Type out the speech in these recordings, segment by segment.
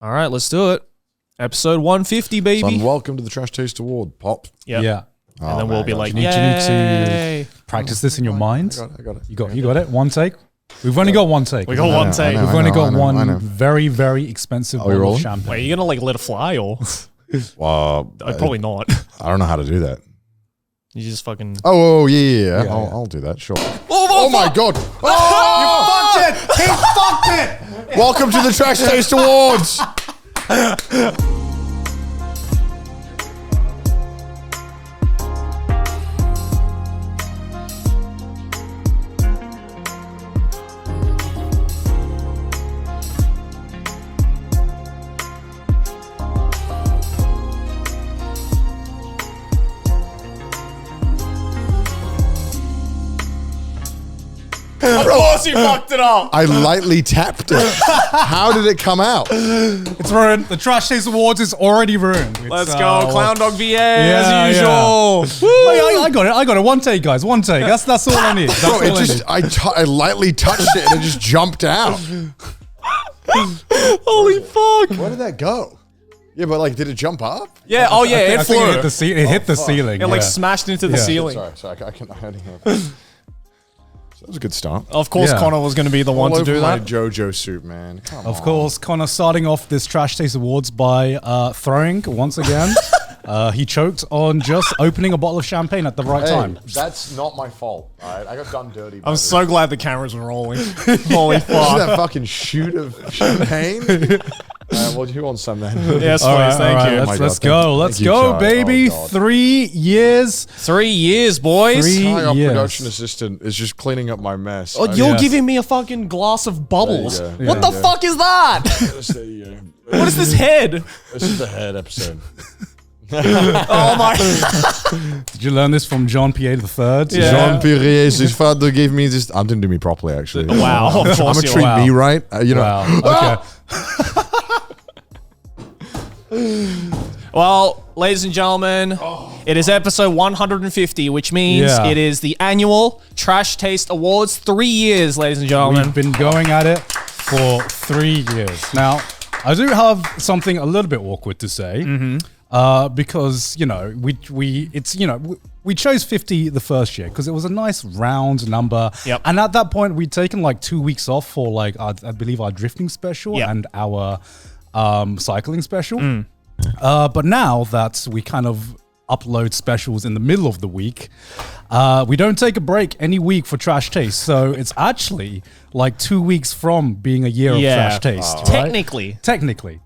All right, let's do it. Episode 150, baby. Son, welcome to the Trash Taste Award, Pop. Yep. Yeah. And then we'll be like, you need to practice this in your mind. I got it. You got it? One take? We've only got one take. We got one take. We've only got one very, very expensive bottle of champagne. Wait, are you going to like let it fly or? Well, Probably not. I don't know how to do that. You just fucking. Oh, yeah. I'll do that, sure. Oh my God. Oh! You fucked it! He fucked it! Welcome to the Trash Taste Awards. Of course you fucked it up. I lightly tapped it. How did it come out? It's ruined. The Trash Taste Awards is already ruined. Let's go. Clown Dog VA as usual. I got it. One take, guys. One take. That's all I need. That's all I need. I lightly touched it and it just jumped out. Holy fuck. Where did that go? Yeah, but like, did it jump up? Yeah, it flew. It hit the ceiling. It like smashed into the ceiling. Sorry. I only have. That was a good start. Of course, Connor was going to be the one to do that. JoJo suit, man. Come on. Of course, Connor starting off this Trash Taste Awards by throwing once again. He choked on just opening a bottle of champagne at the right time. That's not my fault. All right, I got done dirty. I'm so glad the cameras were rolling. Holy fuck! That fucking shoot of champagne. Well, who wants some then? Yes, please. Thank you. Let's go. Let's go, baby. 3 years. 3 years, boys. Our production assistant is just cleaning up my mess. Oh, you're giving me a fucking glass of bubbles. What the fuck is that? There you go. What is this head? This is the head episode. Oh my! Did you learn this from Jean Pierre III? Jean Pierre, his father gave me this. I didn't do me properly, actually. Wow, of course I'm gonna treat me right. You know. Wow. Okay. Well, ladies and gentlemen, it is episode 150, which means it is the annual Trash Taste Awards. 3 years, ladies and gentlemen. We've been going at it for 3 years. Now, I do have something a little bit awkward to say. Because we chose 50 the first year because it was a nice round number. Yep. And at that point, we'd taken like 2 weeks off for like I believe our drifting special and our cycling special. But now that we kind of upload specials in the middle of the week, we don't take a break any week for Trash Taste. So it's actually like 2 weeks from being a year of Trash Taste. Right? Technically.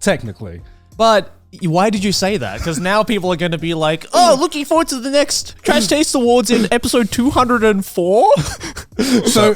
But why did you say that? Because now people are going to be like, oh, looking forward to the next Trash Taste Awards in episode 204. So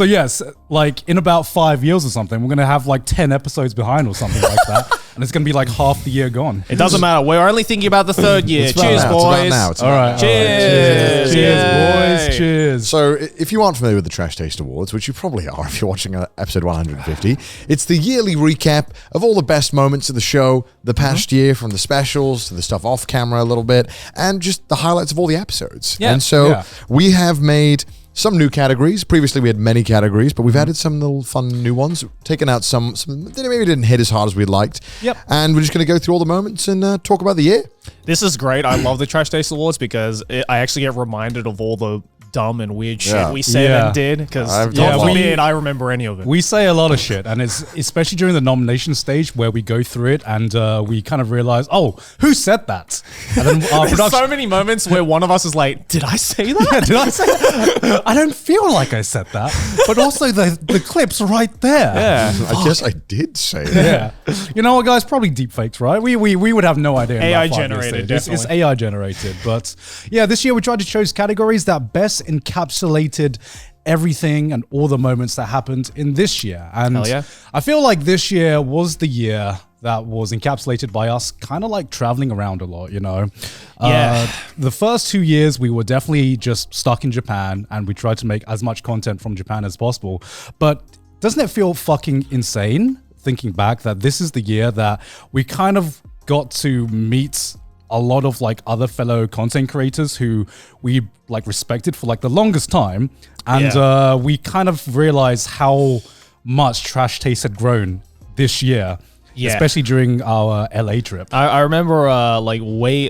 yes, like in about 5 years or something, we're going to have like 10 episodes behind or something like that. And it's going to be like half the year gone. It doesn't matter. We're only thinking about the third year. Cheers, boys. All right. Cheers. Cheers, boys. Cheers. So if you aren't familiar with the Trash Taste Awards, which you probably are if you're watching episode 150, it's the yearly recap of all the best moments of the show the past year, from the specials to the stuff off camera a little bit, and just the highlights of all the episodes. Yeah. And so we have made some new categories. Previously, we had many categories, but we've added some little fun new ones, taken out some that maybe didn't hit as hard as we'd liked. Yep. And we're just going to go through all the moments and talk about the year. This is great. I love the Trash Taste Awards because I actually get reminded of all the dumb and weird shit we said and did. Because I remember any of it. We say a lot of shit, and it's especially during the nomination stage where we go through it and we kind of realize, oh, who said that? And then there's so many moments where one of us is like, did I say that? Yeah, did I say that? I don't feel like I said that. But also the clip's right there. Yeah. I guess I did say that. Yeah. You know what, guys? Probably deepfakes, right? We would have no idea. AI generated, definitely. It's AI generated. But yeah, this year we tried to choose categories that best encapsulated everything and all the moments that happened in this year. And I feel like this year was the year that was encapsulated by us kind of like traveling around a lot, you know? The first 2 years, we were definitely just stuck in Japan and we tried to make as much content from Japan as possible. But doesn't it feel fucking insane thinking back that this is the year that we kind of got to meet a lot of like other fellow content creators who we like respected for like the longest time. And we kind of realized how much Trash Taste had grown this year. especially during our LA trip. I remember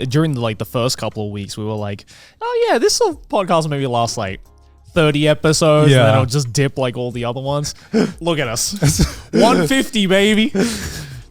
during the first couple of weeks, we were like, oh yeah, this podcast maybe lasts like 30 episodes, and then it'll just dip like all the other ones. Look at us. 150, baby.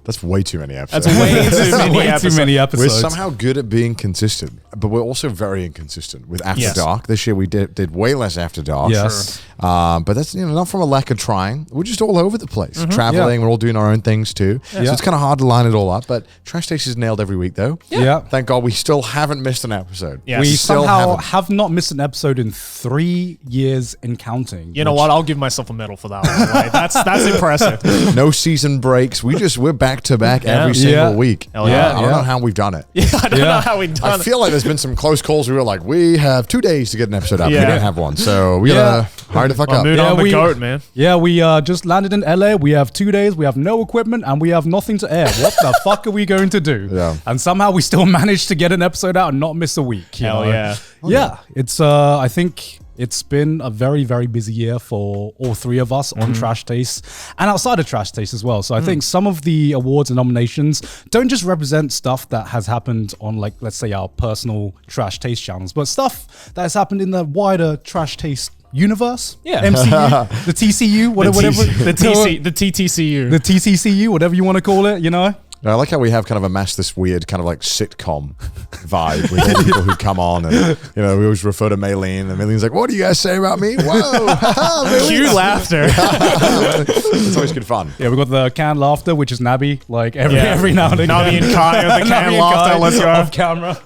That's way too many episodes. That's way too many episodes. We're somehow good at being consistent, but we're also very inconsistent with After Dark. This year we did way less After Dark. Yes. But that's not from a lack of trying. We're just all over the place. Traveling, we're all doing our own things too. So it's kind of hard to line it all up, but Trash Taste is nailed every week though. Yeah. Thank God we still haven't missed an episode. Yes. We somehow have not missed an episode in 3 years and counting. You know what? I'll give myself a medal for that one. Right? That's impressive. No season breaks. We're back to back every single week. Hell yeah. I don't know how we've done it. I don't know how we've done it. I feel like there's been some close calls where we were like, we have 2 days to get an episode up. We didn't have one. So we gotta hurry the fuck up. Mood on the goat, man. Yeah, we just landed in LA. We have 2 days. We have no equipment and we have nothing to air. What the fuck are we going to do? Yeah. And somehow we still managed to get an episode out and not miss a week. Hell yeah. Yeah. It's I think it's been a very, very busy year for all three of us on Trash Taste and outside of Trash Taste as well. So I think some of the awards and nominations don't just represent stuff that has happened on, like, let's say our personal Trash Taste channels, but stuff that has happened in the wider Trash Taste universe. Yeah. MCU, the TCU, whatever. The TTCU. The TCCU, whatever you want to call it, you know? I like how we have kind of amassed this weird kind of like sitcom vibe with all the people who come on, and we always refer to Maylene, and Maylene's like, "What do you guys say about me?" Whoa, cue laughter. It's always good fun. Yeah, we got the canned laughter, which is Nabby, like every now and again. Nabby and Kai are the canned laughter. Let's go off camera.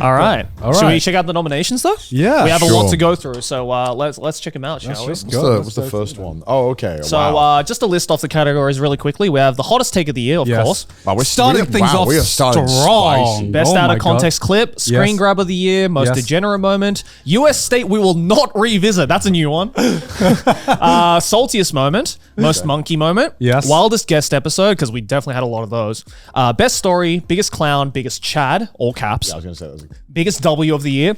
All right. Should we check out the nominations though? Yeah, we have a lot to go through, so let's check them out, shall we? What's the first one? Oh, okay. So just to list off the categories really quickly, we have the hottest take of the year, of course. Wow, we're starting things off strong. Spicy. Best out of context clip, screen grab of the year, most degenerate moment, US state we will not revisit. That's a new one. Saltiest moment, most monkey moment, wildest guest episode, because we definitely had a lot of those. Best story, biggest clown, biggest Chad, all caps. Yeah, I was going to say that. Biggest W of the year,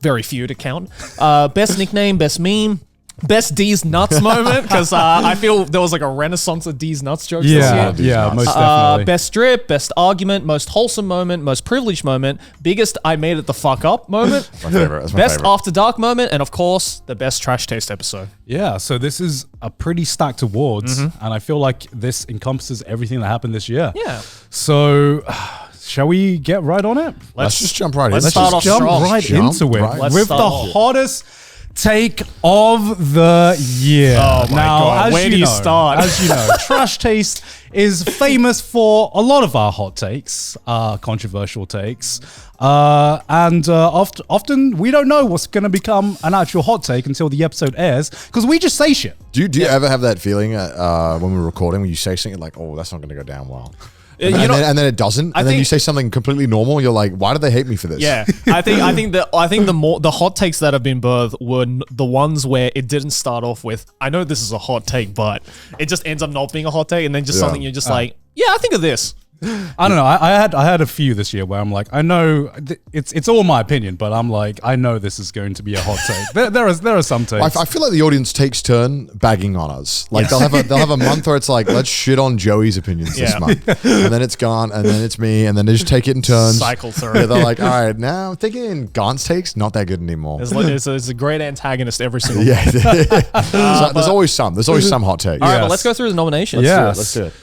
very few to count. Best nickname, best meme. Best Deez nuts moment, because I feel there was like a renaissance of Deez nuts jokes this year. Yeah, most definitely. Best strip, best argument, most wholesome moment, most privileged moment, biggest I made it the fuck up moment, my favorite. That's my best favorite. after dark moment, and of course the best Trash Taste episode. Yeah, so this is a pretty stacked awards, and I feel like this encompasses everything that happened this year. Yeah. So shall we get right on it? Let's just jump right in. Let's start off jump strong. right into it Let's with the hottest take of the year. Oh my God. Where do you start? As you know, Trash Taste is famous for a lot of our hot takes, controversial takes. Often we don't know what's going to become an actual hot take until the episode airs because we just say shit. Do you ever have that feeling when we're recording when you say something like, "Oh, that's not going to go down well"? And then it doesn't, and then you say something completely normal. You're like, why do they hate me for this? Yeah, I think the hot takes that have been birthed were the ones where it didn't start off with, I know this is a hot take, but it just ends up not being a hot take, and then just something you're just like, yeah, I think of this. I don't know. I had a few this year where I'm like, I know it's all my opinion, but I'm like, I know this is going to be a hot take. there are some takes. I feel like the audience takes turn bagging on us. Like they'll have a month where it's like, let's shit on Joey's opinions this month, and then it's gone, and then it's me, and then they just take it in turns. Cycle through. Yeah, they're like, all right, now I'm thinking Gaunt's takes not that good anymore. There's a great antagonist every single month. So there's always some hot take. All right, but let's go through the nominations. Let's do it.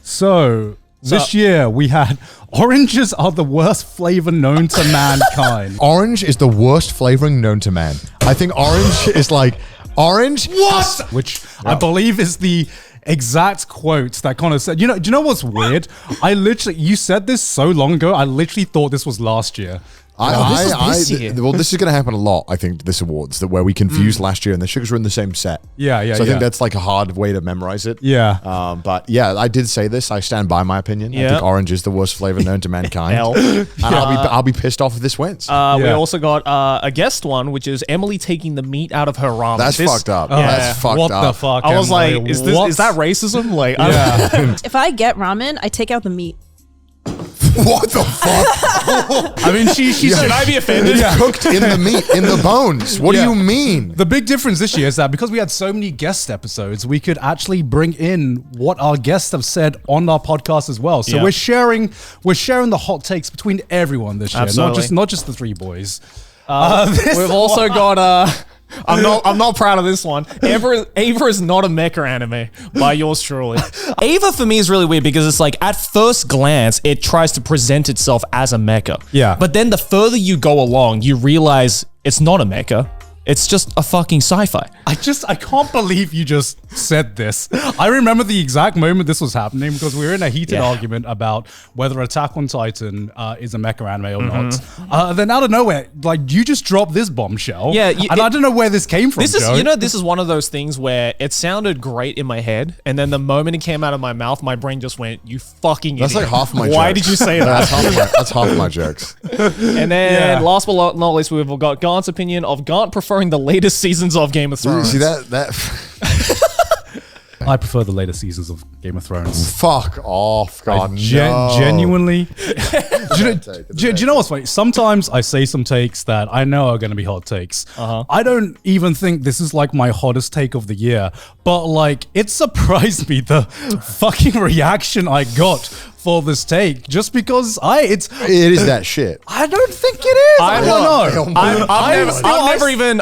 So this year we had oranges are the worst flavor known to mankind. Orange is the worst flavoring known to man. I think orange is like orange. What? Which I believe is the exact quote that kind of said, do you know what's weird? You said this so long ago, I literally thought this was last year. This year. Well, this is going to happen a lot, I think, this awards, where we confuse last year and the sugars were in the same set. Yeah. So I think that's like a hard way to memorize it. Yeah. But yeah, I did say this. I stand by my opinion. I think orange is the worst flavor known to mankind. And I'll be pissed off if this wins. We also got a guest one, which is Emily taking the meat out of her ramen. That's fucked up. That's fucked up. What the fuck? I was like, is that racism? Like, if I get ramen, I take out the meat. What the fuck? I mean, she Should I be offended? It's cooked in the meat, in the bones. What do you mean? The big difference this year is that because we had so many guest episodes, we could actually bring in what our guests have said on our podcast as well. So we're sharing the hot takes between everyone this year, not just the three boys. We've also got I'm not proud of this one. Ava is not a mecha anime by yours truly. Ava for me is really weird because it's like at first glance it tries to present itself as a mecha. Yeah. But then the further you go along, you realize it's not a mecha. It's just a fucking sci-fi. I can't believe you just said this. I remember the exact moment this was happening because we were in a heated argument about whether Attack on Titan is a mecha anime or not. Then out of nowhere, like you just dropped this bombshell. Yeah, and I don't know where this came from. This is one of those things where it sounded great in my head, and then the moment it came out of my mouth, my brain just went, "You fucking idiot." That's like half my jokes. Why did you say that? That's half my jokes. And then last but not least, we've got Gaunt's opinion of Gaunt preferring the latest seasons of Game of Thrones. See that? I prefer the later seasons of Game of Thrones. Fuck off, God. Genuinely. Do you know what's funny? Sometimes I say some takes that I know are going to be hot takes. I don't even think this is like my hottest take of the year, but like it surprised me the fucking reaction I got for this take just because it is that shit. I don't think it is. I don't know.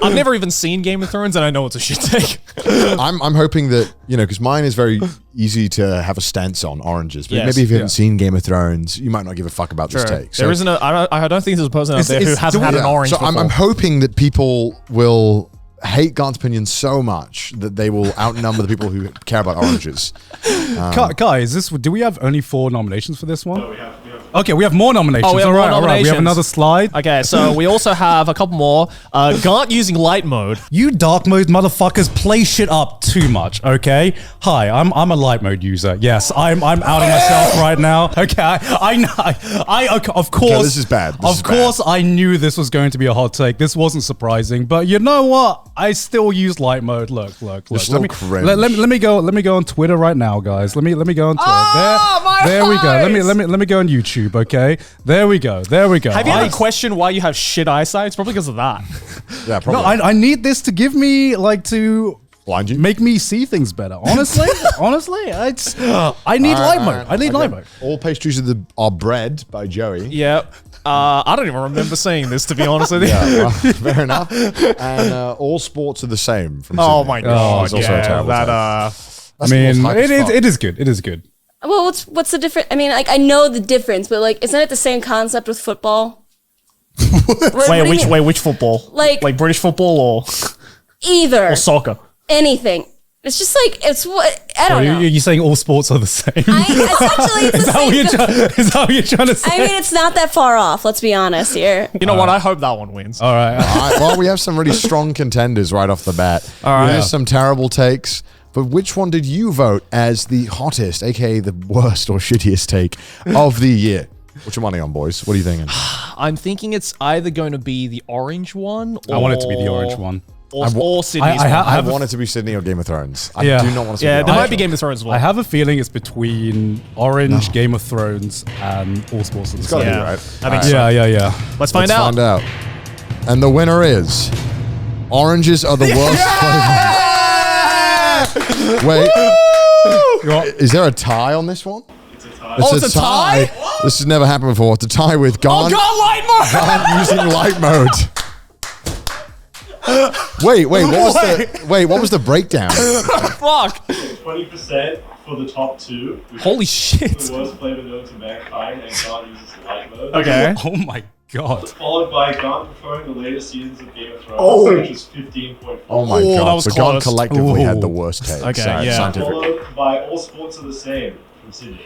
I've never even seen Game of Thrones, and I know it's a shit take. I'm hoping that, because mine is very easy to have a stance on oranges, but maybe if you haven't seen Game of Thrones, you might not give a fuck about this take. So I don't think there's a person out there who hasn't had an orange. So I'm hoping that people will hate Gaunt's opinion so much that they will outnumber the people who care about oranges. Kai, do we have only 4 nominations for this one? No, we have. Okay, we have more nominations. Oh, we have more nominations. All right. We have another slide. Okay, so we also have a couple more. Gaunt using light mode. You dark mode motherfuckers play shit up too much, okay? Hi, I'm a light mode user. Yes, I'm outing myself right now. Okay, I of course. Okay, this is bad. Of course, I knew this was going to be a hot take. This wasn't surprising, but you know what? I still use light mode. Look. Let me go on Twitter right now, guys. Let me go on Twitter. There we go. Let me go on YouTube. Okay, there we go. Have you ever questioned why you have shit eyesight? It's probably because of that. Yeah, probably. No, I need this to give me to blind you, make me see things better. Honestly, I need light mode. I need light mode. All pastries are bred by Joey. Yep. I don't even remember seeing this, to be honest with you. Yeah, well, fair enough. And all sports are the same. From oh Sydney. my god! It is good. It is good. Well, what's the difference? I mean, like I know the difference, but like, isn't it the same concept with football? Wait, which football? Like British football or either or soccer? Anything. It's just like I don't know. You're saying all sports are the same? Essentially, it's is that what you're trying to say? I mean, it's not that far off. Let's be honest here. You know what? I hope that one wins. All right. Well, we have some really strong contenders right off the bat. All right. There's some terrible takes. But which one did you vote as the hottest, aka the worst or shittiest take of the year? What's your money on, boys? What are you thinking? I'm thinking it's either going to be the orange one, or I want it to be the orange one. Or Sydney's one. I want it to be Sydney or Game of Thrones. I do not want to see there might be Game of Thrones as well. I have a feeling it's between Orange, Game of Thrones, and All Sports are the same. It's got to be, right? I think so. Yeah. Let's find out. And the winner is oranges are the worst flavor. Wait, is there a tie on this one? It's a tie. It's a tie? This has never happened before. It's a tie with Gaunt. Light mode! Gaunt using light mode. Wait, what was the breakdown? Fuck. 20% for the top 2. Holy shit. The worst flavor known to mankind, and Gaunt uses light mode. Okay. Oh my god. Followed by Gaunt preferring the latest seasons of Game of Thrones, which is 15.4. Oh my god. So Gaunt collectively had the worst take. Okay, yeah. Followed by All Sports Are the Same from Sydney.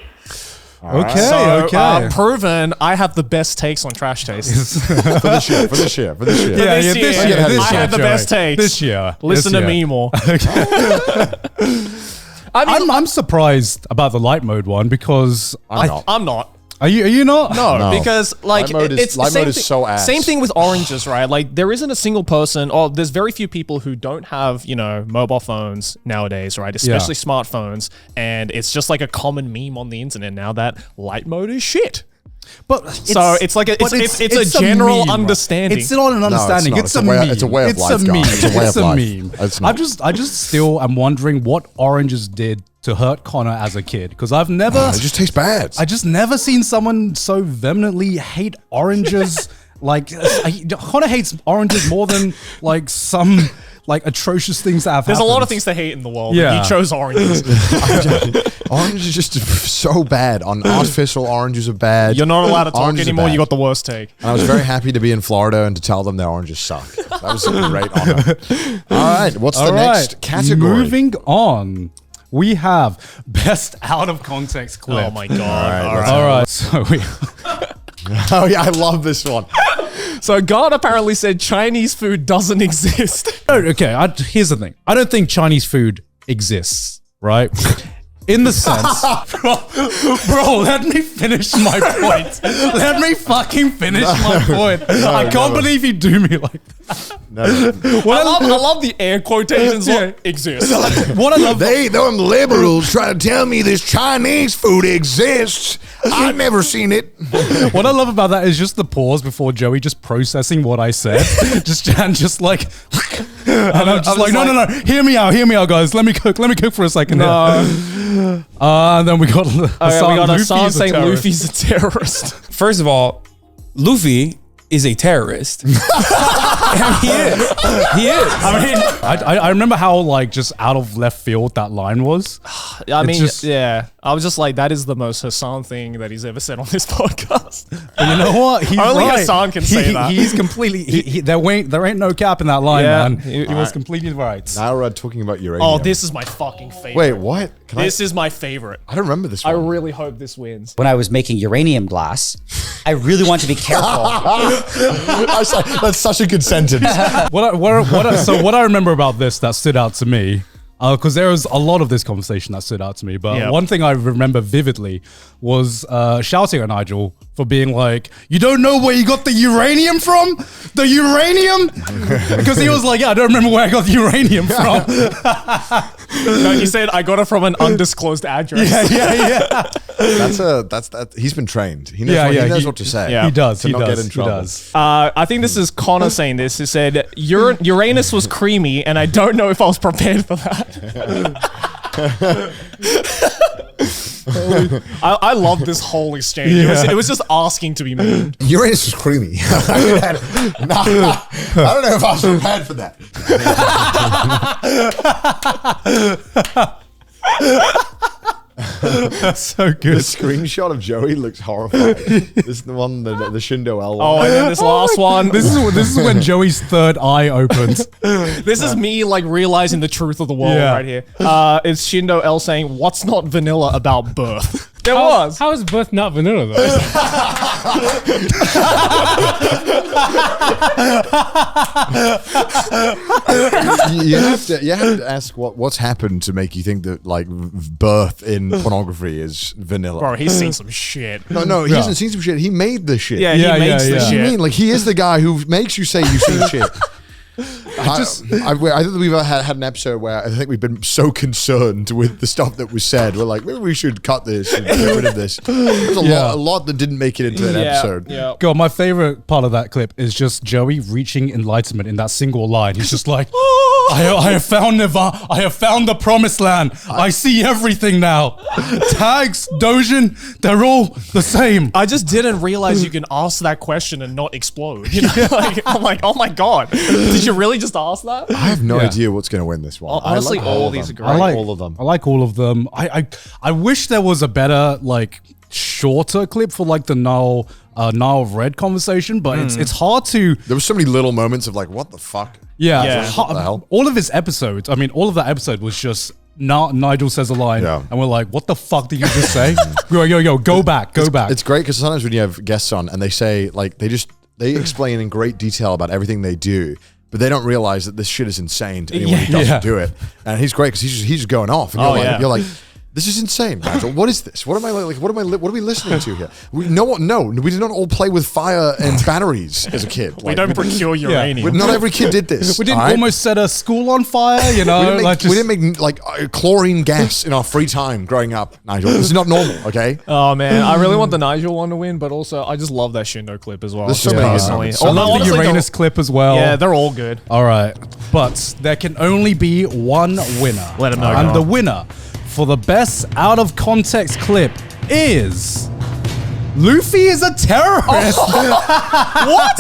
Okay. Proven, I have the best takes on Trash Taste. For this year. This year, I had the best takes. This year. Listen to me more. I'm surprised about the light mode one because I'm not. Are you not? No, because like light mode is so ass. Same thing with oranges, right? Like there isn't a single person, or there's very few people who don't have mobile phones nowadays, right? Especially smartphones, and it's just like a common meme on the internet now that light mode is shit. But it's like it's a general understanding. It's not an understanding. No, it's a meme. It's a way of life. It's a meme. It's a way of life. Meme. I just still am wondering what oranges did to hurt Connor as a kid, because I've never. It just tastes bad. I just never seen someone so vehemently hate oranges. Connor hates oranges more than like some atrocious things that have happened. There's a lot of things to hate in the world. Yeah. He chose oranges. Oranges are just so bad. Artificial oranges are bad. You're not allowed to talk anymore. You got the worst take. And I was very happy to be in Florida and to tell them their oranges suck. That was a great honor. All right. What's the next category? Moving on. We have best out of context clip. Oh my God. All right. So we... Oh yeah, I love this one. So God apparently said Chinese food doesn't exist. Okay, here's the thing. I don't think Chinese food exists, right? In the sense... bro, let me finish my point. Let me fucking finish my point. I can't believe you do me like that. I love the air quotations. Exists. What I love... Them liberals try to tell me this Chinese food exists. I've never seen it. What I love about that is just the pause before Joey just processing what I said. just like... And I'm just like, no. Hear me out, guys. Let me cook for a second. No. And then we got Hassan saying Luffy's a terrorist. First of all, Luffy is a terrorist. He is. I mean, I remember how just out of left field that line was. I mean, yeah. I was just like, that is the most Hassan thing that he's ever said on this podcast. But you know what? He's Only right. Hassan can say that. He's completely. There ain't no cap in that line, man. He was completely right. Now we're talking about uranium. Oh, this is my fucking favorite. Wait, what? This is my favorite. I don't remember this one. I really hope this wins. When I was making uranium glass, I really want to be careful. That's such a good sentence. What I remember about this that stood out to me, because there was a lot of this conversation that stood out to me, but one thing I remember vividly was shouting at Nigel for being like, "You don't know where you got the uranium from? The uranium?" Because he was like, "Yeah, I don't remember where I got the uranium from." No, he said, "I got it from an undisclosed address." Yeah. He's been trained. He knows what to say. Yeah. He does. Not get in trouble. I think this is Connor saying this. He said, Uranus was creamy, and I don't know if I was prepared for that. I love this whole exchange. It was just asking to be moved. Uranus was creamy. I don't know if I was prepared for that. That's so good. The screenshot of Joey looks horrifying. This is the one, the Shindo L one. Oh, and then this last one. This is when Joey's third eye opens. This is me realizing the truth of the world right here. It's Shindo L saying, "What's not vanilla about birth?" There was. How is birth not vanilla though? you have to ask what's happened to make you think that birth in pornography is vanilla. Bro, he's seen some shit. No, he hasn't seen some shit. He made the shit. Yeah, he makes the shit. What do you mean? He is the guy who makes you say you've seen shit. I think we've had an episode where I think we've been so concerned with the stuff that was said. We're like, maybe we should cut this and get rid of this. There's a lot that didn't make it into that episode. Yeah. God, my favorite part of that clip is just Joey reaching enlightenment in that single line. He's just like, I have found Nirvana. I have found the promised land. I see everything now. Tags, Dojin, they're all the same. I just didn't realize you can ask that question and not explode. You know? I'm like, oh my God. Did you really just ask that? I have no idea what's going to win this one. Honestly, all of these are great. I like all of them. I like all of them. I wish there was a better, shorter clip for the Nile of Red conversation, but it's hard to... There was so many little moments of what the fuck? Yeah. What the hell? All of his episodes, all of that episode was just... Nigel says a line, and we're like, what the fuck did you just say? Yo, go back. It's great because sometimes when you have guests on and they say, they explain in great detail about everything they do, but they don't realize that this shit is insane to anyone who doesn't do it. And he's great because he's just going off. And you're like, This is insane, Nigel. What is this? What am I like? What are we listening to here? We did not all play with fire and batteries as a kid. We don't procure uranium. Not every kid did this. We didn't almost set a school on fire, you know? We didn't make chlorine gas in our free time growing up, Nigel. This is not normal, okay? Oh man, I really want the Nigel one to win, but also I just love that Shindo clip as well. There's so many good ones. I love the Uranus clip as well. Yeah, they're all good. All right, but there can only be one winner. Let him know. And the winner for the best out of context clip is Luffy is a terrorist. What?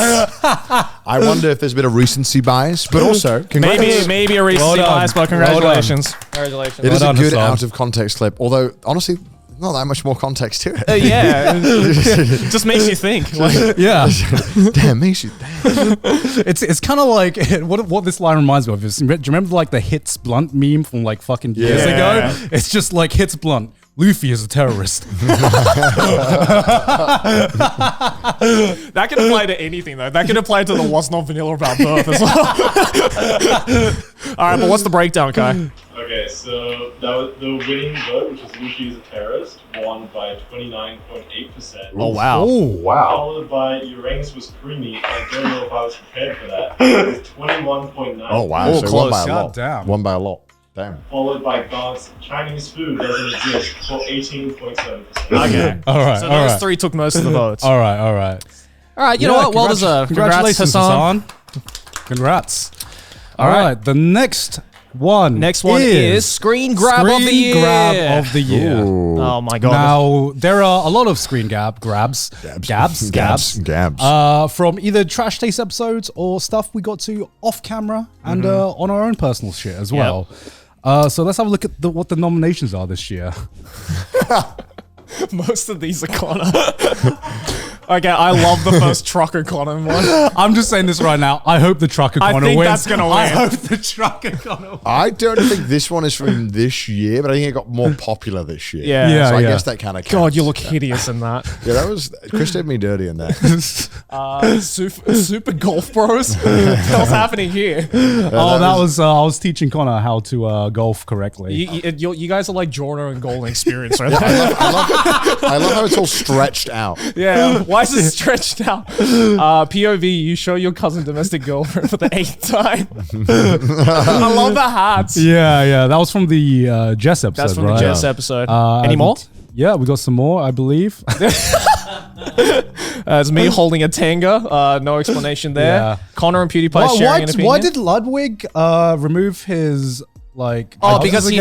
I wonder if there's a bit of recency bias, but also maybe a recency bias, but congratulations. Congratulations. It is a good out of context clip, although honestly, not that much more context to it. Yeah, just makes you think. Yeah, damn, makes you think. It's kind of like what this line reminds me of is. Do you remember like the Hits Blunt meme from like fucking years ago? It's just like Hits Blunt. Luffy is a terrorist. That can apply to anything though. That can apply to the What's Not Vanilla About Birth as well. All right, but what's the breakdown, Kai? Okay, so that was the winning vote, which was Luffy is a terrorist, won by 29.8%. Oh wow! Oh wow! Followed by Uranus was creamy. I don't know if I was prepared for that. With 21.9%. Oh wow! Oh, so close. Won by a God lot. damn. Won by a lot. Damn. Followed by God's Chinese food doesn't exist for 18.7%. Okay. All right. So all those right. three took most of the votes. All right. All right. All right. You know what? Well deserved. Congratulations, Hassan. Congrats. All right. The next one is screen grab of the year. Grab of the year. Ooh. Oh my god. Now there are a lot of screen grabs from either trash taste episodes or stuff we got to off camera and on our own personal shit as well. So let's have a look at what the nominations are this year. Most of these are Connor. Okay, I love the first Trucker Connor one. I'm just saying this right now. I hope the Trucker Connor wins. I think that's gonna win. I hope the Trucker Connor wins. I don't think this one is from this year, but I think it got more popular this year. Yeah. So I guess that kind of counts. God, you look hideous in that. Yeah, that was Chris did me dirty in that. Super Golf Bros. What's happening here? I was teaching Connor how to golf correctly. You guys are like Jordan and Golden experience right there. I love how it's all stretched out. Yeah. Why is it stretched out? POV, you show your cousin domestic girlfriend for the 8th time. I love the hats. Yeah. That was from the Jess episode. That's from right? the Jess episode. Any more? Yeah, we got some more, I believe. It's me holding a Tanga. No explanation there. Yeah. Connor and PewDiePie sharing an opinion. Why did Ludwig remove his like? Because he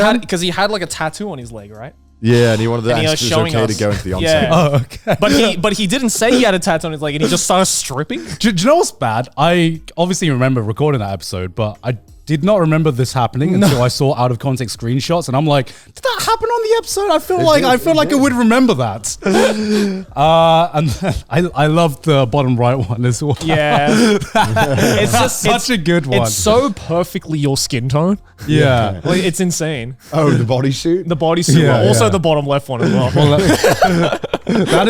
had like a tattoo on his leg, right? Yeah, and he wanted to ask if it was okay to go into the onsen. Yeah. Oh, okay. But he didn't say he had a tattoo on his leg, and he just started stripping. Do you know what's bad? I obviously remember recording that episode, but I did not remember this happening until I saw out of context screenshots, and I'm like, did that happen on the episode? I feel like I would remember that. And I love the bottom right one as well. Yeah, it's just such a good one. It's so perfectly your skin tone. Yeah, like, it's insane. Oh, the bodysuit. The bodysuit. Yeah, also the bottom left one as well. that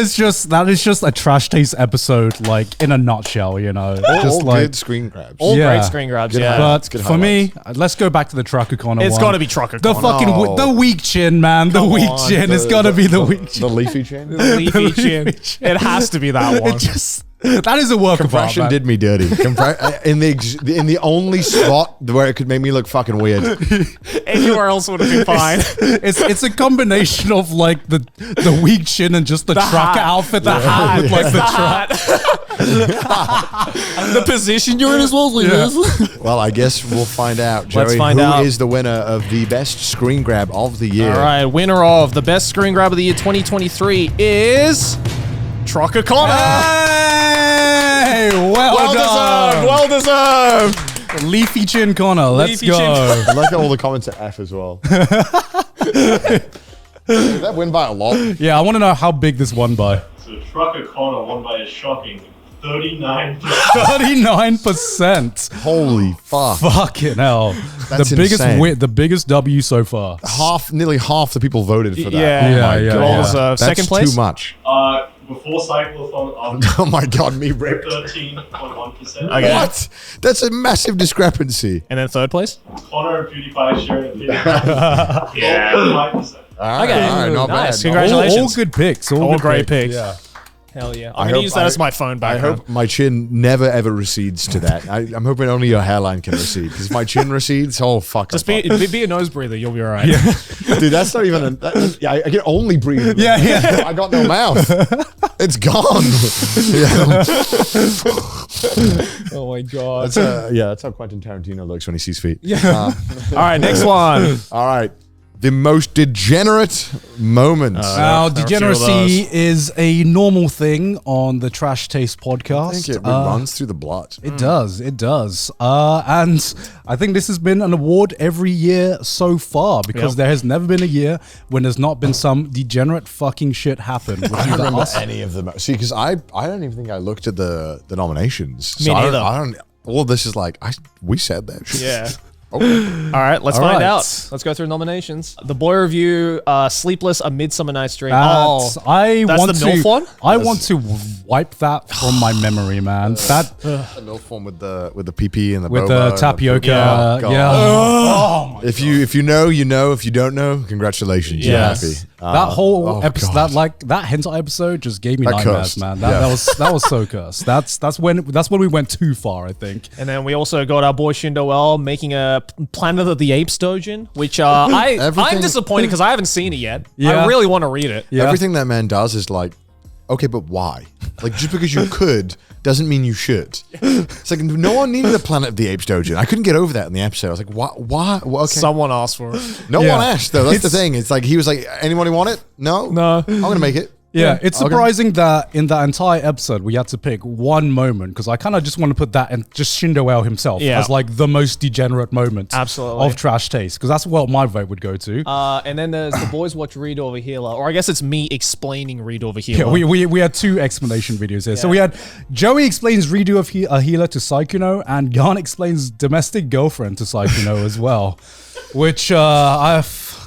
is just a trash taste episode, like in a nutshell. You know, all like good screen grabs. All great screen grabs. Good highlights. But for me, let's go back to the Trucker Connor. It's got to be Trucker Connor. The fucking the weak chin, man. The weak chin. It's got to be the weak chin. The leafy chin. The leafy chin. It has to be that one. That is a work of art. Compression did me dirty. In the only spot where it could make me look fucking weird. Anywhere else would have been fine. It's a combination of like the weak chin and just the trucker outfit. The hat with like the truck. The position you're in as well. Well, I guess we'll find out. Joey, Let's find out. Who is the winner of the best screen grab of the year? All right, winner of the best screen grab of the year 2023 is Trucker Connor. Hey, well done. Well deserved. Leafy chin Connor. Let's go. I like how all the comments are F as well. Did that win by a lot? Yeah, I want to know how big this won by. So Trucker Connor won by a shocking 39%. 39%. Holy fuck. Fucking hell. That's the biggest insane. win, the biggest W so far. Nearly half the people voted for that. Yeah. That's second place? too much. Before cyclothon, oh my god, me ripped. 13.1%. Okay. What? That's a massive discrepancy. And then third place? Connor and PewDiePie sharing opinion. Yeah. 5%. Okay. All right, not Nice. bad. Congratulations. All good picks. All great good picks. Yeah. Hell yeah. I'm going to use that as my phone I background. hope my chin never ever recedes to that. I'm hoping only your hairline can recede. Because if my chin recedes, oh fuck. Just be a nose breather. You'll be all right. Dude, that's not even I can only breathe. Yeah. I got no mouth. It's gone. Oh my God. That's how Quentin Tarantino looks when he sees feet. All right, next one. All right. The most degenerate moment. Now, there are a few of degeneracy those. is a normal thing on the Trash Taste podcast. I think it runs through the blood. It does. It does. And I think this has been an award every year so far because there has never been a year when there's not been some degenerate fucking shit happen. I don't remember any of them. See, because I don't even think I looked at the nominations. Me neither. I don't. All this is like we said that shit. Yeah. Okay. All right, let's All find right. out. Let's go through nominations. The Boy Review, Sleepless, A Midsummer Night's Dream. That's the MILF one? I want to wipe that from my memory, man. That The MILF one with the PP and the with boba the and tapioca. Yeah. God. Oh my If you know, you know. If you don't know, congratulations. Yes. You're happy. That whole episode, God. that hentai episode, just gave me That nightmares, cursed. man. Yeah. That was so cursed. That's when we went too far, I think. And then we also got our boy Shindoel making a Planet of the Apes doujin, which I'm Everything- disappointed because I haven't seen it yet. Yeah. I really want to read it. Yeah. Everything that man does is like, okay, but why? Like, just because you could doesn't mean you should. It's like, no one needed a Planet of the Apes doujin. I couldn't get over that in the episode. I was like, why? Well, okay. Someone asked for it. No Yeah. one asked, though. That's the thing. It's like, he was like, anyone want it? No? No. I'm going to make it. Yeah, it's Okay. surprising that in that entire episode we had to pick one moment because I kind of just want to put that and just Shindoel himself Yeah. as like the most degenerate moment Absolutely. of Trash Taste because that's what my vote would go to. And then there's the boys watch Read Over Healer, or I guess it's me explaining Read Over Yeah, Healer. we had two explanation videos here. So Yeah. we had Joey explains redo of a healer to Saikuno, and Jan explains domestic girlfriend to Saikuno as well. Which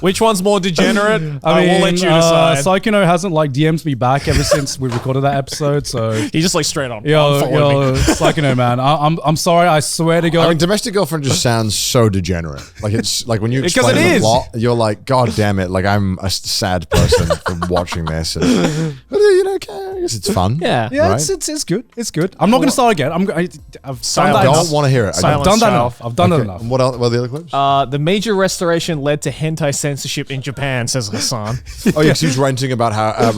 Which one's more degenerate? I mean, we'll let you decide. Saikuno hasn't like DM'd me back ever since we recorded that episode. So He just like straight on. yo, unfollowed me. Saikuno, man, I'm sorry. I swear to God. I mean, domestic girlfriend just sounds so degenerate. Like, it's like when you Because explain it the is. plot, you're like, God damn it. Like, I'm a sad person from watching this. And, but, you know, okay, I guess it's fun. Yeah. Yeah, Right? it's good. It's good. I'm not going to start again. I've done I that don't enough. want to hear it. I Silence. I've done that child. enough. I've done that Okay. enough. And what else? What are the other clips? The major restoration led to hentai censorship in Japan, says Hassan. Oh, yeah, 'cause he was ranting about how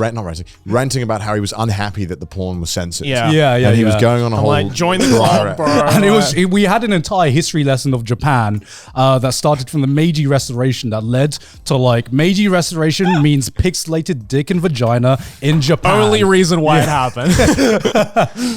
ranting about how he was unhappy that the porn was censored. Yeah. Yeah, and he was going on a whole Like, join the tirade. club, bro. And we had an entire history lesson of Japan that started from the Meiji Restoration that led to like Meiji Restoration means pixelated dick and vagina in Japan. Only reason why it happened.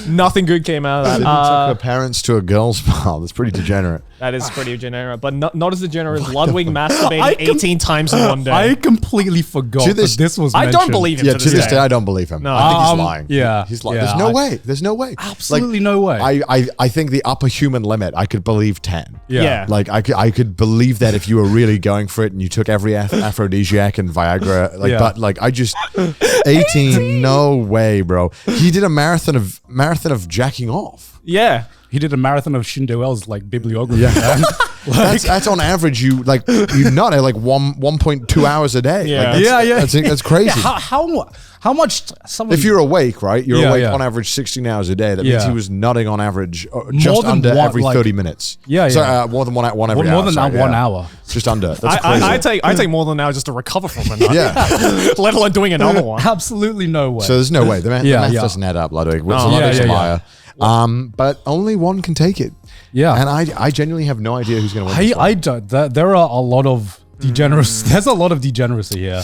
Nothing good came out of Sydney that. took her parents to a girls' bar. That's pretty degenerate. That is pretty degenerate, but not as degenerate as Ludwig masturbating I com- 18 times in one day. I completely forgot To this- that this was I don't mentioned. believe him Yeah, to this day. I don't believe him. No. I think he's lying. yeah, he's lying. yeah, There's no way. There's no way. Absolutely no way. I think the upper human limit, I could believe 10. Yeah. Like I could believe that if you were really going for it and you took every aphrodisiac and Viagra, like, Yeah. but like I just 18, no way, bro. He did a marathon of jacking off. Yeah. He did a marathon of Shindoel's like bibliography. Yeah. man. That's on average. You nut at like 1.2 hours a day. Yeah. Like, Yeah. That's crazy. Yeah, how much? Someone If you're awake, right? You're Yeah, awake yeah. on average 16 hours a day. That means Yeah. he was nutting on average just than under one, every like- 30 minutes. Yeah, So, yeah. more than one every hour. more than sorry, 1 yeah. hour. Just under. That's crazy. I take more than an hour just to recover from it. Yeah. Let alone doing another one. Absolutely no way. So there's no way. The math Yeah, yeah. doesn't add up, Ludwig. No. Ludwig's Yeah, a yeah, liar. But only one can take it. Yeah. And I genuinely have no idea who's going to win this one. I don't. There are a lot of degeneracy. There's a lot of degeneracy here.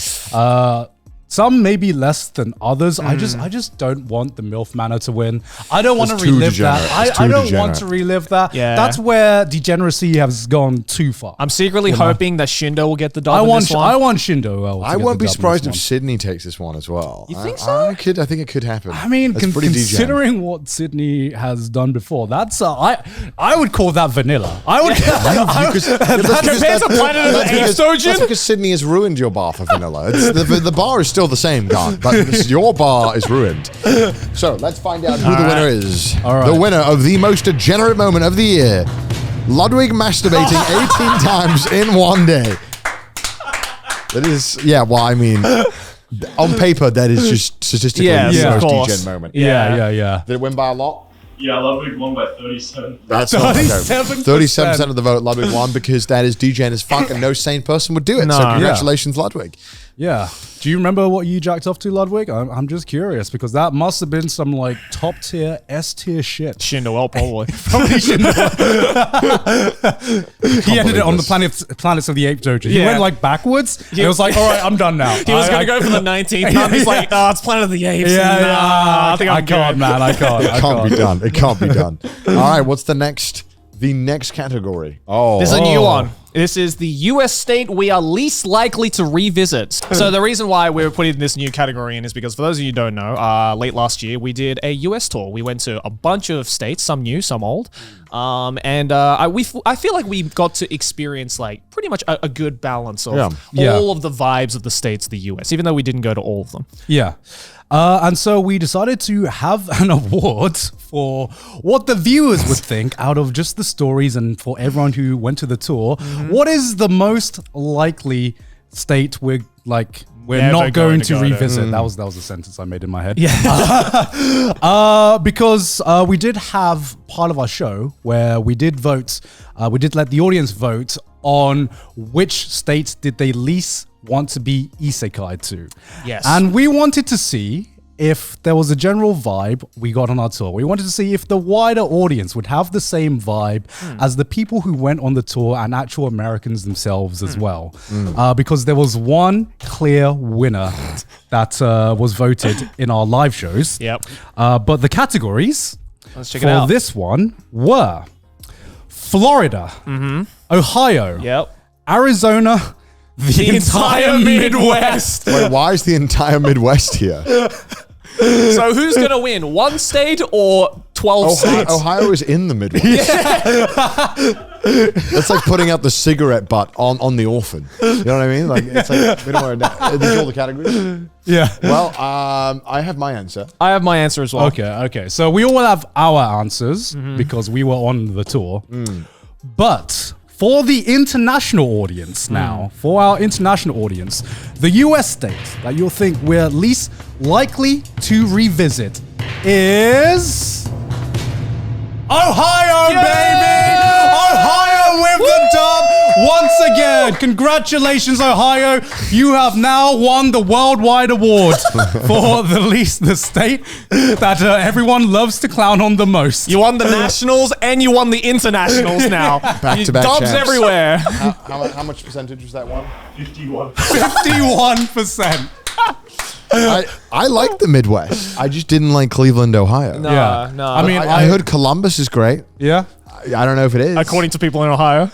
Some maybe less than others. I just don't want the MILF manor to win. I don't want to It's too relive degenerate. that. It's I too don't want degenerate. to relive that. Yeah. That's where degeneracy has gone too far. I'm secretly You know? hoping that Shindo will get the dub I in want this one. I want Shindo. I won't be surprised if Sydney takes this one as well. You think so? I think it could happen. I mean, That's pretty degen. considering what Sydney has done before, that's I would call that vanilla. I would. Compared to Planet of the Apes That's doujin? because Sydney has ruined your bar for vanilla. The bar is still the same, Gone, but your bar is ruined. So let's find out who the winner is. All right. The winner of the most degenerate moment of the year, Ludwig masturbating 18 times in one day. That is, yeah, well, I mean, on paper, that is just statistically the most degen moment. Yeah. Did it win by a lot? Yeah, Ludwig won by 37. That's 37%. 37% of the vote Ludwig won because that is degen as fuck and no sane person would do it. No. So congratulations, Ludwig. Yeah. Do you remember what you jacked off to, Ludwig? I'm just curious because that must have been some like top tier, S tier shit. Shindoel, probably. Probably He ended it on the Planets of the Apes dojo. He went like backwards. He was like, all right, I'm done now. He was going to go for the 19th. He's like, oh, it's Planet of the Apes. I think I can't, man. I can't. It can't be done. It can't be done. All right, what's the next category? Oh, There's a new one. This is the US state we are least likely to revisit. So the reason why we're putting this new category in is because for those of you who don't know, late last year, we did a US tour. We went to a bunch of states, some new, some old. I feel like we got to experience like pretty much a good balance of all of the vibes of the states of the US, even though we didn't go to all of them. Yeah. And so we decided to have an award for what the viewers would think out of just the stories and for everyone who went to the tour. What is the most likely state we're not going to revisit? That was a sentence I made in my head. Yeah. Because we did have part of our show where we did vote. We did let the audience vote on which state did they least want to be isekai'd to. Yes. And we wanted to see if there was a general vibe we got on our tour. We wanted to see if the wider audience would have the same vibe as the people who went on the tour and actual Americans themselves as well. Because there was one clear winner that was voted in our live shows. Yep. But the categories Let's check it out. for this one were Florida, Ohio, Arizona, the entire Midwest. Wait, why is the entire Midwest here? So who's going to win? One state or 12 states? Ohio is in the Midwest. That's like putting out the cigarette butt on the orphan. You know what I mean? Like it's like we don't want to. These are all the categories. Yeah. Well, I have my answer. I have my answer as well. Okay. So we all have our answers because we were on the tour. But for the international audience now, for our international audience, the US state that you'll think we're least likely to revisit is Ohio, baby! Ohio with the dub once again. Congratulations, Ohio. You have now won the worldwide award for the state that everyone loves to clown on the most. You won the nationals and you won the internationals now. Back-to-back Dubs champs. everywhere. How much percentage was that one? 51. 51%. I like the Midwest. I just didn't like Cleveland, Ohio. No. I mean, I heard Columbus is great. Yeah. I don't know if it is. According to people in Ohio.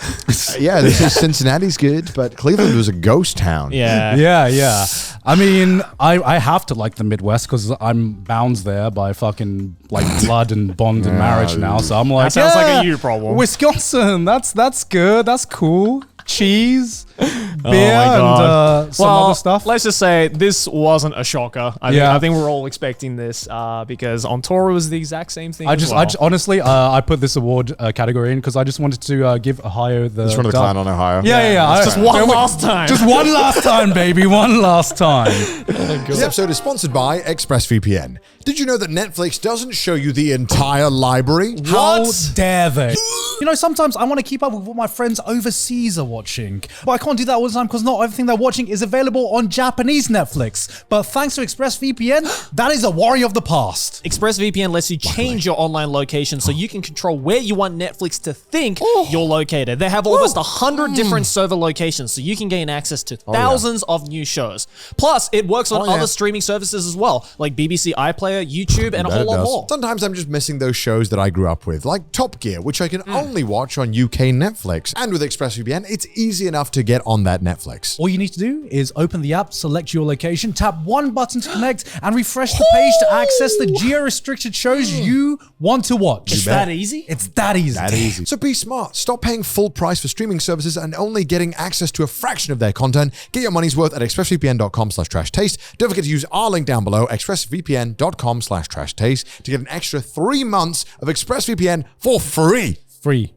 Yeah, this is Cincinnati's good, but Cleveland was a ghost town. Yeah. I mean, I have to like the Midwest because I'm bound there by fucking like blood and bond and marriage now. So I'm like, that sounds like a you problem. Wisconsin, that's good. That's cool. Cheese, beer, and some other stuff. Let's just say this wasn't a shocker. I think we're all expecting this because on tour it was the exact same thing. I just honestly, I put this award category in because I just wanted to give Ohio the. Just wanted to clown on Ohio. Yeah. Just one last time. Just one last time, baby. One last time. This episode is sponsored by ExpressVPN. Did you know that Netflix doesn't show you the entire library? How dare they? You know, sometimes I want to keep up with what my friends overseas are watching, but I can't do that all the time because not everything they're watching is available on Japanese Netflix. But thanks to ExpressVPN, that is a worry of the past. ExpressVPN lets you change your online location so you can control where you want Netflix to think you're located. They have almost 100 different server locations so you can gain access to thousands of new shows. Plus, it works on other streaming services as well, like BBC iPlayer, YouTube, and a whole lot more. Sometimes I'm just missing those shows that I grew up with, like Top Gear, which I can only watch on UK Netflix. And with ExpressVPN, it's easy enough to get on that Netflix. All you need to do is open the app, select your location, tap one button to connect, and refresh the page to access the geo-restricted shows you want to watch. It's that easy? It's that easy. So be smart. Stop paying full price for streaming services and only getting access to a fraction of their content. Get your money's worth at expressvpn.com/trashtaste. Don't forget to use our link down below, expressvpn.com/trashtaste, to get an extra 3 months of ExpressVPN for free. Free.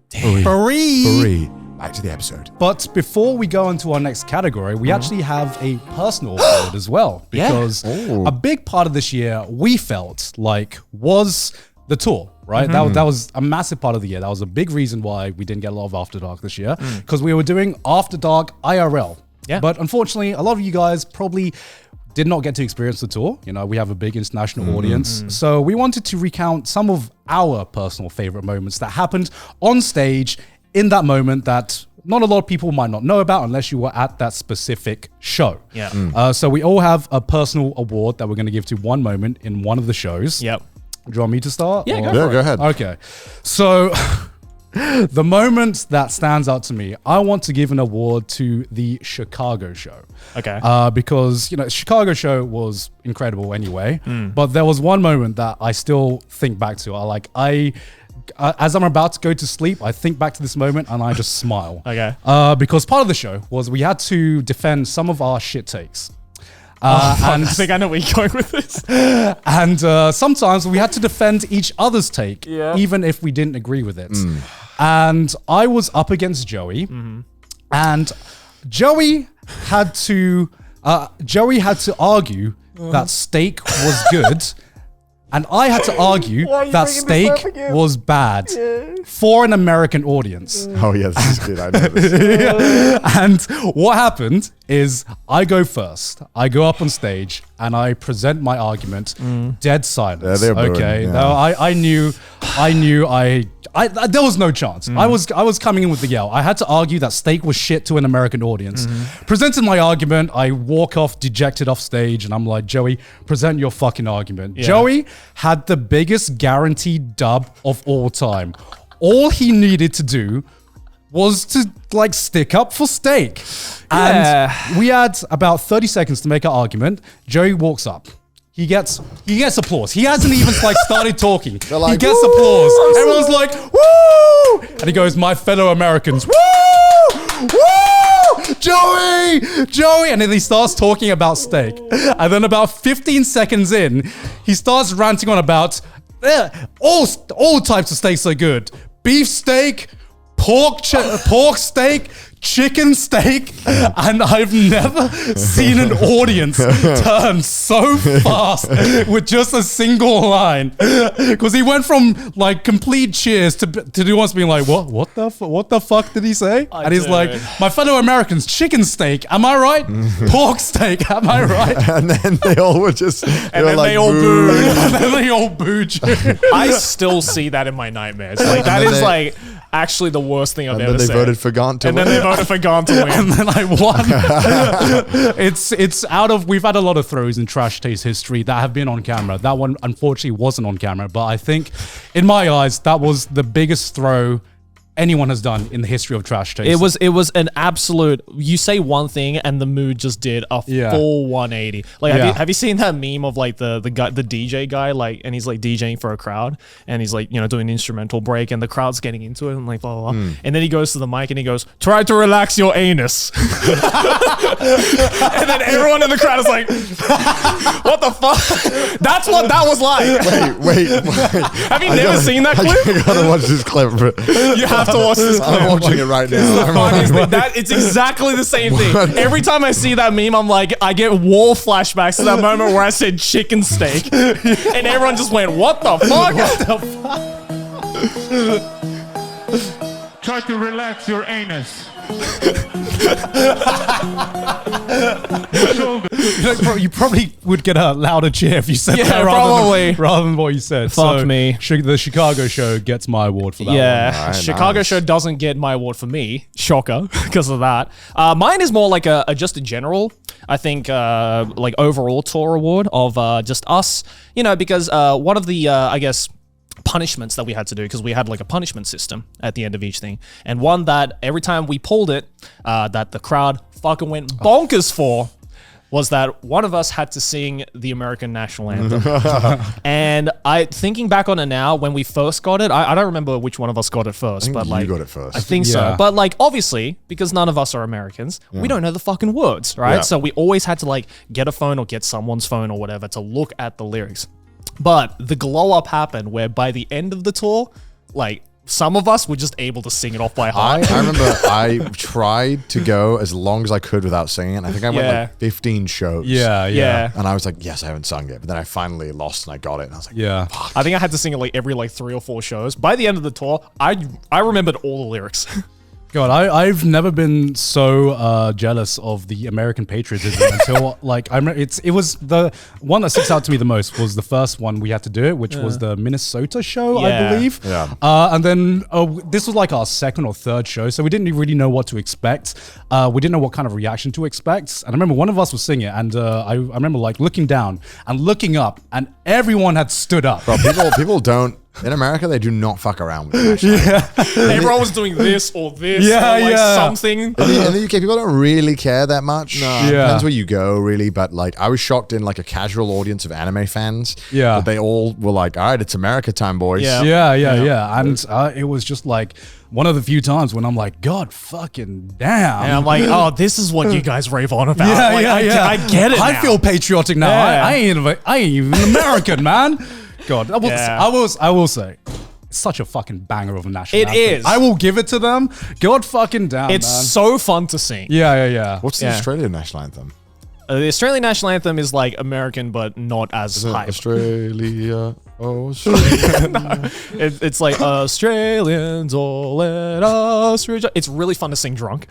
back to the episode. But before we go into our next category, we actually have a personal award as well. Because a big part of this year, we felt like, was the tour, right? That was a massive part of the year. That was a big reason why we didn't get a lot of After Dark this year. Because we were doing After Dark IRL. Yeah. But unfortunately, a lot of you guys probably did not get to experience the tour. You know, we have a big international audience. So we wanted to recount some of our personal favorite moments that happened on stage in that moment that not a lot of people might not know about unless you were at that specific show. Yeah. So we all have a personal award that we're going to give to one moment in one of the shows. Yep. Do you want me to start? Yeah, go ahead. Okay. So the moment that stands out to me, I want to give an award to the Chicago show. Okay. Because, you know, Chicago show was incredible anyway, but there was one moment that I still think back to. As I'm about to go to sleep, I think back to this moment and I just smile. Okay. Because part of the show was we had to defend some of our shit takes. And I think I know where you're going with this. And sometimes we had to defend each other's take, even if we didn't agree with it. And I was up against Joey, and Joey had to argue that steak was good. And I had to argue that steak was bad for an American audience. Oh, yeah, this is good. I know this. And what happened is I go first. I go up on stage and I present my argument. Dead silence. Yeah, okay. No, I knew there was no chance. I was coming in with the yell. I had to argue that steak was shit to an American audience. Presented my argument. I walk off dejected off stage and I'm like, Joey, present your fucking argument. Yeah. Joey had the biggest guaranteed dub of all time. All he needed to do was to like stick up for steak. And we had about 30 seconds to make our argument. Joey walks up. He gets applause. He hasn't even like started talking. Like, he gets applause. Everyone's like, woo! And he goes, my fellow Americans, woo! Woo! Joey! And then he starts talking about steak. And then about 15 seconds in, he starts ranting on about all types of steaks are good. Beef steak, pork steak, chicken steak, and I've never seen an audience turn so fast with just a single line. Because he went from like complete cheers to once being like, what the fuck did he say? And he's like, my fellow Americans, chicken steak, am I right? Pork steak, am I right? And then they all were just, and then they all booed. And then they all booed you. I still see that in my nightmares. Like that is like actually the worst thing I've ever said. And then they voted for Gaunt to win. And then they voted for Gaunt to win. And then I won. It's out of, we've had a lot of throws in Trash Taste history that have been on camera. That one unfortunately wasn't on camera, but I think in my eyes, that was the biggest throw anyone has done in the history of Trash Taste. It was an absolute, you say one thing and the mood just did a full 180. Like have you seen that meme of like the guy, the DJ guy, like, and he's like DJing for a crowd and he's like, you know, doing an instrumental break and the crowd's getting into it and like blah blah blah. And then he goes to the mic and he goes, try to relax your anus. And then everyone in the crowd is like, what the fuck? That's what that was like. Wait. Have you never seen that clip? I gotta watch this clip. You have to watch this clip. I'm watching it right now. It's exactly the same thing. Every time I see that meme, I'm like, I get war flashbacks to that moment where I said chicken steak. And everyone just went, what the fuck? What the fuck? Try to relax your anus. You probably would get a louder cheer if you said that rather than what you said. Fuck me. The Chicago show gets my award for that one. Right, Chicago show doesn't get my award for me. Shocker, because of that. Mine is more like just a general, I think, like overall tour award of just us, you know, because one of the, I guess, punishments that we had to do, because we had like a punishment system at the end of each thing, and one that every time we pulled it, that the crowd fucking went bonkers for, was that one of us had to sing the American national anthem. And thinking back on it now, when we first got it, I don't remember which one of us got it first, but like, you got it first. I think so. But like, obviously, because none of us are Americans, we don't know the fucking words, right? Yeah. So we always had to like get a phone or get someone's phone or whatever to look at the lyrics. But the glow up happened where by the end of the tour, like some of us were just able to sing it off by heart. I remember I tried to go as long as I could without singing it. I think I went like 15 shows. Yeah. And I was like, yes, I haven't sung it. But then I finally lost and I got it. And I was like, fuck. I think I had to sing it like every 3 or 4 shows. By the end of the tour, I remembered all the lyrics. God, I've never been so jealous of the American patriotism until like I remember it was the one that sticks out to me the most was the first one we had to do it, which was the Minnesota show, I believe. Yeah. And then this was like our second or third show, so we didn't really know what to expect. We didn't know what kind of reaction to expect. And I remember one of us was singing it, and I remember like looking down and looking up, and everyone had stood up. Bro, people don't. In America, they do not fuck around with the national anthem. Everyone was doing this or this or something. In the UK, people don't really care that much. No. Depends where you go, really. But like, I was shocked in like a casual audience of anime fans. Yeah. That they all were like, all right, it's America time, boys. Yeah. And it was just like one of the few times when I'm like, God fucking damn. And I'm like, oh, this is what you guys rave on about. I get it now. I feel patriotic now. I ain't even American, man. God, I will say, it's such a fucking banger of a national anthem. It is. I will give it to them. God fucking damn, it's man. so fun to sing. Yeah. What's the Australian national anthem? The Australian national anthem is like American, but not as hype. Australia, Australia. No, it's like Australians all let us rejoice. It's really fun to sing drunk.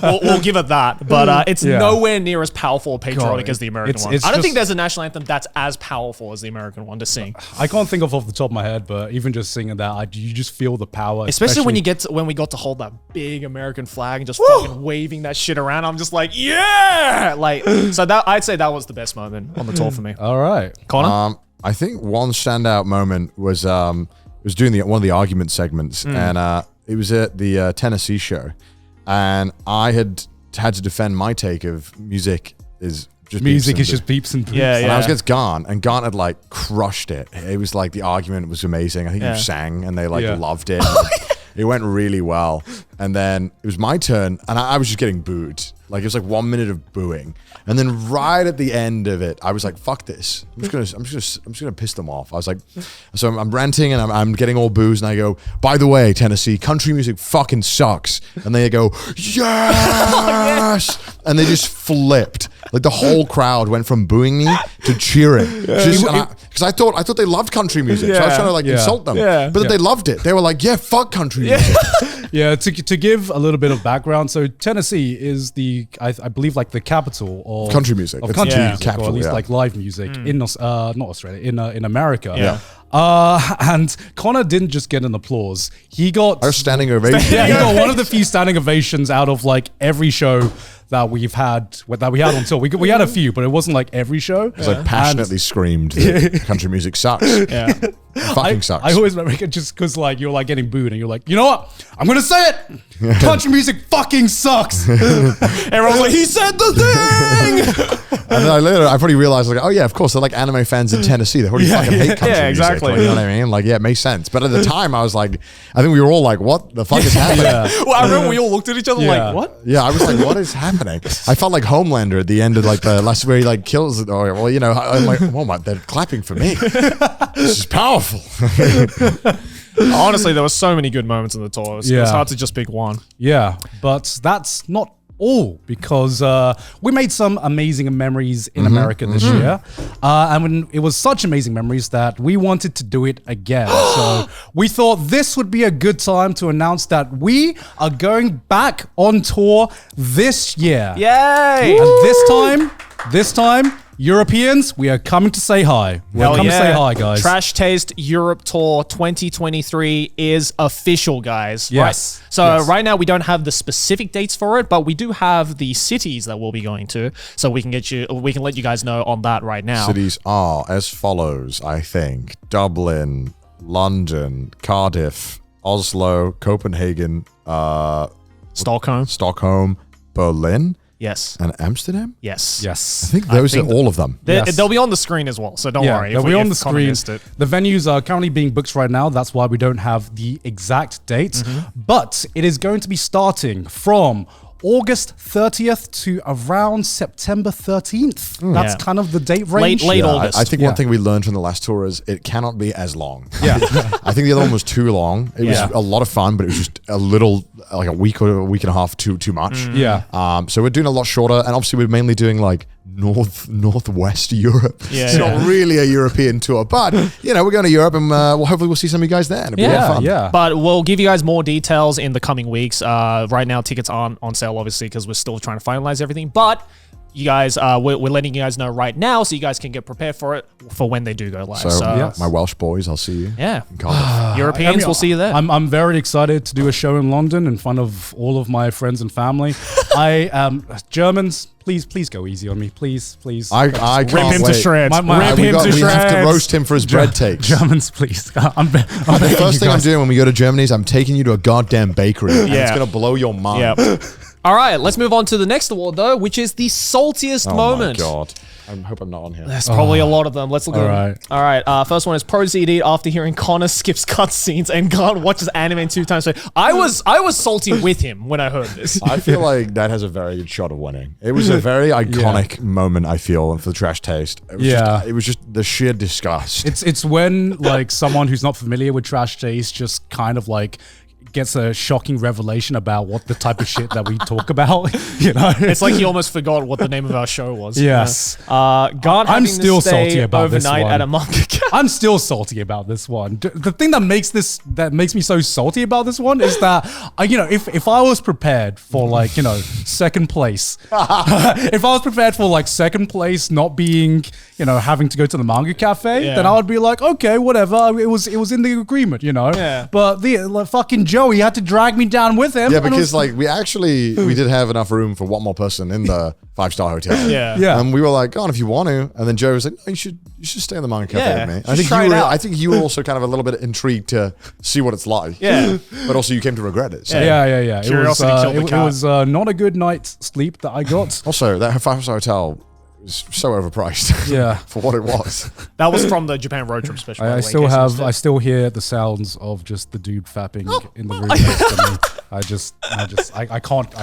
We'll give it that, but it's nowhere near as powerful or patriotic as the American one. I don't think there's a national anthem that's as powerful as the American one to sing. I can't think of off the top of my head, but even just singing that, you just feel the power. Especially when we got to hold that big American flag and just fucking waving that shit around. I'm just like, yeah. So that I'd say that was the best moment on the tour for me. All right, Connor. I think one standout moment was doing one of the argument segments, and it was at the Tennessee show, and I had to defend my take of music is just beeps and poops. Yeah. And I was against Garn, and Garn had like crushed it. It was like the argument was amazing. I think you sang, and they loved it. It went really well. And then it was my turn, and I was just getting booed. Like, it was like 1 minute of booing. And then right at the end of it, I was like, fuck this. I'm just gonna piss them off. I was like, so I'm ranting and I'm getting all boos, and I go, by the way, Tennessee, country music fucking sucks. And they go, yes! And they just flipped. Like, the whole crowd went from booing me to cheering. Because I thought they loved country music. So I was trying to insult them. But they loved it. They were like, yeah, fuck country music. Yeah, to give a little bit of background, so Tennessee is I believe like the capital of country music. Of country music, capital, or at least like live music in not Australia, in America. Yeah. And Connor didn't just get an applause; he got a standing ovation. Yeah, he got one of the few standing ovations out of like every show that we had on tour. We had a few, but it wasn't like every show. It was like passionately screamed that country music sucks. Yeah. Fucking sucks. I always remember just because like you're like getting booed and you're like, you know what? I'm gonna say it. Country music fucking sucks. Everyone's like, he said the thing. And then I probably realized like, oh yeah, of course they're like anime fans in Tennessee. They already fucking hate country music. Exactly. Like, you know what I mean? Like, yeah, it makes sense. But at the time, I was like, I think we were all like, what the fuck is happening? Well, I remember we all looked at each other like, what? Yeah, I was like, what is happening? I felt like Homelander at the end of like the last where he like kills it. Or, well, you know, I'm like, oh my, they're clapping for me. This is powerful. Honestly, there were so many good moments in the tour. It was hard to just pick one. Yeah, but that's not all, because we made some amazing memories in America this year. And when it was such amazing memories that we wanted to do it again. So we thought this would be a good time to announce that we are going back on tour this year. Yay! And this time, Europeans, we are coming to say hi. We're coming to say hi, guys. Trash Taste Europe Tour 2023 is official, guys. Yes. Right. So right now we don't have the specific dates for it, but we do have the cities that we'll be going to. So we can let you guys know on that right now. Cities are as follows, I think: Dublin, London, Cardiff, Oslo, Copenhagen, Stockholm, Berlin. Yes. And Amsterdam? Yes. I think those are all of them. They'll be on the screen as well, so don't worry. They'll be on the screen. The venues are currently being booked right now. That's why we don't have the exact dates. But it is going to be starting from August 30th to around September 13th. That's kind of the date range. Late August. I think one thing we learned from the last tour is it cannot be as long. Yeah. I think the other one was too long. It was a lot of fun, but it was just a little, like a week or a week and a half too much. Yeah. So we're doing a lot shorter, and obviously we're mainly doing like northwest Europe. It's not really a European tour, but we're going to Europe, and hopefully we'll see some of you guys there. And it'll be a lot of fun. Yeah. But we'll give you guys more details in the coming weeks. Right now, tickets aren't on sale, obviously, because we're still trying to finalize everything. But you guys, we're letting you guys know right now, so you guys can get prepared for it for when they do go live. So my Welsh boys, I'll see you. Yeah. Europeans, we'll see you there. I'm very excited to do a show in London in front of all of my friends and family. Germans, please go easy on me, please. I Rip can't him wait. to shreds. We have to roast him for his bread takes. Germans, please. The first thing I'm doing when we go to Germany is I'm taking you to a goddamn bakery. And it's going to blow your mind. Yep. All right, let's move on to the next award, though, which is the saltiest moment. Oh, my God. I hope I'm not on here. There's probably a lot of them. Let's look at them. All right. First one is ProZD after hearing Connor skips cutscenes and God watches anime 2 times. I was salty with him when I heard this. I feel like that has a very good shot of winning. It was a very iconic moment, I feel, for the Trash Taste. It was just the sheer disgust. It's when like someone who's not familiar with Trash Taste just kind of like gets a shocking revelation about what the type of shit that we talk about. It's like he almost forgot what the name of our show was. Yes. I'm still salty about this one. At a manga camp. I'm still salty about this one. The thing that makes me so salty about this one is that if I was prepared for like second place, if I was prepared for like second place not being having to go to the manga cafe, then I would be like, okay, whatever. It was in the agreement, Yeah. But the fucking Joey had to drag me down with him. Yeah, because like we did have enough room for one more person in the 5-star hotel. Yeah. And we were like, go on if you want to. And then Joe was like, no, you should stay in the manga cafe with me. I think you were also kind of a little bit intrigued to see what it's like. Yeah. But also you came to regret it. So. Yeah. Curiosity killed the cat. It was not a good night's sleep that I got. Also, that 5-star hotel was so overpriced. Yeah. For what it was. That was from the Japan road trip special. I still hear the sounds of just the dude fapping in the room next to me. I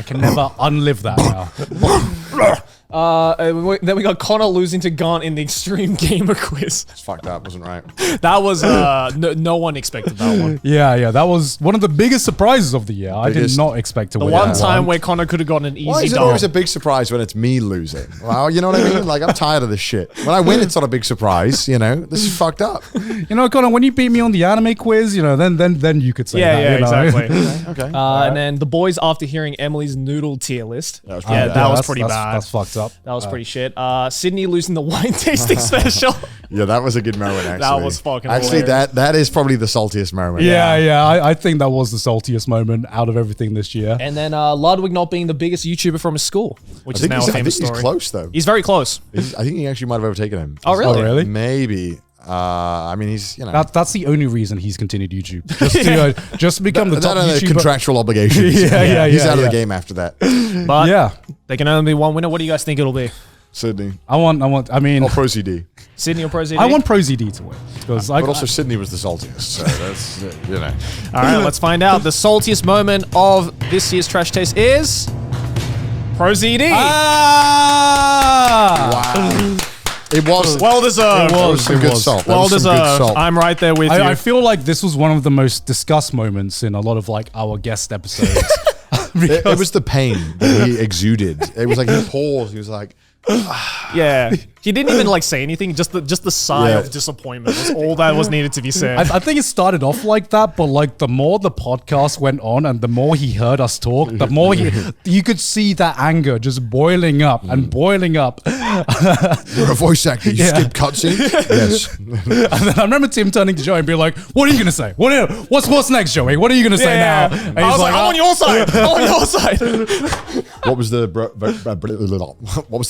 can never unlive that now. Then we got Connor losing to Gaunt in the Extreme Gamer Quiz. Fuck, that wasn't right. That was no one expected that one. Yeah, that was one of the biggest surprises of the year. I did not expect to win. The one time where Connor could have gotten an easy Why is it always a big surprise when it's me losing? Well, you know what I mean? Like, I'm tired of this shit. When I win, it's not a big surprise, This is fucked up. Connor, when you beat me on the anime quiz, then you could say that. Yeah, exactly. Okay. And then the boys, after hearing Emily's noodle tier list. That was pretty bad. That was pretty bad. That's fucked up. That was pretty shit. Sydney losing the wine tasting special. Yeah, that was a good moment, actually. That was fucking Actually, hilarious. that is probably the saltiest moment. Yeah. I think that was the saltiest moment out of everything this year. And then Ludwig not being the biggest YouTuber from his school, which is now a famous story. He's close, though. He's very close. I think he actually might have overtaken him. Oh, really? Oh, really? Maybe. I mean, he's, That's the only reason he's continued YouTube. Just to become the top YouTuber. Contractual obligations. He's out of the game after that. But there can only be one winner. What do you guys think it'll be? Sydney. I mean, or ProZD. Sydney or ProZD? I want ProZD to win. But also Sydney was the saltiest, so that's, All right, let's find out. The saltiest moment of this year's Trash Taste is ProZD. Wow. It was well deserved. It was some good salt. Well deserved. I'm right there with you. I feel like this was one of the most discussed moments in a lot of like our guest episodes. It was the pain that he exuded. It was like he paused. He was like, yeah. He didn't even like say anything. Just the sigh of disappointment was all that was needed to be said. I think it started off like that, but like the more the podcast went on and the more he heard us talk, the more you could see that anger just boiling up and boiling up. You're a voice actor. You skip cutscene? Yes. And then I remember Tim turning to Joey and being like, "What are you gonna say? What's next, Joey? What are you gonna say now?" And I was like, "I'm on your side. I'm on your side." What was the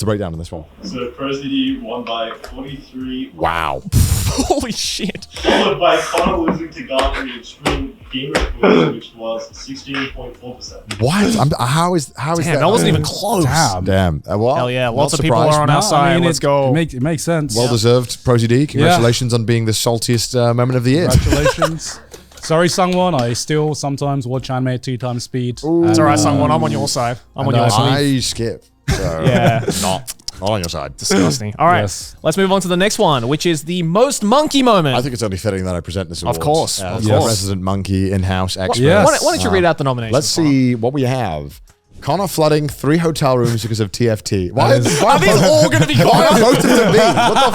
breakdown in this one? So ProZD won by 43. Wow. Holy shit. Followed by Connor losing to Gaunt in the Extreme Gamer Quiz, which was 16.4%. What? How is Damn, that? that wasn't even close. Damn. Well, hell yeah. Lots of people are on our side. Let's go. It makes sense. Well deserved. ProZD. Congratulations on being the saltiest moment of the year. Congratulations. Sorry, Sungwon. I still sometimes watch anime at 2 times speed. It's all right, Sungwon. I'm on your side. I'm on your side. I skip. So Yeah. not on your side. Disgusting. All right, let's move on to the next one, which is the most monkey moment. I think it's only fitting that I present this award. Of course. As the resident monkey in-house expert. Yes. Why don't you read out the nominations? Let's see what we have. Connor flooding 3 hotel rooms because of TFT. Why Are these all going to be Why Connor? both of them me? What the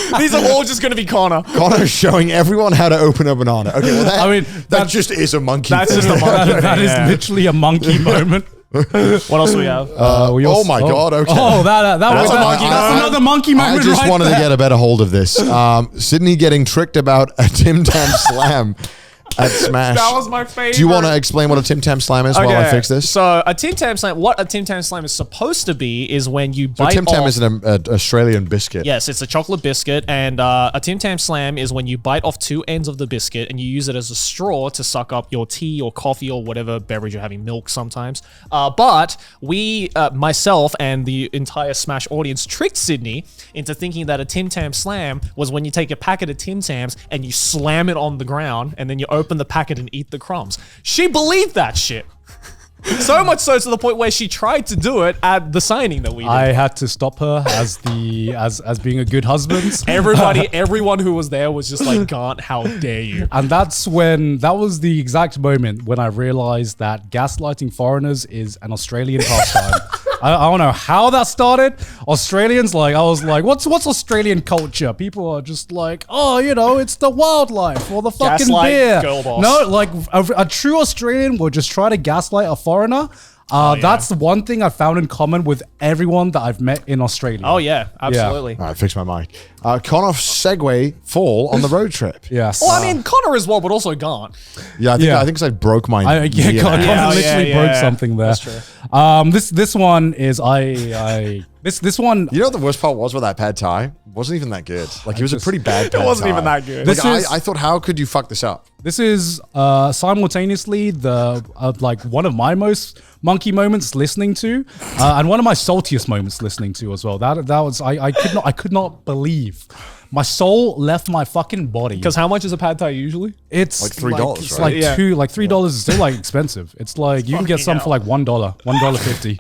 fuck? These are all just going to be Connor. Connor showing everyone how to open a banana. Okay, well that just is a monkey. That's thing. just a monkey. That is literally a monkey moment. What else do we have? Oh my god! Okay. Oh, that's another monkey moment. I just right wanted there. to get a better hold of this. Sydney getting tricked about a Tim Tam slam at Smash. That was my favorite. Do you want to explain what a Tim Tam slam is while I fix this? So a Tim Tam slam, what a Tim Tam slam is supposed to be is when you bite Tim Tam off. is an Australian biscuit. Yes, it's a chocolate biscuit, and a Tim Tam slam is when you bite off 2 ends of the biscuit and you use it as a straw to suck up your tea or coffee or whatever beverage you're having, milk sometimes. But we, myself and the entire Smash audience, tricked Sydney into thinking that a Tim Tam slam was when you take a packet of Tim Tams and you slam it on the ground and then you open the packet and eat the crumbs. She believed that shit. So much so to the point where she tried to do it at the signing that we did. I had to stop her as being a good husband. Everyone who was there was just like, Gant, how dare you? And that was the exact moment when I realized that gaslighting foreigners is an Australian pastime. I don't know how that started. Australians, I was like, what's Australian culture? People are just like, oh, it's the wildlife or the fucking Gaslight beer. girl boss. No, like a true Australian will just try to gaslight a foreigner. That's the one thing I found in common with everyone that I've met in Australia. Oh yeah, absolutely. All right, fix my mic. Connor Segway fall on the road trip. Yes. Well, I mean, Connor as well, but also Gant. Yeah, I think I broke my. Connor literally broke yeah. something there. That's true. This one is this one. You know what the worst part was with that pad thie? Wasn't even that good. Like it was a pretty bad pad It wasn't thai. even that good. I thought, how could you fuck this up? This is simultaneously the one of my most monkey moments listening to, and one of my saltiest moments listening to as well. That was I could not believe. My soul left my fucking body. Because how much is a pad thai usually? It's like $3, It's right? like $3 is still expensive. It's like you can get some for like $1, $1.50. We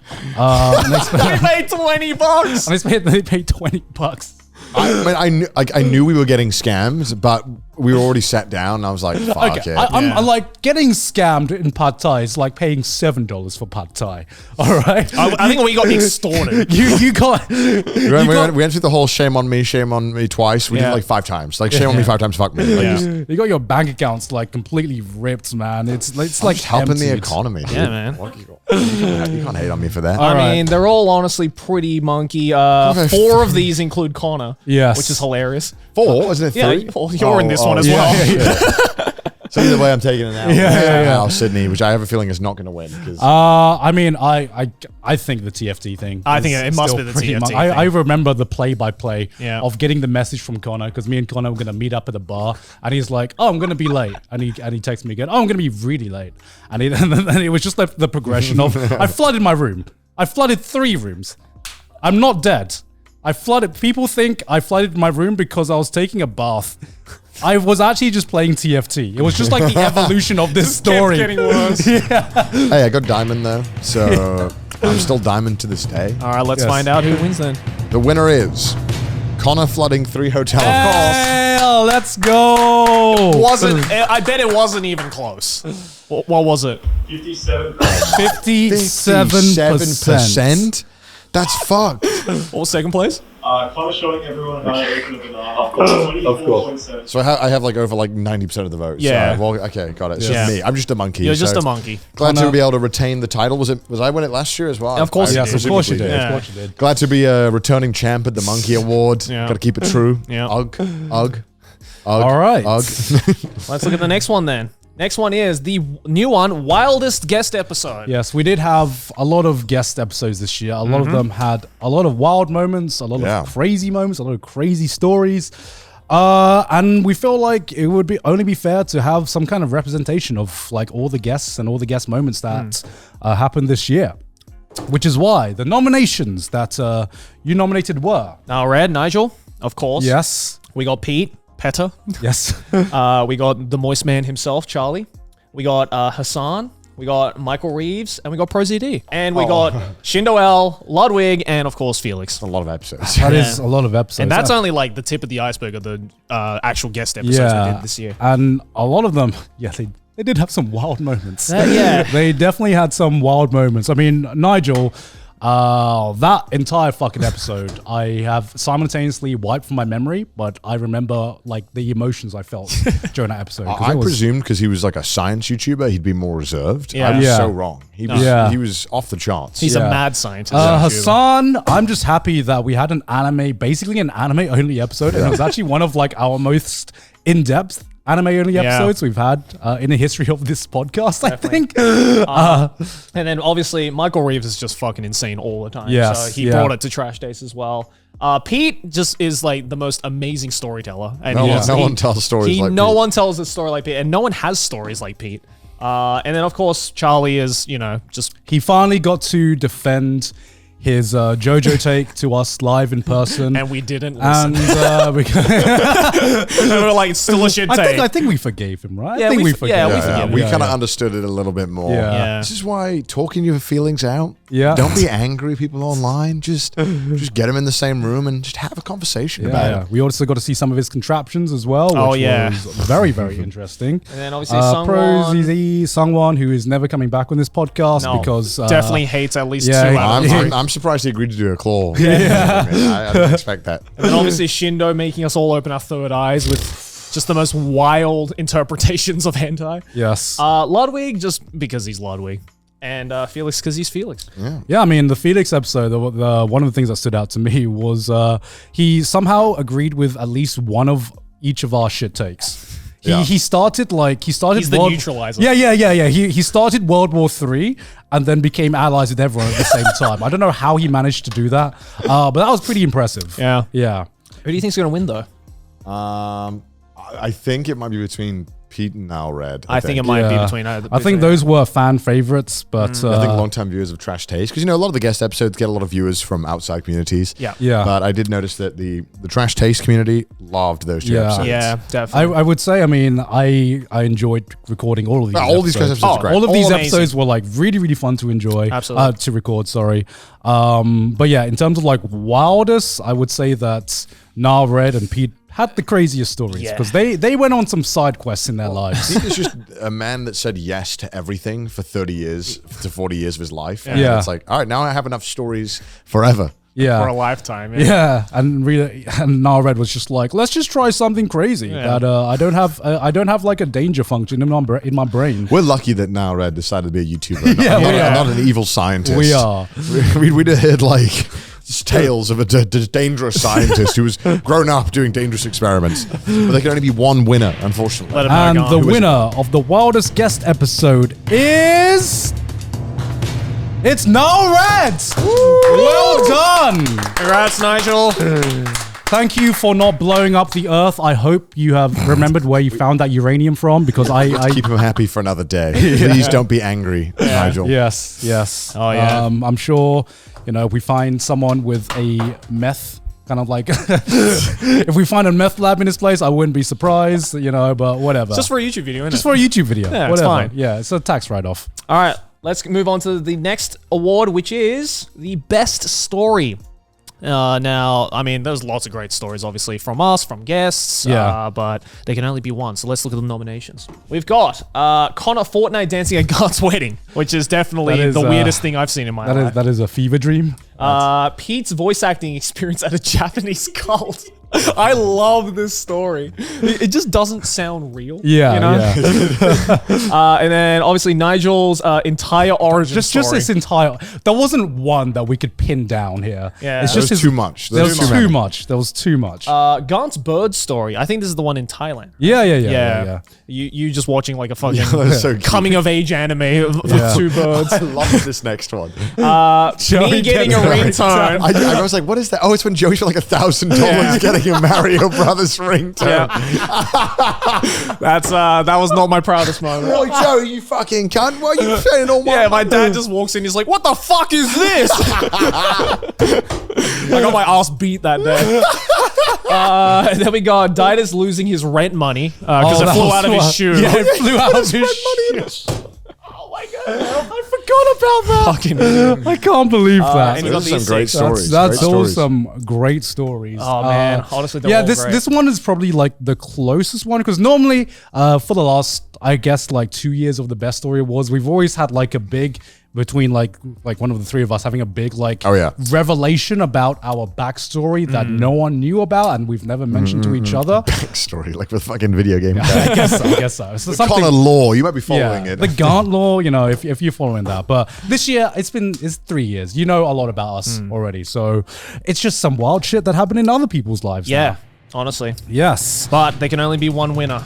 paid $20. And they paid $20. I knew we were getting scams, but we were already sat down. And I was like, fuck it. I'm like getting scammed in pad thai is like paying $7 for pad thai. All right. I think we got extorted. You got. We went through the whole shame on me twice. We did it like 5 times. Like shame on me 5 times, fuck me. Like, you got your bank accounts like completely ripped, man. It's like just helping the emptied. economy. Dude. Yeah, man. You can't hate on me for that. I mean, they're all honestly pretty monkey. 4 of these include Connor. Yes. Which is hilarious. 4? Isn't it 3? Yeah, well, you're in this one as well. Yeah. So either way, I'm taking it now. Now, Sydney, which I have a feeling is not going to win. I mean, I think the TFT thing. I think it must be the TFT thing. I remember the play-by-play of getting the message from Connor, because me and Connor were going to meet up at the bar, and he's like, "Oh, I'm going to be late," and he texts me again, "Oh, I'm going to be really late," and it was just the progression of I flooded my room. I flooded 3 rooms. I'm not dead. I flooded. People think I flooded my room because I was taking a bath. I was actually just playing TFT. It was just like the evolution of this story. Kept getting worse. Hey, I got diamond though, so I'm still diamond to this day. All right, let's find out who wins then. The winner is Connor flooding 3 hotels. Hell, let's go. I bet it wasn't even close. What was it? 57%. 57%. That's fucked. What was second place? Connor showing everyone how to open a banana. Of course. 24.7. So I have like over 90% of the votes. Yeah. So, well, okay, got it. It's just me. I'm just a monkey. You're just a monkey. Glad to be able to retain the title. Was I win it last year as well? Of course you did. Yes, of course you did. Yeah. Of course you did. Glad to be a returning champ at the Monkey Award. Yeah. Got to keep it true. Yeah. Ugh. All right. Let's look at the next one then. Next one is the new one, Wildest guest episode. Yes, we did have a lot of guest episodes this year. A lot of them had a lot of wild moments, a lot of crazy moments, a lot of crazy stories. And we feel like it would only be fair to have some kind of representation of like all the guests and all the guest moments that happened this year. Which is why the nominations that you nominated were... Now, Red, Nigel, of course. Yes. We got Pete. Petter. Yes. We got the Moist Man himself, Charlie. We got Hassan. We got Michael Reeves, and we got ProZD. And we got Shindo L, Ludwig, and of course Felix. A lot of episodes. That is a lot of episodes. And that's only like the tip of the iceberg of the actual guest episodes we did this year. And a lot of them, they did have some wild moments. Yeah. They definitely had some wild moments. I mean, Nigel, that entire fucking episode, I have simultaneously wiped from my memory, but I remember like the emotions I felt during that episode. I presumed because he was like a science YouTuber, he'd be more reserved. Yeah. I was so wrong. He was off the charts. He's a mad scientist. Hassan, I'm just happy that we had basically an anime only episode, and it was actually one of like our most in-depth anime only episodes we've had in the history of this podcast, I think. And then obviously Michael Reeves is just fucking insane all the time. Yes, so he brought it to Trash Days as well. Pete just is like the most amazing storyteller. And no one tells stories like Pete. No one tells a story like Pete, and no one has stories like Pete. And then of course Charlie is, just... He finally got to defend his JoJo take to us live in person. And we didn't listen. And we were like, it's still a shit take. I think we forgave him, right? Yeah, I think we forgave him. we forgave him. We kind of understood it a little bit more. Yeah. This is why talking your feelings out. Yeah. Don't be angry, people online. Just get them in the same room and just have a conversation about it. We also got to see some of his contraptions as well, which was very, very interesting. And then obviously Sungwon, who is never coming back on this podcast because... definitely hates at least 2 out of 3. I'm surprised he agreed to do a claw. I didn't expect that. And then obviously Shindo making us all open our third eyes with just the most wild interpretations of hentai. Yes. Ludwig, just because he's Ludwig. And Felix, because he's Felix. Yeah, I mean, the Felix episode, one of the things that stood out to me was he somehow agreed with at least one of each of our shit takes. He started. He's the neutralizer. Yeah. He started World War III and then became allies with everyone at the same time. I don't know how he managed to do that, but that was pretty impressive. Yeah. Who do you think's gonna win though? I think it might be between Pete and Red. I think it might be between. I think those were fan favorites, but I think long-time viewers of Trash Taste, because a lot of the guest episodes get a lot of viewers from outside communities. Yeah. But I did notice that the Trash Taste community loved those two episodes. Yeah, definitely. I would say, I mean, I enjoyed recording all of these. All these episodes are great. All of these episodes were like really, really fun to enjoy. Absolutely. To record. Sorry. But yeah, in terms of like wildest, I would say that Red and Pete had the craziest stories because they went on some side quests in their lives. Pete is just a man that said yes to everything for 30 years to 40 years of his life. Yeah. It's like, all right, now I have enough stories forever. Yeah. For a lifetime. Yeah. And Red was just like, let's just try something crazy that I don't have like a danger function in my brain. We're lucky that Red decided to be a YouTuber. Not an evil scientist. We are. We'd have heard like tales of a dangerous scientist who was grown up doing dangerous experiments. But there can only be one winner, unfortunately. And the winner of the wildest guest episode is... It's Red! Well done! Congrats, Nigel. Thank you for not blowing up the Earth. I hope you have remembered where you found that uranium from, because I keep him happy for another day. Please don't be angry, Nigel. Yes. Oh yeah. I'm sure, if we find someone with a meth kind of like, if we find a meth lab in this place, I wouldn't be surprised, but whatever. Just for a YouTube video, Just for a YouTube video. Yeah, whatever. It's fine. Yeah, it's a tax write-off. All right, let's move on to the next award, which is the best story. Now, I mean, there's lots of great stories, obviously, from us, from guests, but they can only be one. So let's look at the nominations. We've got Connor Fortnite dancing at Gart's wedding, which is definitely the weirdest thing I've seen in my life. That is a fever dream. Pete's voice acting experience at a Japanese cult. I love this story. It just doesn't sound real. Yeah. And then obviously Nigel's entire origin story. Just this entire... There wasn't one that we could pin down here. Yeah. It's just too much. There was too much. There was too much. Gaunt's bird story. I think this is the one in Thailand. Yeah. You just watching like a fucking coming of age anime of two birds. I love this next one. Me getting a ringtone. I was like, what is that? Oh, it's when Joey for like $1,000 getting a Mario Brothers ringtone. That was not my proudest moment. Boy, Joey, you fucking cunt. Why are you saying all my... Yeah, my dad just walks in. He's like, what the fuck is this? I got my ass beat that day. Then we got Dieter's losing his rent money because it flew out of his shoe. Yeah, it flew out of his shoe. Oh my god, I forgot about that. I can't believe that. And you got Those are these some great six. stories. That's Great all stories. some great stories. Oh man, honestly, they're yeah, all this great. this one is probably like the closest one because normally for the last, I guess, like 2 years of the Best Story Awards, we've always had like a big between like one of the three of us having a big like revelation about our backstory that no one knew about and we've never mentioned to each other. Backstory, like with fucking video game. I guess so. So the Connor law, you might be following it. The Gaunt law, you know, if you're following that. But this year, it's 3 years. You know a lot about us already. So it's just some wild shit that happened in other people's lives. Yeah, now. honestly. Yes. But there can only be one winner.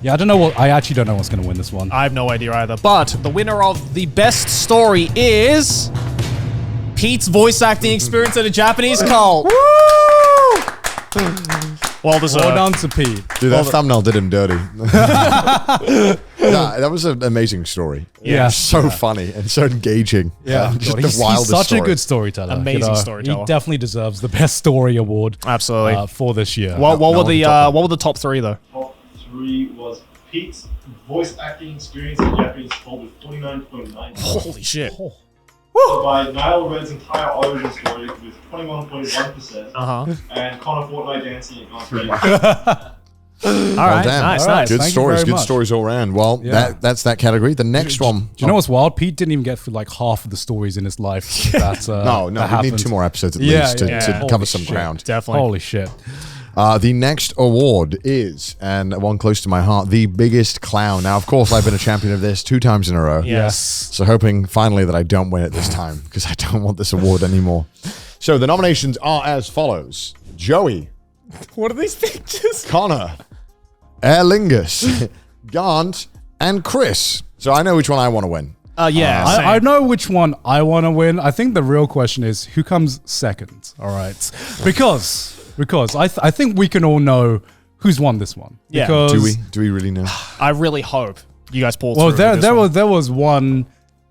Yeah, I actually don't know what's going to win this one. I have no idea either. But the winner of the best story is Pete's voice acting experience at a Japanese cult. Well deserved. Well done to Pete. Dude, that thumbnail did him dirty. That was an amazing story. Yeah. So funny and so engaging. Yeah. Just he's the wildest such story. a good storyteller. Amazing storyteller. He definitely deserves the best story award. Absolutely. For this year. What were the top three though? Top 3 was Pete's voice acting experience in Japanese cult with 49.9%. Holy shit. Followed by Niall Red's entire origin story with 21.1%. And Connor Fortnite dancing at God's Race. All right, nice. Good Thank stories, you very good much. stories all around. Well, that's that category. The next one. Do you know what's wild? Pete didn't even get through like half of the stories in his life. That, No, that we need 2 more episodes at least to Holy cover some shit. ground. Definitely. Holy shit. The next award is, and one close to my heart, the biggest clown. Now, of course, I've been a champion of this 2 times in a row. Yes. So hoping finally that I don't win it this time because I don't want this award anymore. So the nominations are as follows. Joey. What are these pictures? Connor. Aer Lingus. Gaunt. And Chris. So I know which one I want to win. Yeah. I know which one I want to win. I think the real question is who comes second. All right. Because I think we can all know who's won this one. Yeah. Because Do we really know? I really hope you guys pull well, through. there was one,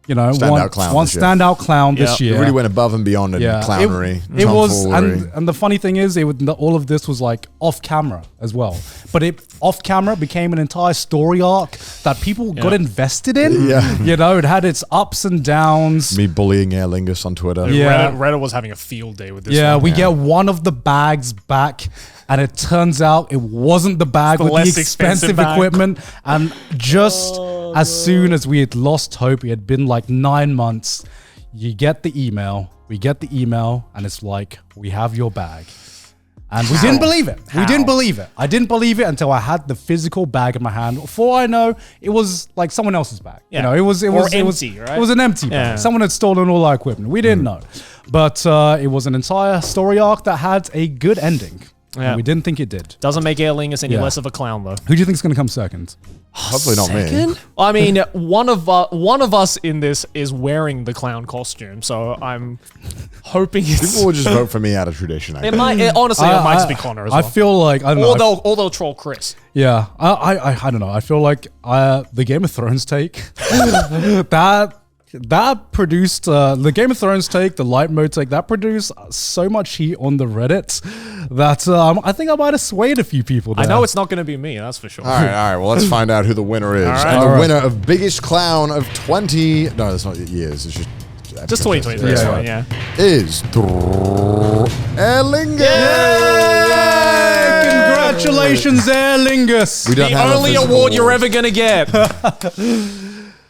you know, Standout clown one this year. standout clown this It year. really went above and beyond in clownery. It was, tomfoolery. and the funny thing is, all of this was like off camera as well. But it off camera became an entire story arc that people got invested in. Yeah. You know, it had its ups and downs. Me bullying Aer Lingus on Twitter. Yeah. Reddit was having a field day with this Yeah, one. we get one of the bags back, and it turns out it wasn't the bag with the less expensive expensive bag. equipment. And just as soon as we had lost hope, it had been like 9 months. We get the email, and it's like, we have your bag. And we didn't believe it. We didn't believe it. I didn't believe it until I had the physical bag in my hand. Before I know, it was like someone else's bag. Yeah. You know, it was empty, right? It was an empty bag. Yeah. Someone had stolen all our equipment. We didn't know. But it was an entire story arc that had a good ending. Yeah. And we didn't think it did. Doesn't make Aer Lingus any Yeah. less of a clown though. Who do you think is going to come second? Hopefully not me. I mean, one of us in this is wearing the clown costume, so I'm hoping it's. People will just vote for me out of tradition. I It think. might honestly, it might just be Connor as well. I feel like, I don't know. Or they'll troll Chris. Yeah, I don't know. I feel like the Game of Thrones take that produced the Game of Thrones take, the light mode take, that produced so much heat on the Reddit that I think I might have swayed a few people there. I know it's not going to be me, that's for sure. All right. Well, let's find out who the winner is. right. And the All right. winner of biggest clown of 20. No, that's not years. It's just 2023. Yeah. Yeah. is Aer Lingus. Congratulations, Aer Lingus. We don't The have a only physical award you're ever going to get.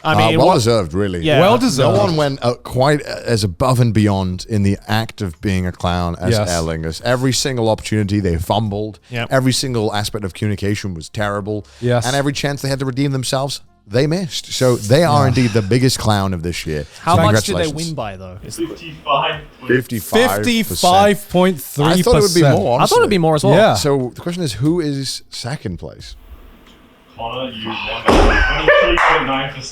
I mean, well what- deserved, really. Yeah. Well deserved. No one went quite as above and beyond in the act of being a clown as Yes. Aer Lingus. Every single opportunity they fumbled. Yep. Every single aspect of communication was terrible. Yes. And every chance they had to redeem themselves, they missed. So they are indeed the biggest clown of this year. How So much did they congratulations. win by, though? 55. 55%. 55.3%. I thought it would be more. I thought it'd be more as well. Yeah. So the question is, who is second place? Connor, you won by 23.9%.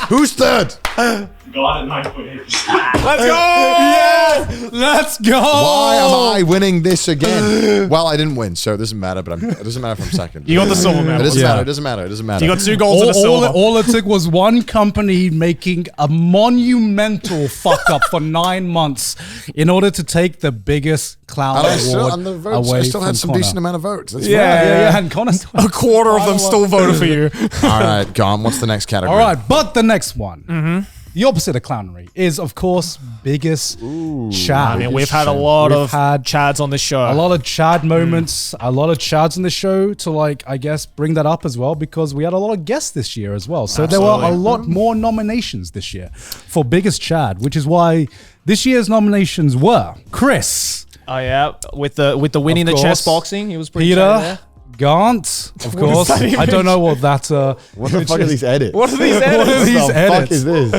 Who's third? Gone at 9.8%. Let's go! Yes! Let's go! Why am I winning this again? Well, I didn't win, so it doesn't matter. But it doesn't matter if I'm second. You got the silver medal. It doesn't matter. It doesn't matter. It doesn't matter. You got 2 golds and a silver. All it took was one company making a monumental fuck up for 9 months in order to take the biggest clown And award away I still from had some Connor. decent amount of votes. That's Yeah. And Connor still A quarter of them still voted for you. All right, go on. What's the next category? All right, but the next one, the opposite of clownery, is of course biggest Chad. I mean, we've had a lot of Chads on this show. A lot of Chad moments, a lot of Chads on the show to I guess bring that up as well, because we had a lot of guests this year as well. So there were a lot more nominations this year for biggest Chad, which is why this year's nominations were Chris. Oh yeah, with the winning the chess boxing, he was pretty Peter. there. Gant, of course. I don't know what that. What the fuck are these edits? What are these edits? What are these What the edits? fuck is this?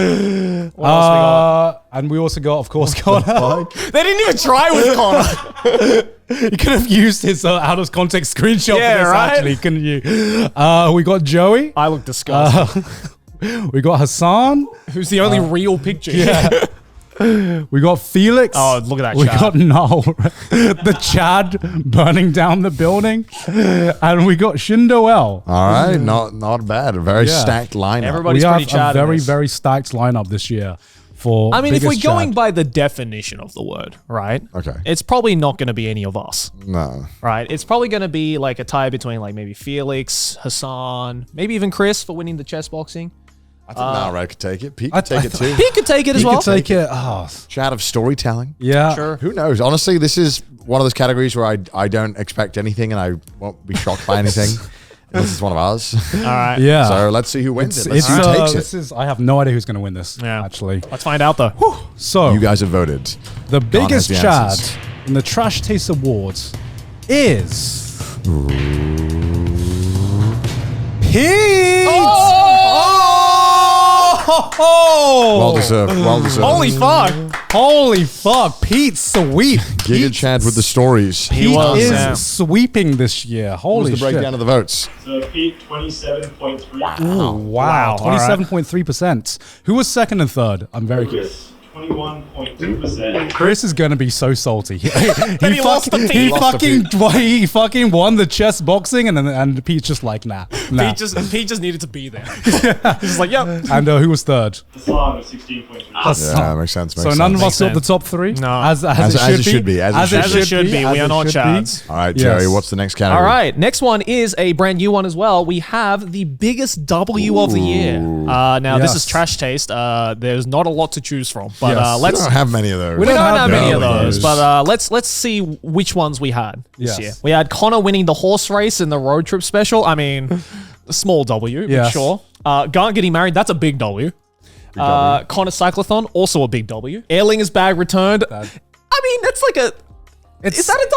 What else we got? And we also got, of course, Connor. They didn't even try with Connor. You could have used his out of context screenshot Yeah, for this, right? actually, couldn't you? We got Joey. I look disgusting. We got Hassan. Who's the only real picture? Yeah. We got Felix. Oh, look at that We Chad. got Noel. The Chad burning down the building. And we got Shindoel. All right, not bad. A very stacked lineup. Everybody's We pretty have Chad. a in very, this. very stacked lineup this year for I mean, if we're biggest going Chad. by the definition of the word, right? Okay. It's probably not going to be any of us, No. right? It's probably going to be like a tie between like maybe Felix, Hassan, maybe even Chris for winning the chess boxing. I think Nara could take it. Pete could take it too. He could take it as You well. could take it. Oh, Chat of storytelling. yeah. Sure. Who knows? Honestly, this is one of those categories where I don't expect anything and I won't be shocked by anything unless it's one of ours. All right. Yeah. So let's see who wins it. Let's see who takes it. I have no idea who's going to win this, Yeah. actually. Let's find out though. So, You guys have voted. the Don has biggest the Chad answers. in the Trash Taste Awards is... Pete! Oh! Well deserved. Well deserved. Holy fuck! Holy fuck, Pete's sweep. Giga Chad with the stories. Pete was, is yeah. sweeping this year. What Holy was the breakdown shit. of the votes? So Pete, 27.3. Wow, Wow, all right. 27.3%. Who was second and third? I'm very curious. Chris, 21.2%. Chris is gonna be so salty. he lost the Pete. he fucking won the chess boxing, and Pete's just like nah. Pete just needed to be there. He's just like, yep. And who was third? Hassan with 16.3. Yeah, makes sense. So none of us got the top three. No. as As it should be. As it should be. We are not Chads. All right, Yes. Jerry, what's the next category? All right, next one is a brand new one as well. We have the biggest W of the year. Now, this Yes. is Trash Taste. There's not a lot to choose from, but Yes. We let's. don't have many of those. We don't have many of many of those, those. but let's see which ones we had this Yes. year. We had Connor winning the horse race in the road trip special. I mean, a small W, but Yes. sure. Garnt getting married, that's a big W. Connor cyclothon, also a big W. Airlinger's bag returned. I mean, that's like a. Is that a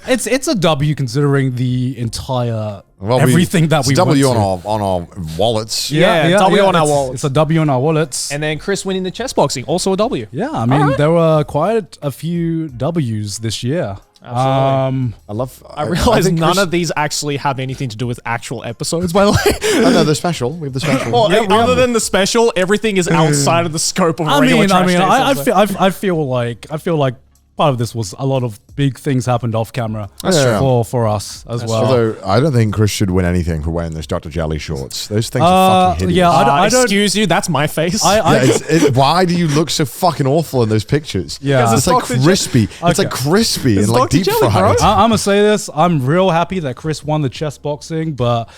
W? It's a W considering the entire Well, everything that it's we W went on to. our wallets. Yeah, W on our wallets. It's a W on our wallets. And then Chris winning the chess boxing, also a W. Yeah, I mean, there were quite a few W's this year. I love. I realize think none Chris- of these actually have anything to do with actual episodes, by the way. Oh no, the special. We have the special. Well, Yeah, we other have- than the special, everything is outside of the scope of a regular Trash Taste episode. I feel like part of this was a lot of big things happened off camera true. for us as well. Although I don't think Chris should win anything for wearing those Dr. Jelly shorts. Those things are fucking hideous. yeah, I don't. Excuse you, that's my face. Why do you look so fucking awful in those pictures? Yeah. Because it's it's like Dr. crispy. It's like Okay. crispy and like Dr. deep Jelly, fried. bro. I'm gonna say this. I'm real happy that Chris won the chess boxing, but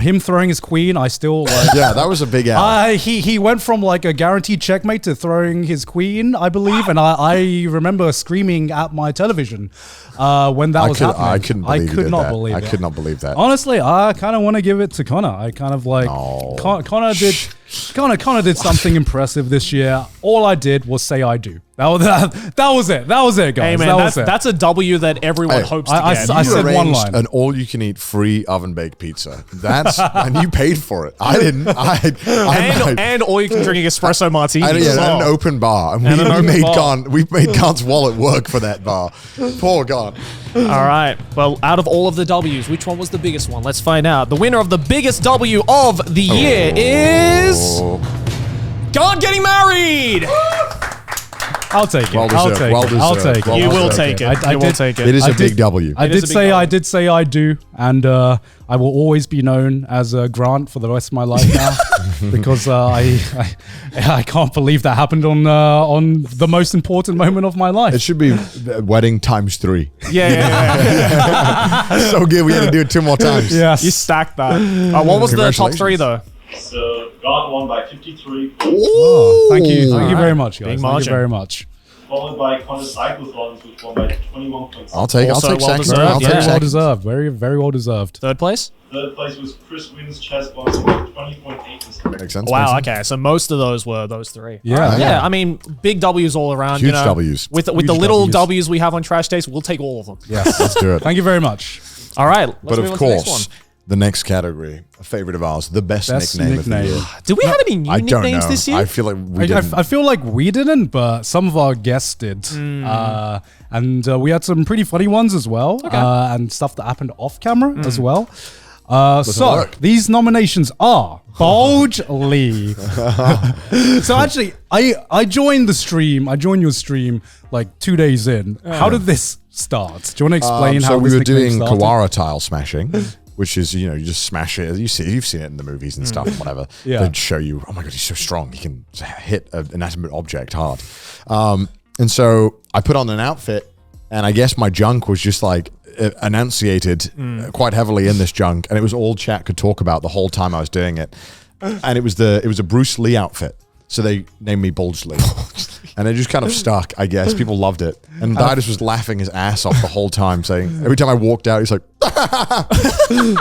him throwing his queen, I still like. Yeah, that was a big L. He went from like a guaranteed checkmate to throwing his queen, I believe, and I remember screaming at my television when that was happening. I couldn't believe I could not believe it. I could not believe that. Honestly, I kind of want to give it to Connor. I kind of like Connor did something impressive this year. All I did was say I do. That was it. That was it, guys. Hey man, that was it. that's a W that everyone Hey, hopes to I get. I said one arranged line. an all-you-can-eat free oven-baked pizza. That's and you paid for it. I didn't. and all you can drink espresso martinis. And, as well. an open bar, and And an open bar. we made Gant's wallet work for that bar. Poor Gant. All right. Well, out of all of the W's, which one was the biggest one? Let's find out. The winner of the biggest W of the year is God getting married. I'll take it. Well deserved. I'll take it. You will take it. You will take it. It is a big W. I did say I do, and I will always be known as Grant for the rest of my life now, because I can't believe that happened on the most important moment of my life. It should be wedding times 3. Yeah. That's so good. We had to do it 2 more times. Yes. You stacked that. What was the top 3 though? So Grant won by 53. Oh, thank you. Thank you very much, guys. Big Thank margin. you very much. Followed by Connor's Cyclothons, which won by 21.6. I'll take Also second. well deserved, I'll take yeah. Well second. deserved. Very, very well deserved. Third place? Third place was Chris Wynn's chess box with 20.8%. Makes sense. Wow, makes sense. okay. So most of those were those 3. Yeah. Yeah, I mean, big W's all around. Huge you know, W's. With the Huge little Ws. W's we have on Trash Taste, we'll take all of them. Yes. Let's do it. Thank you very much. All right. Let's But move of on to the next course, one. the next category, a favorite of ours, the best nickname of the year. Did we have any new I don't nicknames know. this year? I feel like we didn't. I feel like we didn't, but some of our guests did. And we had some pretty funny ones as well. And stuff that happened off camera as well. So look. these nominations are boldly. So actually, I joined the stream. I joined your stream like 2 days in. How did this start? Do you want to explain how so we this were nickname doing started? Kawara tile smashing, which is, you just smash it. You've seen it in the movies and stuff, whatever. Yeah. They'd show you, oh my God, he's so strong. He can hit an inanimate object hard. And so I put on an outfit, and I guess my junk was just like enunciated quite heavily in this junk, and it was all chat could talk about the whole time I was doing it. And it was a Bruce Lee outfit. So they named me Bulgely. And it just kind of stuck, I guess. People loved it. And Didas was laughing his ass off the whole time, saying, every time I walked out, he's like, And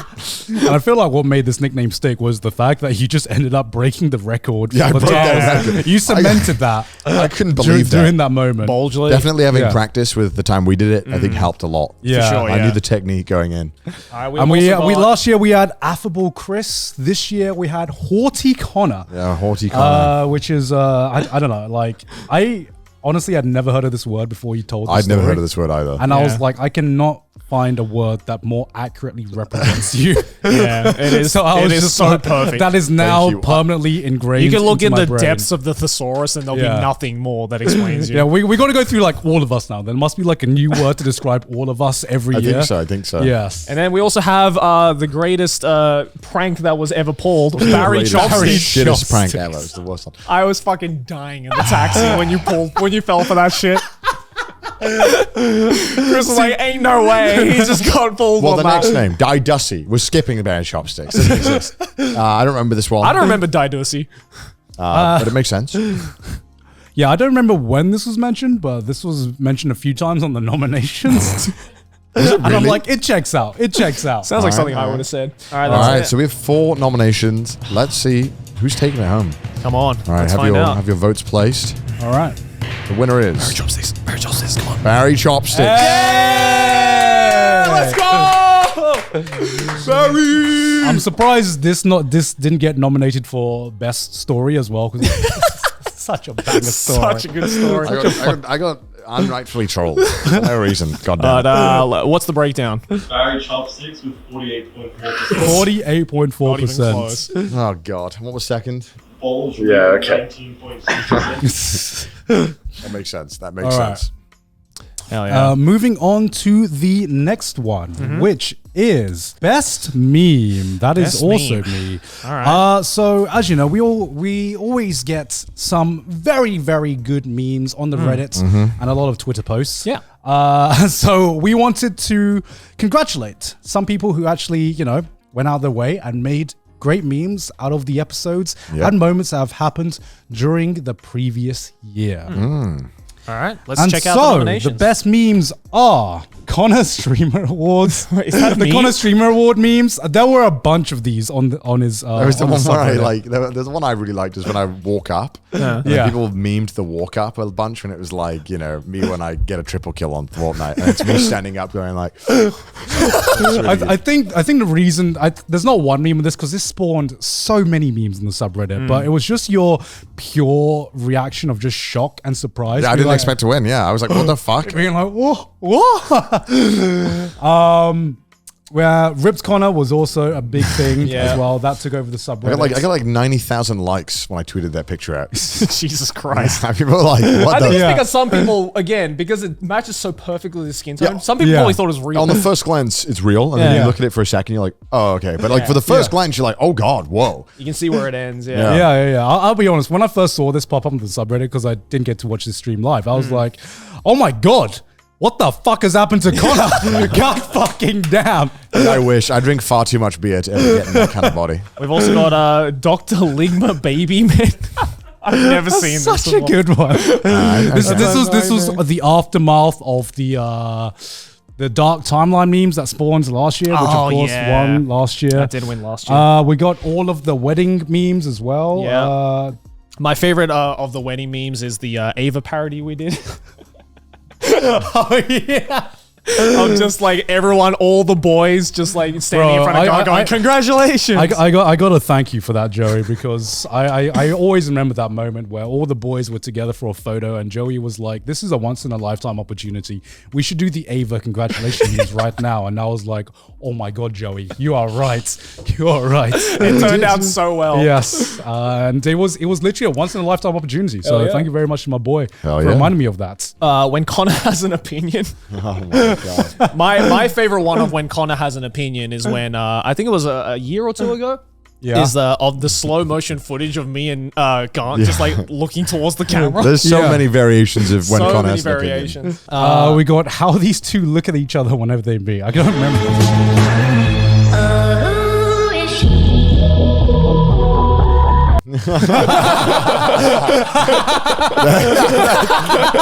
I feel like what made this nickname stick was the fact that you just ended up breaking the record. Yeah, I for the broke that tiles. record. You cemented that. I couldn't believe that. During that moment. Bulgely. Definitely having Yeah. practice with the time we did it, I think helped a lot. Yeah. sure, I yeah. knew the technique going in. All right, And we also got- last year we had Affable Chris. This year we had Haughty Connor. Yeah, Haughty Connor. Which is I don't know, like I honestly had never heard of this word before you told the I'd never story. heard of this word either. And I Yeah. was like, I cannot find a word that more accurately represents you. Yeah, it is. So I it was is just so like, perfect. that is now you. permanently ingrained. You can look into in my the brain. depths of the thesaurus and there'll Yeah. be nothing more that explains you. Yeah, we got to go through like all of us now. There must be like a new word to describe all of us every I year. think so. Yes. And then we also have the greatest prank that was ever pulled, Barry Greatest, Chopsticks. shittest prank ever. It's the worst one. I was fucking dying in the taxi when you fell for that shit. Chris was like, ain't no way. He just got pulled Well, on the that. next name, Di Dussy, was skipping the Barry Chopsticks. Doesn't exist. I don't remember this one. I don't remember Didussy. But it makes sense. Yeah, I don't remember when this was mentioned, but this was mentioned a few times on the nominations. And I'm like, it checks out. It checks out. Sounds like All something right, I all would have said. All right, All that's right, it. so we have 4 nominations. Let's see who's taking it home. Come on. All right, Let's find out. have your votes placed. All right. The winner is Chopsticks. Barry Chopsticks. Come on. Barry Chopsticks. Let's go. Barry. I'm surprised this didn't get nominated for best story as well, because it's such a banger story. Such a good story. I got unrightfully trolled for no reason. God damn. But what's the breakdown? Barry Chopsticks with 48.4%. 48.4%. Oh God, what was second? Bulge with 19.6%. That makes sense. That makes All right. sense. Hell yeah. Moving on to the next one, which is best meme. That is Best also meme. me. All right. So as you know, we always get some very, very good memes on the Reddit and a lot of Twitter posts. Yeah. So we wanted to congratulate some people who actually, went out of their way and made great memes out of the episodes and moments that have happened during the previous year. All right. Let's And check out the so, nominations. the best memes are Connor Streamer Awards. Is that the me? Connor Streamer Award memes. There were a bunch of these on his. There was the on one his where I subreddit. there's one I really liked is when I walk up. And Yeah. people memed the walk up a bunch when it was like, me when I get a triple kill on Fortnite. And it's me standing up going like, I think the reason there's not one meme of this because this spawned so many memes in the subreddit, but it was just your pure reaction of just shock and surprise. yeah, I Being didn't like- expect to win. Yeah, I was like, what the fuck? being like, whoa. Where Ripped Connor was also a big thing as well. That took over the subreddit. I got like 90,000 likes when I tweeted that picture out. Jesus Christ. People were like, what I the? think it's because some people, again, because it matches so perfectly with the skin tone, some people probably thought it was real. On the first glance, it's real. And then you look at it for a second, you're like, oh, okay. But like for the first glance, you're like, oh God, whoa. You can see where it ends. Yeah. I'll be honest. When I first saw this pop up on the subreddit, because I didn't get to watch this stream live, I was like, oh my God. What the fuck has happened to Connor? God fucking damn. I wish. I drink far too much beer to ever get in that kind of body. We've also got Dr. Ligma Baby Man. I've never seen this. Such a good one. This was the aftermath of the dark timeline memes that spawned last year, which of course won last year. That did win last year. We got all of the wedding memes as well. Yeah. My favorite of the wedding memes is the Ava parody we did. Oh yeah. I'm just like everyone, all the boys just like standing in front of God going, congratulations. I got to thank you for that, Joey, because I always remember that moment where all the boys were together for a photo and Joey was like, this is a once in a lifetime opportunity. We should do the Ava congratulations right now. And I was like, oh my God, Joey, you are right. You are right. It turned out so well. Yes. And it was literally a once in a lifetime opportunity. So thank you very much to my boy for reminding me of that. When Connor has an opinion. Oh my God. My favorite one of when Connor has an opinion is when I think it was a year or two ago. Yeah. Is of the slow motion footage of me and Gant just like looking towards the camera. There's so many variations of when Connor has an opinion. We got how these two look at each other whenever they meet. I don't remember.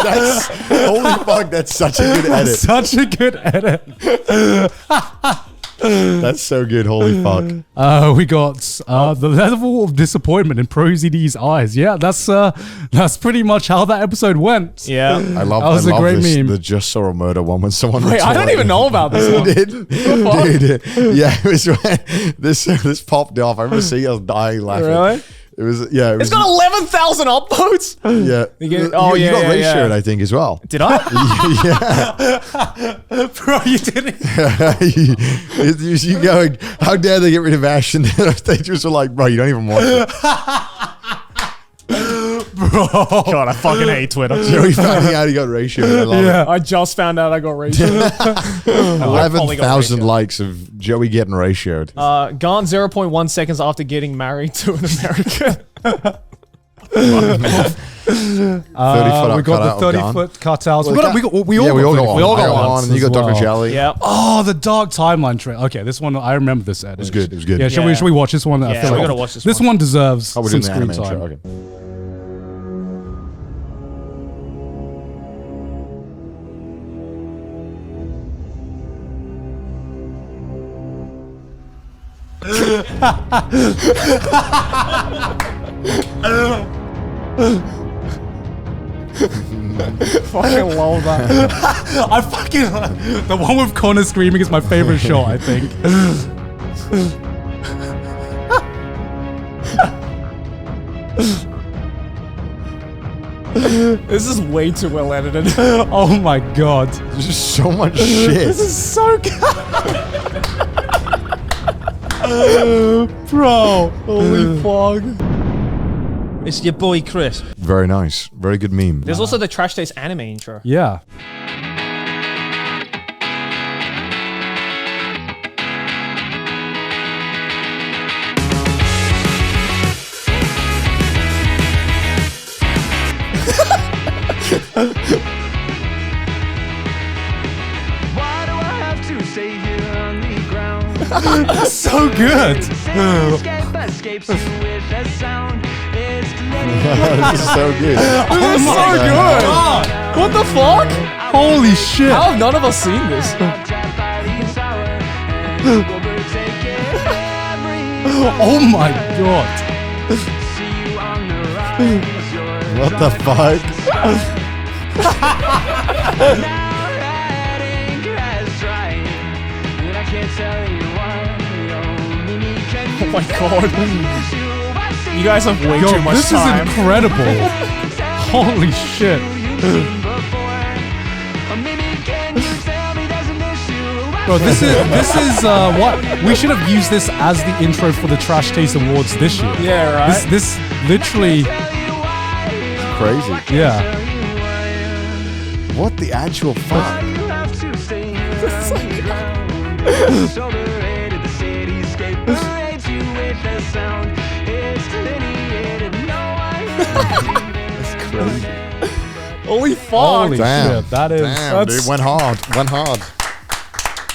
That's holy fuck, that's such a good edit. Such a good edit. That's so good, holy fuck. We got the level of disappointment in ProZD's eyes. Yeah, that's pretty much how that episode went. Yeah. I love this, meme. The Just Saw a Murder one when someone Wait, I don't even know about this one. Dude, yeah, it was when this popped off. I remember seeing us dying laughing. Really? It was, yeah. It's got 11,000 upvotes. Yeah. You got ratioed, I think, as well. Did I? Yeah. Bro, you didn't. you going, how dare they get rid of Ash? And they just were like, bro, you don't even watch it. Bro. God, I fucking hate Twitter. Joey finding out he got ratioed. I love it. I just found out I got ratioed. 11,000 likes of Joey getting ratioed. Gone 0.1 seconds after getting married to an American. 30-foot we got the 30-foot cutouts. We all got one. And you got Dr. Jelly. Yeah. Oh, the dark timeline trailer. Okay, this one, I remember this edit. It was good. It was good. Yeah, should we watch this one? Yeah, we gotta watch this one. This one deserves some screen time. Okay. Fucking love that. I fucking the one with Connor screaming is my favorite shot, I think. This is way too well edited. Oh my God. There's just so much shit. This is so good. Bro, holy fuck. It's your boy Chris. Very nice. Very good meme. There's also the Trash Taste anime intro. Yeah. Why do I have to stay here on the ground? That's so good. Escapes you with a sound. This is so good. This is so good. What the fuck? Holy shit. How have none of us seen this? Oh my God. What the fuck? Oh my God. You guys have way too much time. This is incredible. Holy shit. Bro, this is what we should have used this as the intro for the Trash Taste Awards this year. Yeah, right. This literally crazy. Yeah. What the actual fuck? That's crazy. Holy fuck. Holy Damn. shit. That is. Damn, dude. Went hard.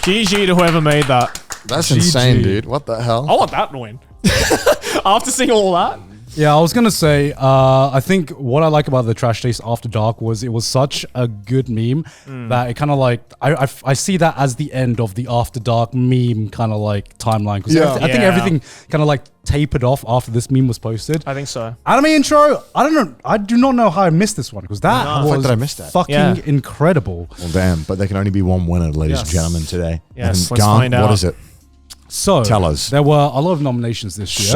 GG to whoever made that. That's GG. insane, dude. What the hell? I want that to win. After seeing all that. Yeah, I was gonna say, I think what I like about the Trash Taste After Dark was it was such a good meme that it kind of like I see that as the end of the After Dark meme kind of like timeline because I think everything kind of like tapered off after this meme was posted. I think so. Anime intro, I don't know, I do not know how I missed this one because that was did I miss that? fucking incredible. Well, damn, but there can only be one winner, ladies and gentlemen, today. Yes, And let's find out. What is it? So Tell us. there were a lot of nominations this year.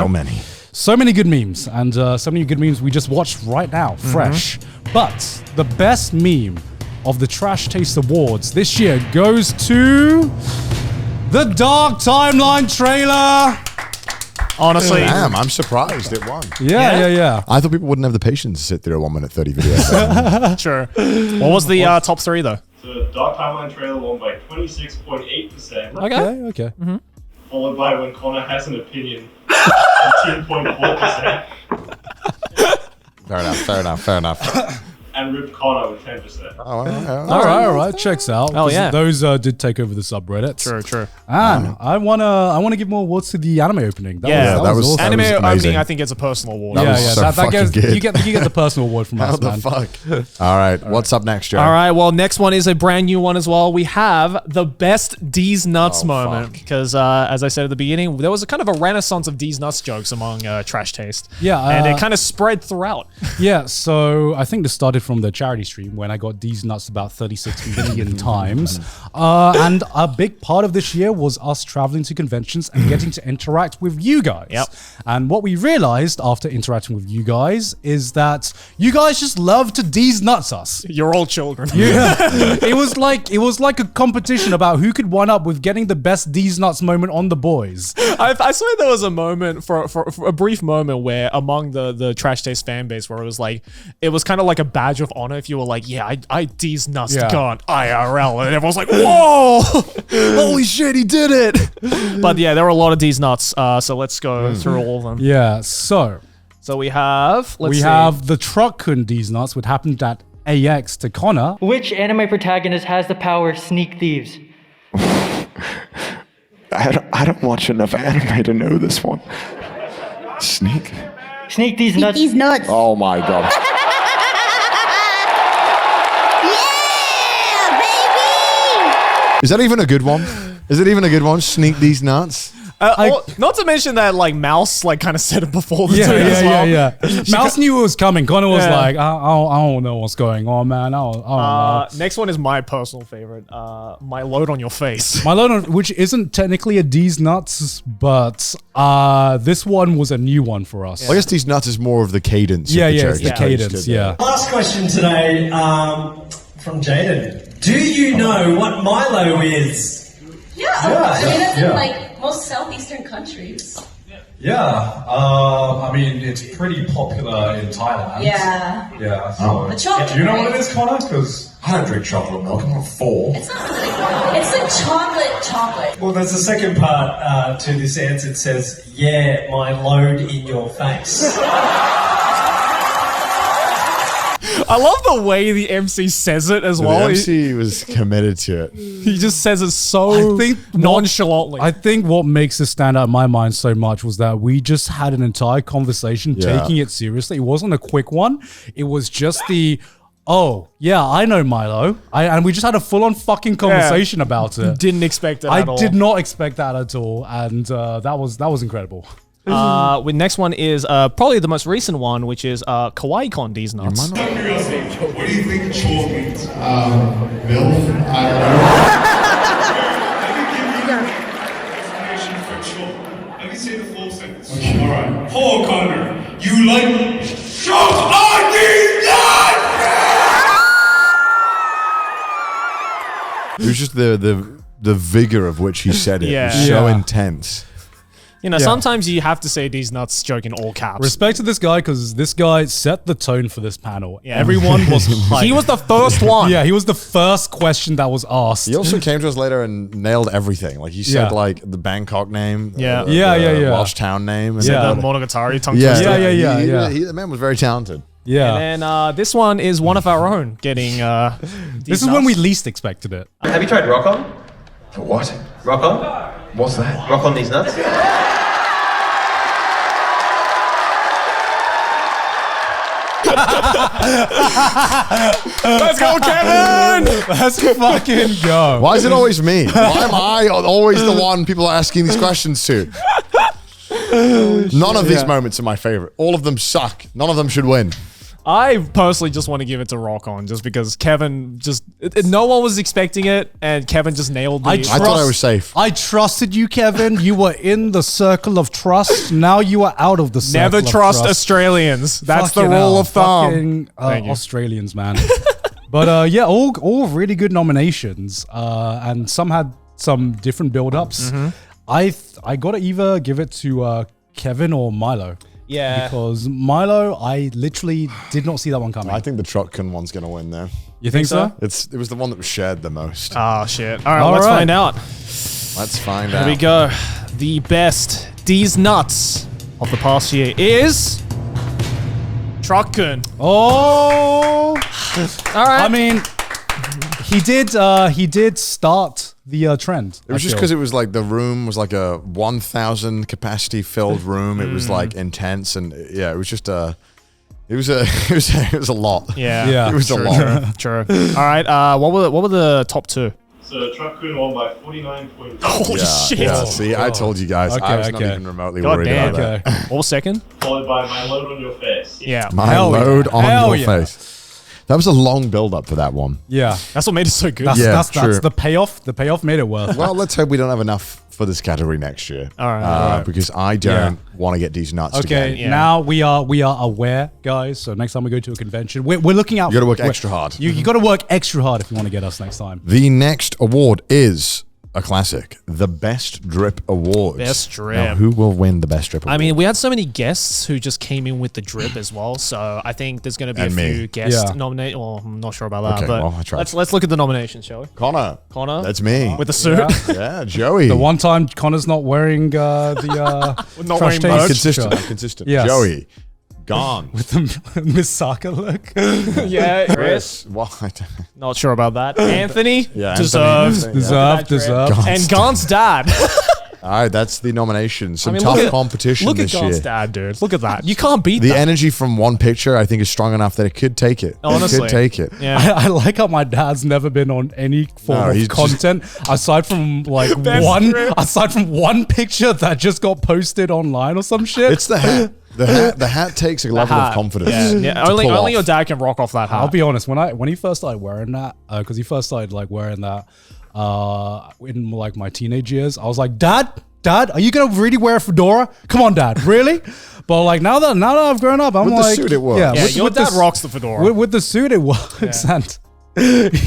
So many good memes, and so many good memes we just watched right now, fresh. But the best meme of the Trash Taste Awards this year goes to the Dark Timeline trailer. Honestly. Damn, I'm surprised it won. Yeah. I thought people wouldn't have the patience to sit through a 1 minute 30 video. Sure. What was the top 3 though? The Dark Timeline trailer won by 26.8%. Okay. Mm-hmm. Followed by When Connor Has an Opinion, 18.4%. Fair enough. And Rip Connor with 10%. All right. Checks out. Oh yeah. Those did take over the subreddit. True. And I wanna give more awards to the anime opening. That was awesome. Anime amazing. opening. I think it's a personal award. That gets, you get the personal award from us, man. How the fuck? All right, what's up next, Joe? All right, well, next one is a brand new one as well. We have the best Deez Nuts moment. Because, as I said at the beginning, there was a kind of a renaissance of Deez Nuts jokes among Trash Taste. Yeah. And it kind of spread throughout. Yeah, so I think this started from the charity stream when I got Deez Nuts about 36 million times. And a big part of this year was us traveling to conventions and getting to interact with you guys. Yep. And what we realized after interacting with you guys is that you guys just love to Deez Nuts us. You're all children. Yeah. It was like a competition about who could one up with getting the best Deez Nuts moment on the Boys. I swear there was a moment for a brief moment where among the Trash Taste fan base where it was kind of like a badge of honor if you were like, yeah, I Deez Nuts God IRL, and everyone's like, whoa, holy shit, he did it. But yeah, there were a lot of Deez Nuts, so let's go through all of them. Yeah, so we have the Truck-kun Deez Nuts, which happened at AX to Connor. Which anime protagonist has the power sneak thieves? I don't watch enough anime to know this one. Sneak these nuts. These nuts. Oh my god. Yeah, baby! Is that even a good one? Sneak these nuts? Not to mention that Mouse kind of said it before the two as well. Yeah. Mouse knew it was coming. Connor was like, I don't know what's going on, man. I don't know. Next one is my personal favorite. My load on your face. My load on, which isn't technically a Deez Nuts, but this one was a new one for us. I guess Deez Nuts is more of the cadence. It's the cadence. Last question today from Jaden. Do you know what Milo is? Yeah. I mean, that's in most southeastern countries. Yeah, I mean, it's pretty popular in Thailand. Yeah. Yeah, so... The chocolate, do you know what it is, Connor? Because I don't drink chocolate milk, I'm not 4. It's not really... It's like chocolate. Well, there's a second part to this answer. It says, yeah, my load in your face. I love the way the MC says it as well. The MC was committed to it. He just says it so nonchalantly. I think what makes this stand out in my mind so much was that we just had an entire conversation taking it seriously. It wasn't a quick one. It was just I know Milo. And we just had a full-on fucking conversation about it. Didn't expect it at all. I did not expect that at all. And that was incredible. The next one is probably the most recent one, which is Kawaii-Con Deez Nuts. What do you think chore means? MILF? I don't know. Let me say the full sentence. Okay. Alright. Paul Connor, you like short on Deez Nuts! It was just the the vigor of which he said it was so intense. You know, sometimes you have to say these nuts joke in all caps. Respect to this guy, because this guy set the tone for this panel. Yeah. Everyone was hyped. He was the first one. Yeah, he was the first question that was asked. He also came to us later and nailed everything. Like he said, like the Bangkok name, the Welsh town name, and the Monogatari tongue yeah, twister. The man was very talented. Yeah. And then this one is one of our own getting. This is when we least expected it. Have you tried rock on? What? Rock on? What's that? Rock on these nuts? Let's go, Kevin! Let's fucking go. Why is it always me? Why am I always the one people are asking these questions to? None of these moments are my favorite. All of them suck. None of them should win. I personally just want to give it to Rock On, just because Kevin no one was expecting it, and Kevin just nailed it. I thought I was safe. I trusted you, Kevin. You were in the circle of trust. Now you are out of the circle Never of trust trust. That's the rule of thumb. Australians, man. But yeah, all really good nominations, and some had some different build-ups. I gotta either give it to Kevin or Milo. Yeah. Because Milo, I literally did not see that one coming. I think the Trotkin one's going to win there. You think so? It was the one that was shared the most. Oh, shit. All right, let's find out. Let's find out. Here we go. The best Deez nuts of the past year is... Trotkin. Oh! All right. I mean, he did start the trend. It was just because it was like the room was like a 1,000 capacity filled room. It was like intense, and yeah, it was just it was a lot. Yeah, it was a lot. True. All right. What were the top two? So Trotkin won by 49.5. Holy shit! Yeah, see, I told you guys. I was not even remotely worried about that. What was second? Followed by My Load on Your Face. Yeah. My Load on Your Face. That was a long build up for that one. Yeah. That's what made it so good. That's the payoff. The payoff made it worth. Well, let's hope we don't have enough for this category next year. All right. Because I don't want to get these nuts again. Okay, now we are aware, guys. So next time we go to a convention, we're looking out. You got to work extra hard. You got to work extra hard if you want to get us next time. The next award is a classic, the Best Drip Award. Best Drip. Now, who will win the Best Drip Award? I mean, we had so many guests who just came in with the drip as well, so I think there's going to be a few guests nominated. Well, I'm not sure about that, Okay, but well, I tried. let's look at the nominations, shall we? Connor. That's me. With the suit. Yeah, Joey. The one time Connor's not wearing the not wearing merch. Consistent. Yes. Joey. Gone. With the Misaka look. Yeah, Chris. What? Not sure about that. Anthony. Yeah, deserved. Deserved. And Gaunt's dad. All right, that's the nomination. Some tough competition this year. Look at Gaunt's dad, dude. Look at that. You can't beat the that. energy from one picture, I think, is strong enough that it could take it. Honestly. It could take it. Yeah. I like how my dad's never been on any form of content aside from like one picture that just got posted online or some shit. It's the hat. The hat takes a level of confidence. Yeah. Only your dad can rock off that hat. I'll be honest, when he first started wearing that, because he first started like wearing that in like my teenage years, I was like, Dad, are you gonna really wear a fedora? Come on, Dad, really? But like now that I've grown up, I'm with like, the suit it works. Yeah, your dad rocks the fedora. With the suit, it works. Yeah. And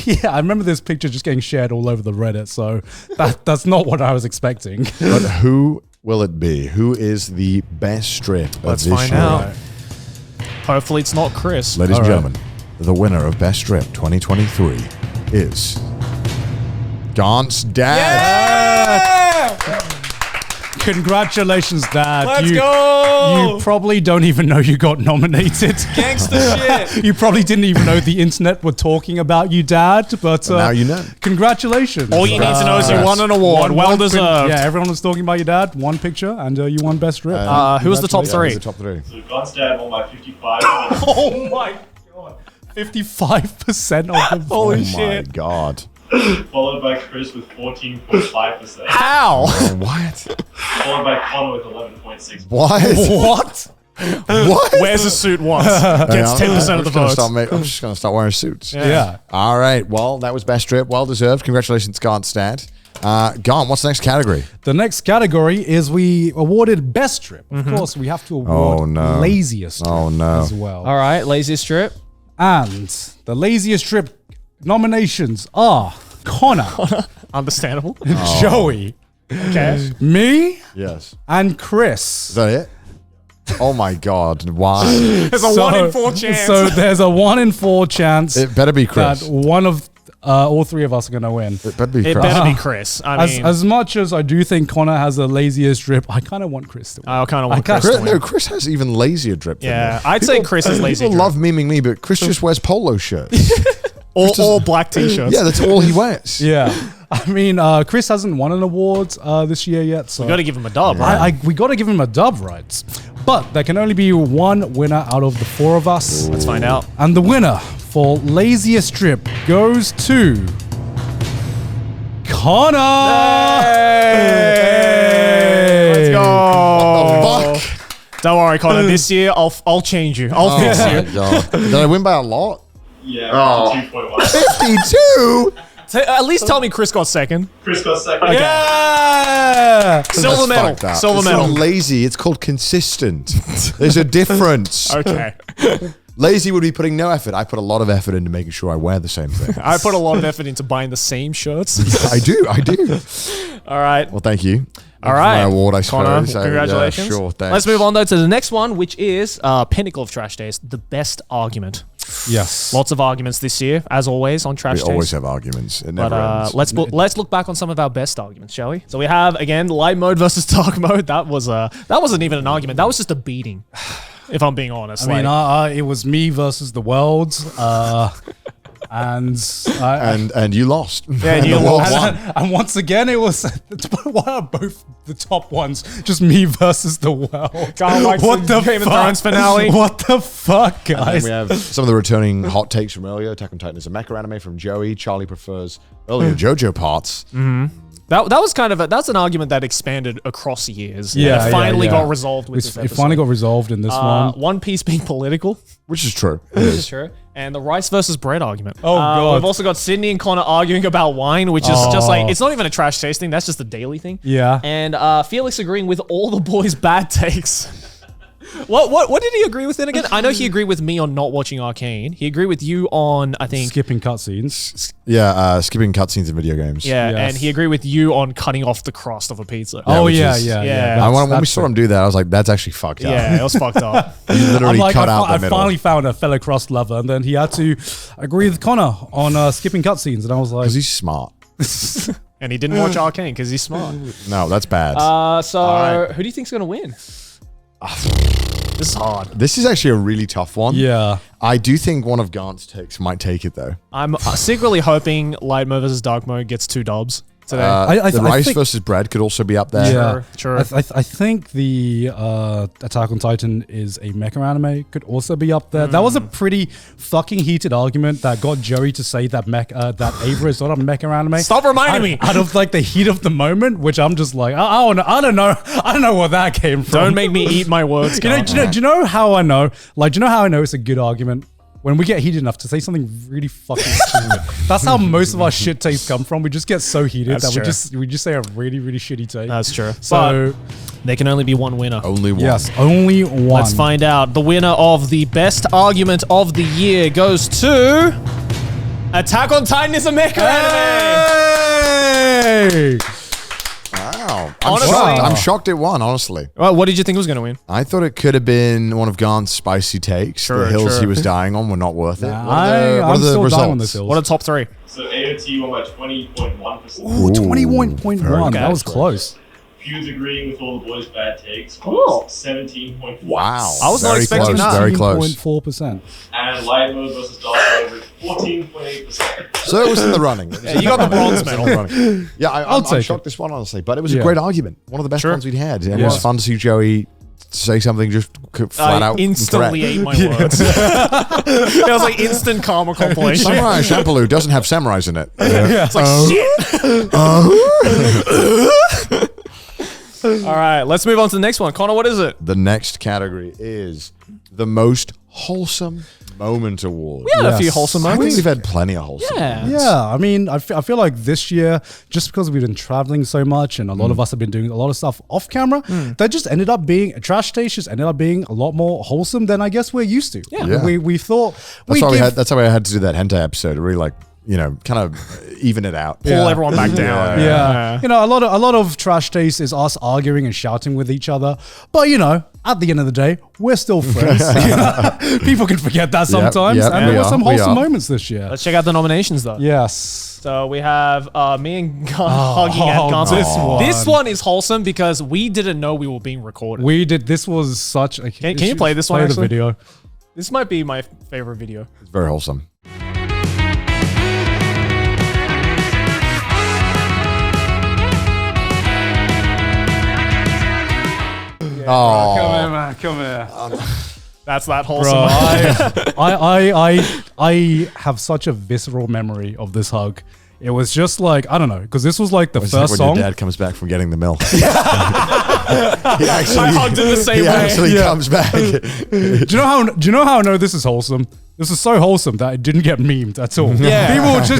yeah, I remember this picture just getting shared all over the Reddit. So that's not what I was expecting. But who will it be? Who is the best strip of this year? Let's find out. Hopefully it's not Chris. Ladies and gentlemen, the winner of Best Strip 2023 is Gaunt's dad. Yeah! Congratulations, Dad. Let's go! You probably don't even know you got nominated. Gangster shit. You probably didn't even know the internet were talking about you, Dad. But now you know. Congratulations. All you need to know is you won an award. Well deserved. Yeah, everyone was talking about your dad. One picture, and you won Best Strip. Who was the top three? The top three. So Gaunt's dad won by 55. Oh my god. 55% of them. Holy shit. Oh my god. Followed by Chris with 14.5%. How? What? Followed by Connor with 11.6%. What? What? Wears a suit once. Gets 10% of the votes. I'm just going to start wearing suits. Yeah. All right. Well, that was Best Strip. Well deserved. Congratulations, Gaunt's dad. Gaunt, what's the next category? The next category is we awarded Best Strip. Of course, we have to award Laziest Strip as well. All right, Laziest Strip. And the Laziest Strip nominations are Connor. Understandable. Joey. Okay. Me. Yes. And Chris. Is that it? Oh my God! Why? There's a 1 in 4 chance. So there's a 1 in 4 chance. It better be Chris. That one of all 3 of us are gonna win. It better be Chris. It better be Chris. I mean, as much as I do think Connor has the laziest drip, I kind of want Chris to win. I kind of want Chris to win. No, Chris has even lazier drip. Yeah, I'd say Chris is lazy. People love memeing me, but Chris just wears polo shirts. or black t-shirts. Yeah, that's all he wears. Yeah. I mean, Chris hasn't won an award this year yet, so we got to give him a dub. Right? We got to give him a dub, right? But there can only be one winner out of the 4 of us. Let's find out. And the winner for laziest trip goes to Connor. Hey! Let's go. What the fuck? Don't worry, Connor. This year I'll change you. I'll fix you. God. Did I win by a lot? Yeah, 52.1. 52. At least tell me Chris got second. Chris got second. Okay. Yeah! Silver medal. Silver it's medal. not lazy. It's called consistent. There's a difference. Okay. Lazy would be putting no effort. I put a lot of effort into making sure I wear the same thing. I put a lot of effort into buying the same shirts. I do. All right. Well, thank you. All right. My award, I Connor, suppose. congratulations. Sure, thanks. Let's move on though to the next one, which is pinnacle of Trash Days, the best argument. Yes. Lots of arguments this year, as always, on Trash Days. We always have arguments. It never ends. Let's look back on some of our best arguments, shall we? So we have again light mode versus dark mode. That wasn't even an argument. That was just a beating. If I'm being honest. I mean, it was me versus the world. And you lost. Yeah, and you lost. And once again, it was why are both the top ones just me versus the world? What the Game of Thrones finale? What the fuck, guys? And we have some of the returning hot takes from earlier. Attack on Titan is a mecha anime from Joey. Charlie prefers earlier JoJo parts. Mm-hmm. That was kind of that's an argument that expanded across years. Yeah, and it finally got resolved with this episode. It finally got resolved in this one. One Piece being political, which is true. Which is true. And the rice versus bread argument. Oh god. We've also got Sydney and Connor arguing about wine, which is just like it's not even a trash tasting. That's just a daily thing. Yeah. And Felix agreeing with all the boys' bad takes. What did he agree with then again? I know he agreed with me on not watching Arcane. He agreed with you on, I think, skipping cutscenes. Yeah, skipping cutscenes in video games. Yeah, yes. And he agreed with you on cutting off the crust of a pizza. Yeah. When we saw him do that, I was like, that's actually fucked up. Yeah, it was fucked up. You literally cut out the middle. I finally found a fellow crust lover, and then he had to agree with Connor on skipping cutscenes, and I was like, because he's smart. And he didn't watch Arcane because he's smart. No, that's bad. Who do you think's gonna win? This is hard. This is actually a really tough one. Yeah. I do think one of Gant's takes might take it, though. I'm secretly hoping light mode versus dark mode gets 2 dubs today. The rice versus bread could also be up there. Yeah, sure. I think the Attack on Titan is a mecha anime could also be up there. That was a pretty fucking heated argument that got Joey to say that that Ava is not a mecha anime. Stop reminding me. Out of like the heat of the moment, which I'm just like, I don't know where that came from. Don't make me eat my words. Do you know how I know? Like, do you know how I know it's a good argument? When we get heated enough to say something really fucking stupid. That's how most of our shit takes come from. We just get so heated we just say a really, really shitty take. That's true. So there can only be one winner. Only one. Yes, only one. Let's find out. The winner of the best argument of the year goes to Attack on Titan is a mecha anime. Wow. Honestly, I'm shocked it won, honestly. Well, what did you think was going to win? I thought it could have been one of Gant's spicy takes. The hills he was dying on were not worth it. I'm still dying on this hill. What are the top 3? So AOT won by 20.1%. Ooh, 21.1. That was close. Feuds agreeing with all the boys' bad takes. 17.4%. Wow. I was not expecting that. Very close. 17.4%. And light mode versus dark mode with 14.8%. So it was in the running. Yeah, you got the bronze medal. Yeah, I'm shocked this one, honestly. But it was a great argument. One of the best ones we'd had. And it was fun to see Joey say something just flat out. Instantly ate my words. It was like instant karma compilation. Samurai Champloo doesn't have samurais in it. It's like, shit. All right, let's move on to the next one. Connor, what is it? The next category is the most wholesome moment award. We had a few wholesome moments. I think we've had plenty of wholesome moments. Yeah, I mean, I feel like this year, just because we've been traveling so much and a lot of us have been doing a lot of stuff off camera, that just ended up being, Trash Taste just ended up being a lot more wholesome than I guess we're used to. Yeah. We thought... That's how I had to do that hentai episode. It really kind of even it out. Pull everyone back down. Yeah. You know, a lot of trash taste is us arguing and shouting with each other. But, at the end of the day, we're still friends. People can forget that sometimes. And there were some wholesome moments this year. Let's check out the nominations, though. Yes. So we have me and Gun hugging at Gun. This one is wholesome because we didn't know we were being recorded. We did. This was such a... Can you play this one, Play actually? the video. This might be my favorite video. It's very wholesome. Oh, come here, man! Come here. That's that wholesome. Bro, I have such a visceral memory of this hug. It was just like, I don't know, because this was like the first song. When your dad comes back from getting the milk. I hugged in the same way. He actually comes back. Do you know how I know this is wholesome? This is so wholesome that it didn't get memed at all. Yeah.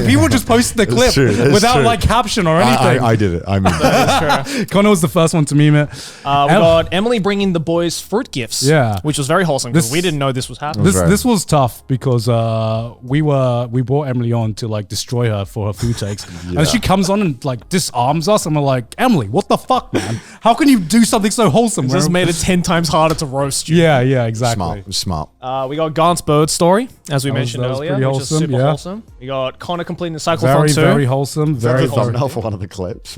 People just posted the clip without like caption or anything. I did it. I memed it. Connor was the first one to meme it. We got Emily bringing the boys fruit gifts. Yeah, which was very wholesome because we didn't know this was happening. This was tough because we brought Emily on to like destroy her for her food takes, and she comes on and like disarms us, and we're like, Emily, what the fuck, man? How can you do something so wholesome? This made it 10 times harder to roast you. Yeah, exactly. Smart. We got Gaunt's bird story, as we mentioned earlier, which is super wholesome. We got Connor completing the cyclothon too. Very wholesome. Very thumbnail for one of the clips.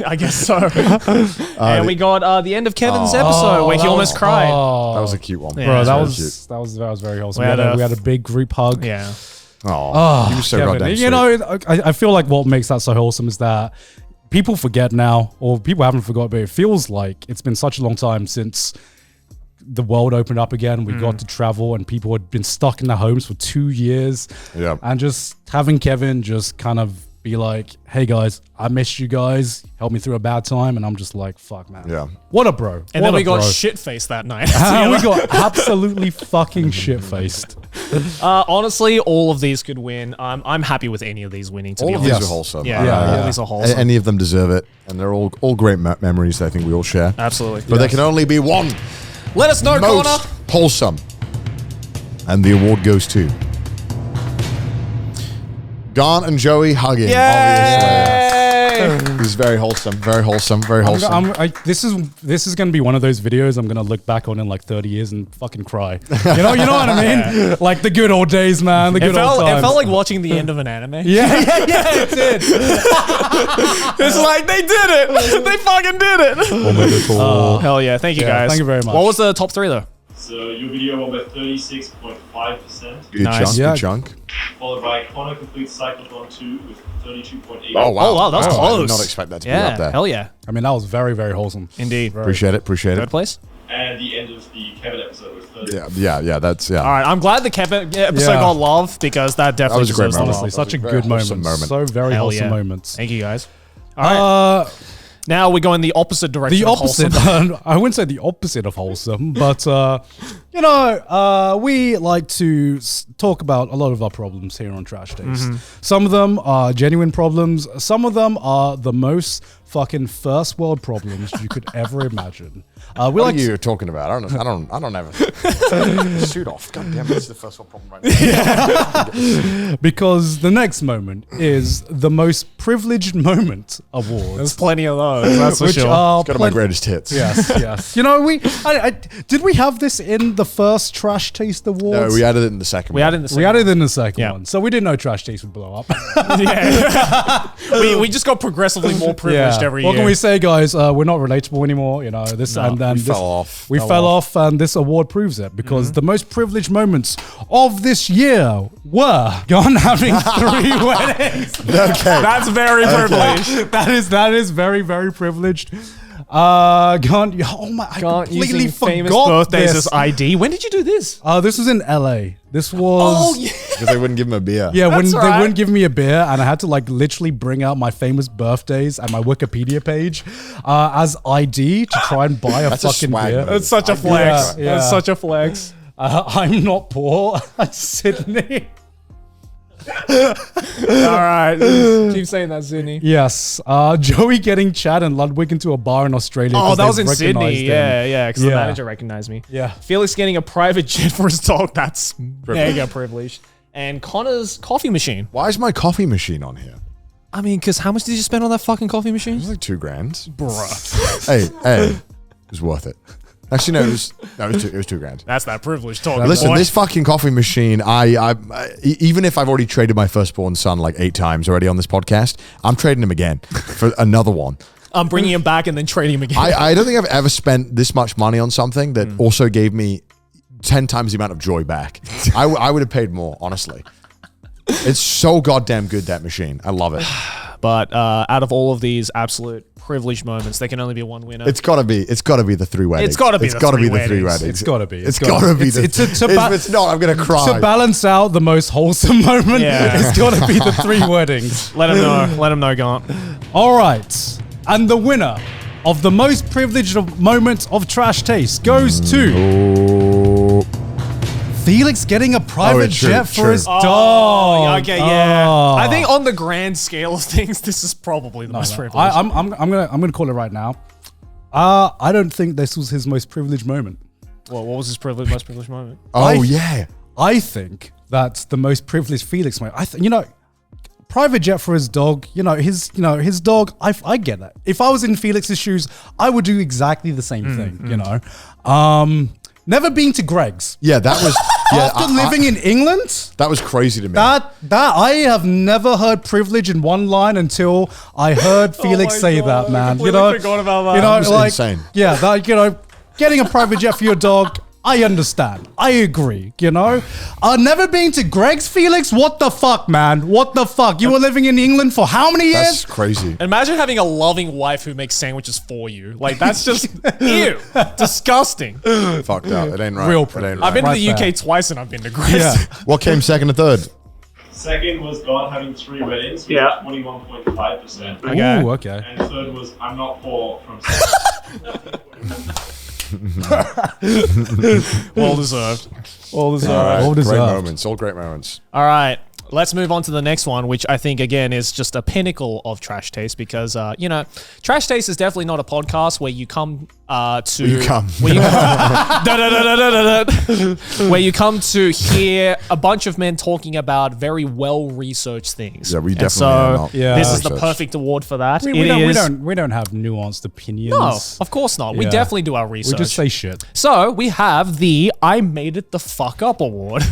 I guess so. And we got the end of Kevin's episode where he almost cried. That was a cute one. Bro, that was very wholesome. We had a big group hug. Yeah. Oh, you were so goddamn sweet. You know, I feel like what makes that so wholesome is that people forget now, or people haven't forgot, but it feels like it's been such a long time since the world opened up again. We got to travel, and people had been stuck in their homes for 2 years. Yeah. And just having Kevin just kind of be like, hey guys, I missed you guys. Help me through a bad time. And I'm just like, fuck, man. Yeah. What a bro. And then we got shit-faced that night. We got absolutely fucking shit-faced. Honestly, all of these could win. I'm happy with any of these winning, to be honest. All of these are wholesome. Yeah, all of these are wholesome. Any of them deserve it. And they're all great memories that I think we all share. Absolutely. But there can only be one. Let us know, Most Connor. wholesome. And the award goes to Gaunt and Joey hugging. Yay! Obviously. It was very wholesome. Very wholesome. Very wholesome. This is going to be one of those videos I'm going to look back on in like 30 years and fucking cry. You know what I mean? Yeah. Like the good old days, man. The good old times. It felt like watching the end of an anime. Yeah, it did. It's like they did it. They fucking did it. Oh, hell yeah. Thank you guys. Thank you very much. What was the top three though? So your video won by 36.5%. Good chunk. Followed by Connor completes Cyclothon 2 with 32.8. Oh wow, that was close. I did not expect that to be up there. Hell yeah. I mean, that was very, very wholesome. Indeed. Appreciate it. Third place. And the end of the Kevin episode was 30. Yeah, that's All right, I'm glad the Kevin episode got love because that definitely was a great moment. Honestly, such a good moment. So very wholesome moments. Thank you guys. All right. Now we go in the opposite direction. The opposite. I wouldn't say the opposite of wholesome, but we like to talk about a lot of our problems here on Trash Taste. Some of them are genuine problems. Some of them are the most fucking first world problems you could ever imagine. What are you talking about? I don't have a suit off. God damn it, this is the first world problem right now. Because the next moment is the most privileged moment awards. There's plenty of those, that's for sure. It's got my greatest hits. Yes. You know, did we have this in the first Trash Taste Awards? No, we added it in the second one. We added it in the second one. So we didn't know Trash Taste would blow up. we just got progressively more privileged every year. What can we say, guys? We're not relatable anymore. You know, we fell off, and this award proves it because the most privileged moments of this year were Gun having 3 weddings. Okay, that's very privileged. That is very, very privileged. Gun, I completely using famous forgot birthdays this. as ID. When did you do this? This was in LA. This was because they wouldn't give him a beer. Yeah, they wouldn't give me a beer, and I had to like literally bring out my famous birthdays and my Wikipedia page as ID to try and buy a fucking beer. That's such a flex. That's such a flex. I'm not poor. Sydney. All right, keep saying that, Sydney. Yes, Joey getting Chad and Ludwig into a bar in Australia. Oh, that was in Sydney. Yeah, because the manager recognized me. Yeah, Felix getting a private jet for his dog. That's mega privileged. and Connor's coffee machine. Why is my coffee machine on here? I mean, because how much did you spend on that fucking coffee machine? It was like $2,000. Bruh. Hey, it was worth it. Actually, no, it was $2,000. That's that privilege talking. Listen, boy. this fucking coffee machine, I even if I've already traded my firstborn son like 8 times already on this podcast, I'm trading him again for another one. I'm bringing him back and then trading him again. I don't think I've ever spent this much money on something that also gave me 10 times the amount of joy back. I would have paid more, honestly. It's so goddamn good, that machine. I love it. But out of all of these absolute privileged moments, there can only be one winner. It's gotta be the 3 weddings. It's gotta be the 3 weddings. It's gotta be. It's gotta be. If it's not, I'm gonna cry. To balance out the most wholesome moment, it's gotta be the 3 weddings. Let him know. Let him know, Gaunt. All right. And the winner of the most privileged moment of Trash Taste goes to Felix getting a private jet for his dog. Okay, yeah. I think on the grand scale of things, this is probably the most privileged. I'm gonna call it right now. I don't think this was his most privileged moment. Well, what was his most privileged moment? I think that's the most privileged Felix moment. Private jet for his dog. His dog. I get that. If I was in Felix's shoes, I would do exactly the same thing. Never been to Greg's. Yeah, that was. After living in England, that was crazy to me. That I have never heard privilege in one line until I heard Felix say that, man. I completely forgot about that. It was insane. Yeah, getting a private jet for your dog. I understand. I agree, Never been to Greg's, Felix? What the fuck, man? What the fuck? You were living in England for how many years? That's crazy. Imagine having a loving wife who makes sandwiches for you. Like, that's just, ew. Disgusting. Fucked up. It ain't right. Real it ain't right. I've been to the UK twice and I've been to Greg's. Yeah. What came second and third? Second was God having 3 weddings with 21.5%. Okay. Ooh, okay. And third was I'm not poor from Well deserved. All deserved. All All deserved. Great moments. All great moments. All right. Let's move on to the next one, which I think, again, is just a pinnacle of Trash Taste because, Trash Taste is definitely not a podcast where you come where you come to hear a bunch of men talking about very well-researched things. Yeah, we definitely are not. This is the perfect award for that. We don't have nuanced opinions. No, of course not. We definitely do our research. We just say shit. So we have the I Made It the Fuck Up award.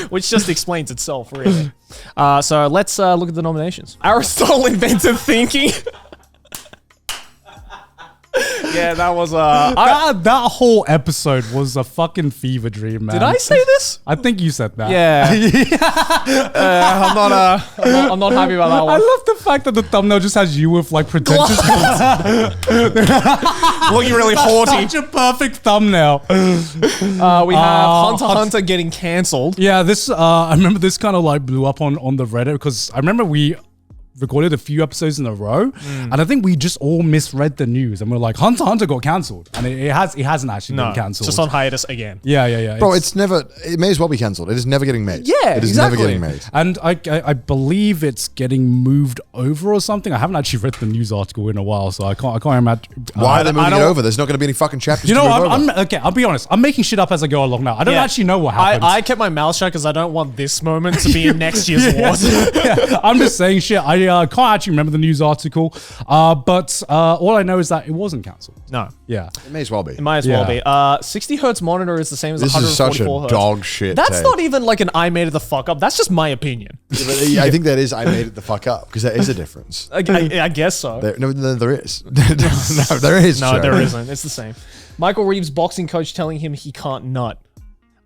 Which just explains itself, really. So let's look at the nominations. Aristotle invented thinking. Yeah, that was that whole episode was a fucking fever dream, man. Did I say this? I think you said that. Yeah. I'm not happy about that one. I love the fact that the thumbnail just has you with like pretentious looking really haughty. Such a perfect thumbnail. We have Hunter x Hunter getting cancelled. Yeah, this I remember this kind of like blew up on the Reddit because I remember we recorded a few episodes in a row, and I think we just all misread the news, and we're like, Hunter x Hunter got cancelled, and it hasn't actually been cancelled. Just on hiatus again. Yeah. Bro, it may as well be cancelled. It is never getting made. Yeah, it is exactly. never getting made. And I believe it's getting moved over or something. I haven't actually read the news article in a while, so I can't imagine. Why are they moving it over? There's not going to be any fucking chapters. I'll be honest. I'm making shit up as I go along now. I don't actually know what happened. I kept my mouth shut because I don't want this moment to be in next year's awards. I'm just saying shit. I can't actually remember the news article, but all I know is that it wasn't cancelled. No. Yeah. It may as well be. It might as well be. 60 hertz monitor is the same as 144 hertz. This is such a dog shit That's take. not even like an I made it the fuck up. That's just my opinion. I think that is I made it the fuck up because there is a difference. I guess so. There is. No, there is. No, there isn't. It's the same. Michael Reeves' boxing coach telling him he can't nut.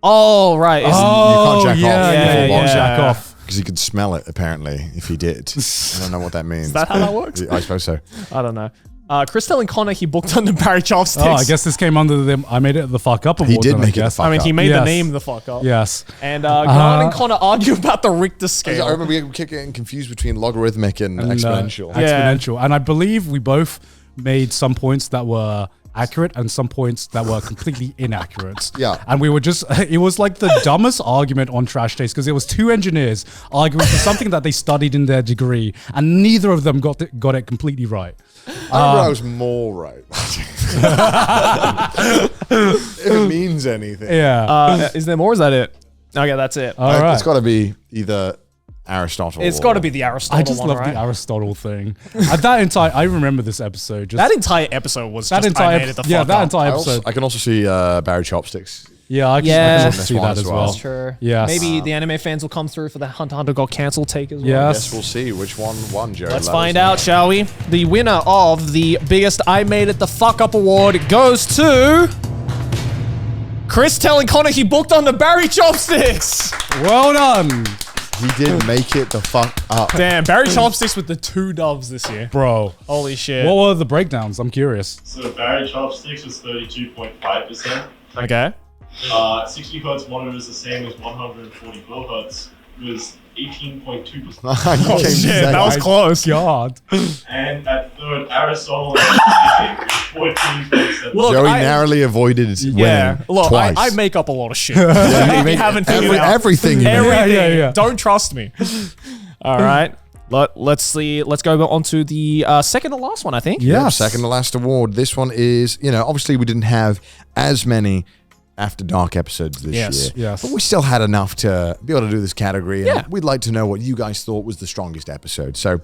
Oh, right. You can't jack off. Jack off. Because he could smell it, apparently, if he did. I don't know what that means. Is that how that works? I suppose so. I don't know. Chris telling Connor he booked under Barry Chopsticks. Oh, I guess this came under the I Made It the Fuck Up award. He did make it the fuck up. I mean, he made the name the fuck up. Yes. And Grant and Connor argue about the Richter scale. I remember we kept getting confused between logarithmic and exponential. Exponential. And I believe we both made some points that were accurate and some points that were completely inaccurate. Yeah. And we were just, it was like the dumbest argument on Trash Taste because it was 2 engineers arguing for something that they studied in their degree and neither of them got it completely right. I remember I was more right. If it means anything. Yeah. Is there more or is that it? Okay, that's it. All right. It's got to be either Aristotle. It's got to be the Aristotle. I just one, love right? the Aristotle thing. I remember this episode. That entire episode was that just, entire, I made it the fuck that up. entire episode. I can also see Barry Chopsticks. Yeah, I can also see that as well. That's true. Yes. Maybe the anime fans will come through for the Hunter x Hunter got cancelled take as well. Yes. Yes, we'll see which one won, Joe. Let's find out, shall we? The winner of the biggest I Made It the Fuck Up award goes to Chris telling Connor he booked on the Barry Chopsticks. Well done. He did make it the fuck up. Damn, Barry Chopsticks with the 2 dubs this year. Bro. Holy shit. What were the breakdowns? I'm curious. So Barry Chopsticks was 32.5%. Okay. 60 Hz monitor is the same as 140 kHz. Was 18.2%. Oh shit, that was close. God. And at third, Aristotle and 14%. Look, Joey narrowly avoided winning look, twice. I make up a lot of shit. You haven't figured out everything. You everything. Yeah. Don't trust me. All right. Let's see. Let's go on to the second to last one, I think. Yeah, second to last award. This one is, obviously we didn't have as many After Dark episodes this year. Yes. But we still had enough to be able to do this category. Yeah. And we'd like to know what you guys thought was the strongest episode. So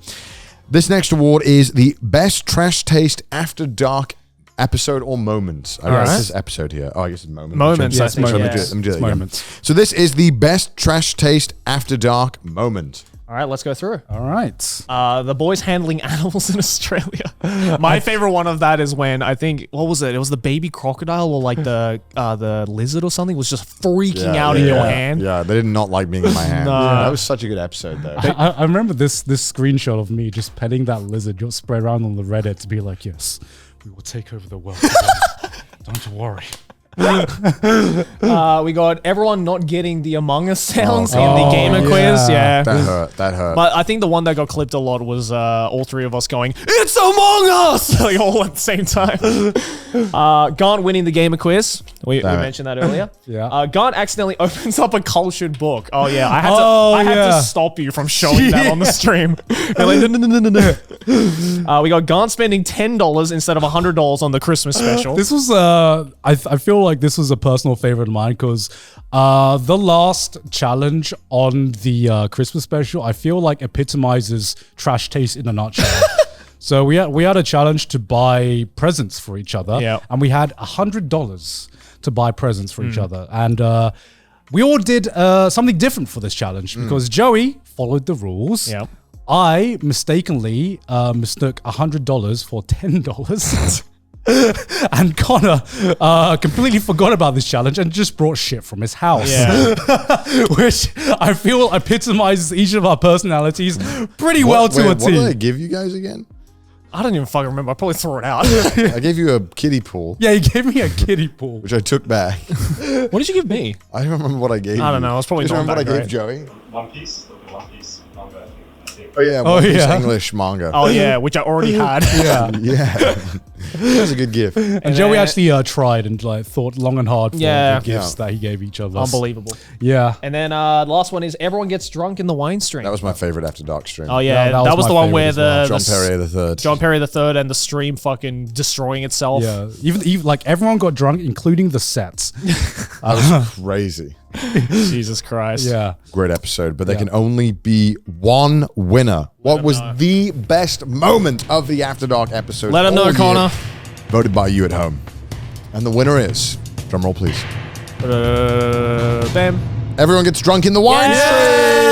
this next award is the Best Trash Taste After Dark episode or moment. I guess this episode here. Oh, I guess it's moment. Moments, I think. Let me do that again. So this is the Best Trash Taste After Dark moment. All right, let's go through. All right. The boys handling animals in Australia. My favorite one of that is when I think, what was it? It was the baby crocodile or like the lizard or something was just freaking out in your hand. Yeah, they did not like being in my hand. No. That was such a good episode though. I remember this screenshot of me just petting that lizard, just spread around on the Reddit to be like, yes, we will take over the world together. Don't you worry. We got everyone not getting the Among Us sounds in the gamer quiz. Yeah. That hurt. But I think the one that got clipped a lot was all three of us going, "It's Among Us!" like all at the same time. Gaunt winning the gamer quiz. We mentioned that earlier. Yeah. Gaunt accidentally opens up a cultured book. Oh yeah, I had to stop you from showing that on the stream. You're like, no. We got Gaunt spending $10 instead of $100 on the Christmas special. This was I feel like this was a personal favorite of mine because the last challenge on the Christmas special I feel like epitomizes trash taste in a nutshell. So we had a challenge to buy presents for each other, and we had $100 to buy presents for each other, and we all did something different for this challenge because Joey followed the rules. Yeah. I mistakenly mistook $100 for $10. And Connor completely forgot about this challenge and just brought shit from his house. Yeah. Which I feel epitomizes each of our personalities pretty well to a What T. did I give you guys again? I don't even fucking remember. I probably threw it out. I gave you a kiddie pool. Yeah, he gave me a kiddie pool. Which I took back. What did you give me? I don't remember what I gave you. I don't know. I was probably not not remember what I that gave Joey. One Piece manga, I think. Oh yeah, One Piece English manga. Oh yeah, which I already had. Yeah. That was a good gift. And Joey actually tried and thought long and hard for the gifts that he gave each of us. Unbelievable. Yeah. And then the last one is everyone gets drunk in the wine stream. That was my favorite After Dark stream. Oh yeah, that was the one where John Perrier the Third. John Perrier the Third and the stream fucking destroying itself. Yeah. Even like everyone got drunk, including the sets. That was crazy. Jesus Christ. Yeah. Great episode, but there can only be one winner. What was the best moment of the After Dark episode? Let him know, Connor. Voted by you at home. And the winner is, drum roll please. Bam. Everyone gets drunk in the wine stream.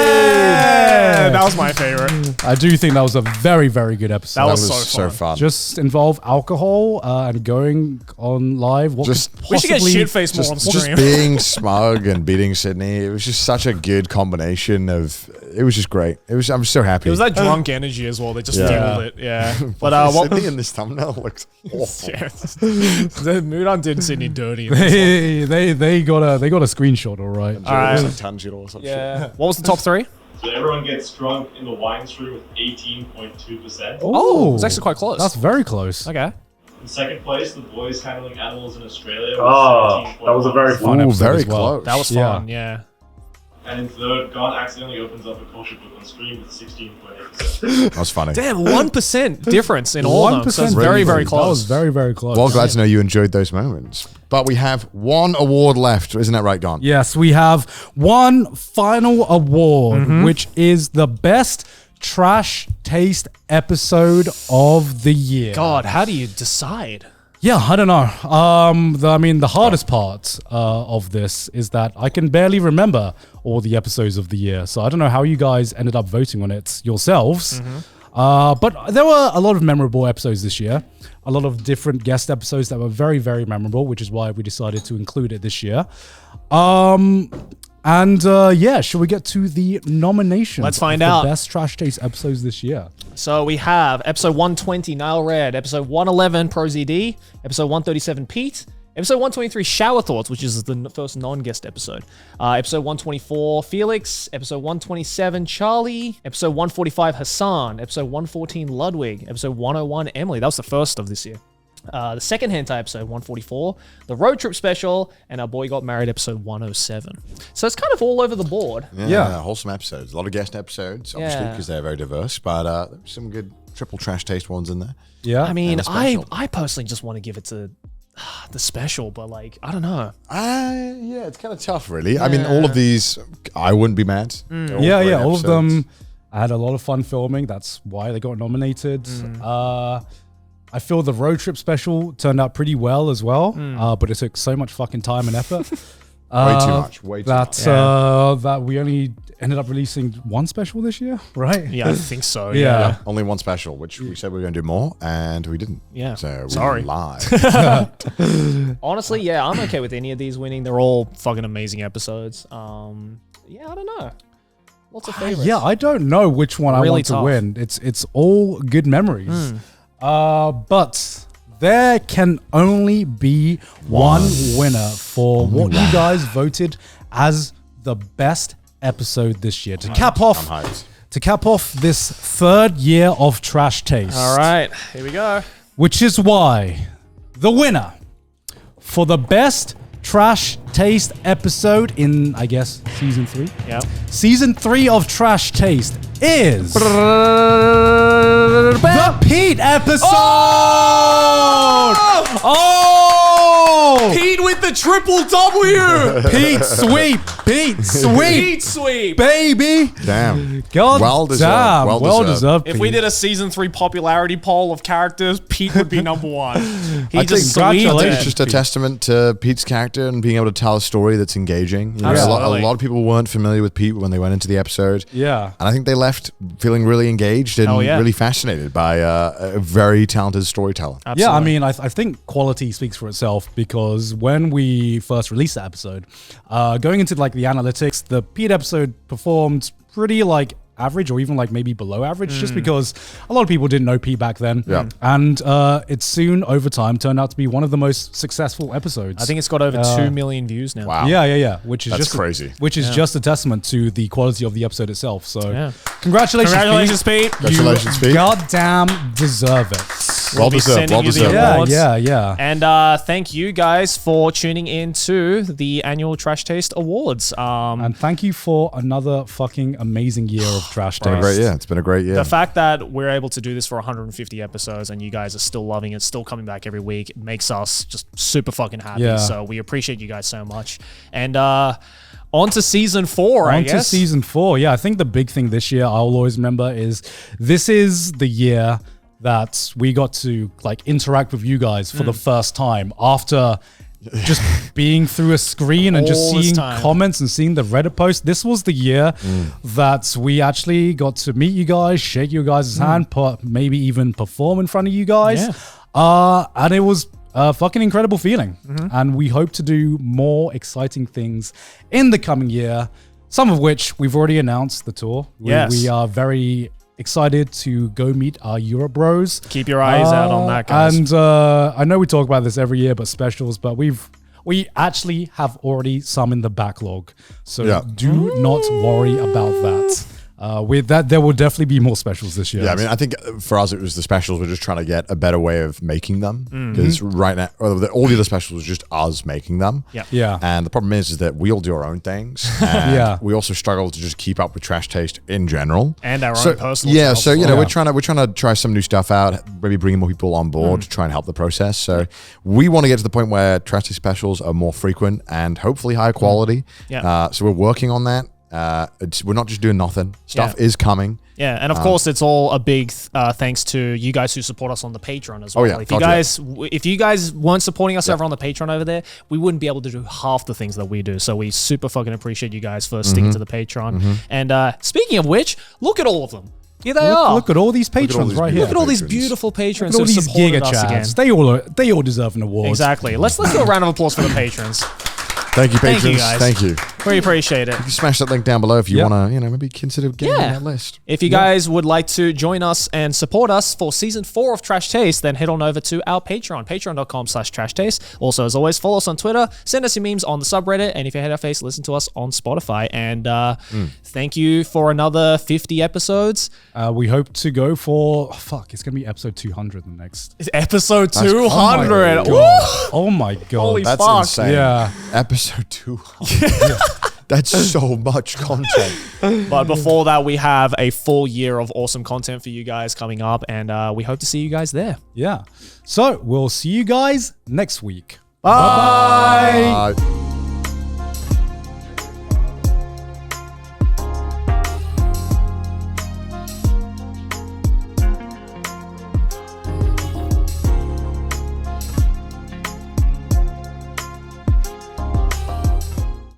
That was my favorite. I do think that was a very, very good episode. That was so fun. Just involve alcohol and going on live. We should get shit-faced more on stream. Just being smug and beating Sydney. It was just such a good combination of. It was just great. I'm so happy. It was that drunk energy as well. They just fueled it. Yeah. But Sydney in this thumbnail looks awful. The Moodon did Sydney dirty. They got a screenshot. All right. All right. Or some shit. What was the top three? So everyone gets drunk in the wine stream with 18.2%. Oh, it's actually quite close. That's very close. Okay. In second place, the boys handling animals in Australia. That was a very fun episode very as well. close. That was fun, yeah. And in third, God accidentally opens up a culture book on screen with 16.8%. That was funny. Damn, 1% difference in all of them. So it's very, very close. That was very, very close. Well, glad to know you enjoyed those moments. But we have one award left. Isn't that right, Gon? Yes, we have one final award, which is the best trash taste episode of the year. God, how do you decide? Yeah, I don't know. The hardest part of this is that I can barely remember all the episodes of the year. So I don't know how you guys ended up voting on it yourselves. But there were a lot of memorable episodes this year. A lot of different guest episodes that were very, very memorable, which is why we decided to include it this year. Should we get to the nominations? Let's find out. The best trash taste episodes this year. So we have episode 120, Nile Red, episode 111, ProZD, episode 137, Pete, episode 123, Shower Thoughts, which is the first non-guest episode, episode 124, Felix, episode 127, Charlie, episode 145, Hassan, episode 114, Ludwig, episode 101, Emily. That was the first of this year. The second hentai episode 144, the road trip special, and Our Boy Got Married episode 107. So it's kind of all over the board. Yeah, wholesome episodes. A lot of guest episodes, obviously, because they're very diverse. But there's some good triple trash taste ones in there. Yeah, I mean, I personally just want to give it to the special, but like, I don't know. Yeah, it's kind of tough, really. Yeah. I mean, all of these, I wouldn't be mad. All of them. I had a lot of fun filming. That's why they got nominated. I feel the road trip special turned out pretty well as well, but it took so much fucking time and effort. Way too much. That we only ended up releasing one special this year, right? Yeah, I think so. Yeah. Only one special, which we said we were going to do more, and we didn't. Yeah. So Sorry. we lied. Honestly, yeah, I'm okay with any of these winning. They're all fucking amazing episodes. I don't know. Lots of favorites. Yeah, I don't know which one I want to win. It's all good memories. But there can only be one winner for what you guys voted as the best episode this year. To cap off this third year of Trash Taste. All right, here we go. Which is why the winner for the best Trash Taste episode in, I guess, season 3. Yeah. Season 3 of Trash Taste is the Pete episode. Oh! Pete with the triple W. Pete sweep. Pete sweep. Pete sweep. Baby. Damn. God well deserved. damn. Well deserved. If we did a season 3 popularity poll of characters, Pete would be number 1. I think it's just a testament to Pete's character and being able to tell a story that's engaging. You know, a lot of people weren't familiar with Pete when they went into the episode. Yeah. And I think they left feeling really engaged and really fascinated by a very talented storyteller. Absolutely. Yeah, I mean, I think quality speaks for itself, because when we first released that episode, going into like the analytics, the Pete episode performed pretty like average, or even like maybe below average, just because a lot of people didn't know Pete back then. Yeah. And it soon over time turned out to be one of the most successful episodes. I think it's got over 2 million views now. Wow. Yeah. Which is That's just crazy. Which is just a testament to the quality of the episode itself. So congratulations, Pete. Congratulations, Pete. Goddamn deserve it. Well deserved. Yeah. And thank you guys for tuning in to the annual Trash Taste Awards. And thank you for another fucking amazing year of Trash Taste. It's been a great year. The fact that we're able to do this for 150 episodes and you guys are still loving it, still coming back every week, it makes us just super fucking happy. Yeah. So we appreciate you guys so much. And on to season 4, I guess. On to season 4. Yeah, I think the big thing this year I'll always remember is this is the year that we got to like interact with you guys for the first time after just being through a screen and just seeing comments and seeing the Reddit post. This was the year that we actually got to meet you guys, shake your guys' hand, maybe even perform in front of you guys. Yeah. And it was a fucking incredible feeling. And we hope to do more exciting things in the coming year, some of which we've already announced the tour. We are very excited to go meet our Europe bros. Keep your eyes out on that, guys. And I know we talk about this every year, but specials, but we actually have already some in the backlog. So do not worry about that. With that, there will definitely be more specials this year. Yeah, I mean, I think for us, it was the specials. We're just trying to get a better way of making them. Because right now, all the other specials was just us making them. Yeah. And the problem is that we all do our own things. And we also struggle to just keep up with Trash Taste in general. And our own personal Yeah, stuff. so, you know, we're trying to try some new stuff out, maybe bringing more people on board to try and help the process. So we want to get to the point where Trash Taste specials are more frequent and hopefully higher quality. So we're working on that. We're not just doing nothing. Stuff is coming. Yeah, and of course, it's all a big thanks to you guys who support us on the Patreon as well. Oh, yeah. If you guys weren't supporting us over on the Patreon over there, we wouldn't be able to do half the things that we do. So we super fucking appreciate you guys for sticking to the Patreon. And speaking of which, look at all of them. Here they are. Look at all these patrons right here. Look at all these beautiful patrons Look at all who these supported giga us again. chats. They all deserve an award. Exactly. Let's do a round of applause for the patrons. Thank you, patrons. Thank you, guys. Thank you. We appreciate it. You can smash that link down below if you want to, maybe consider getting on that list. If you guys would like to join us and support us for season 4 of Trash Taste, then head on over to our Patreon, patreon.com/Trash Taste. Also, as always, follow us on Twitter, send us your memes on the subreddit, and if you hate our face, listen to us on Spotify. And thank you for another 50 episodes. We hope to go for, it's going to be episode 200 the next. It's episode 200. Oh my God. Holy That's fuck. insane. Yeah. Episode 200. That's so much content. But before that, we have a full year of awesome content for you guys coming up, and we hope to see you guys there. Yeah. So we'll see you guys next week. Bye. Bye.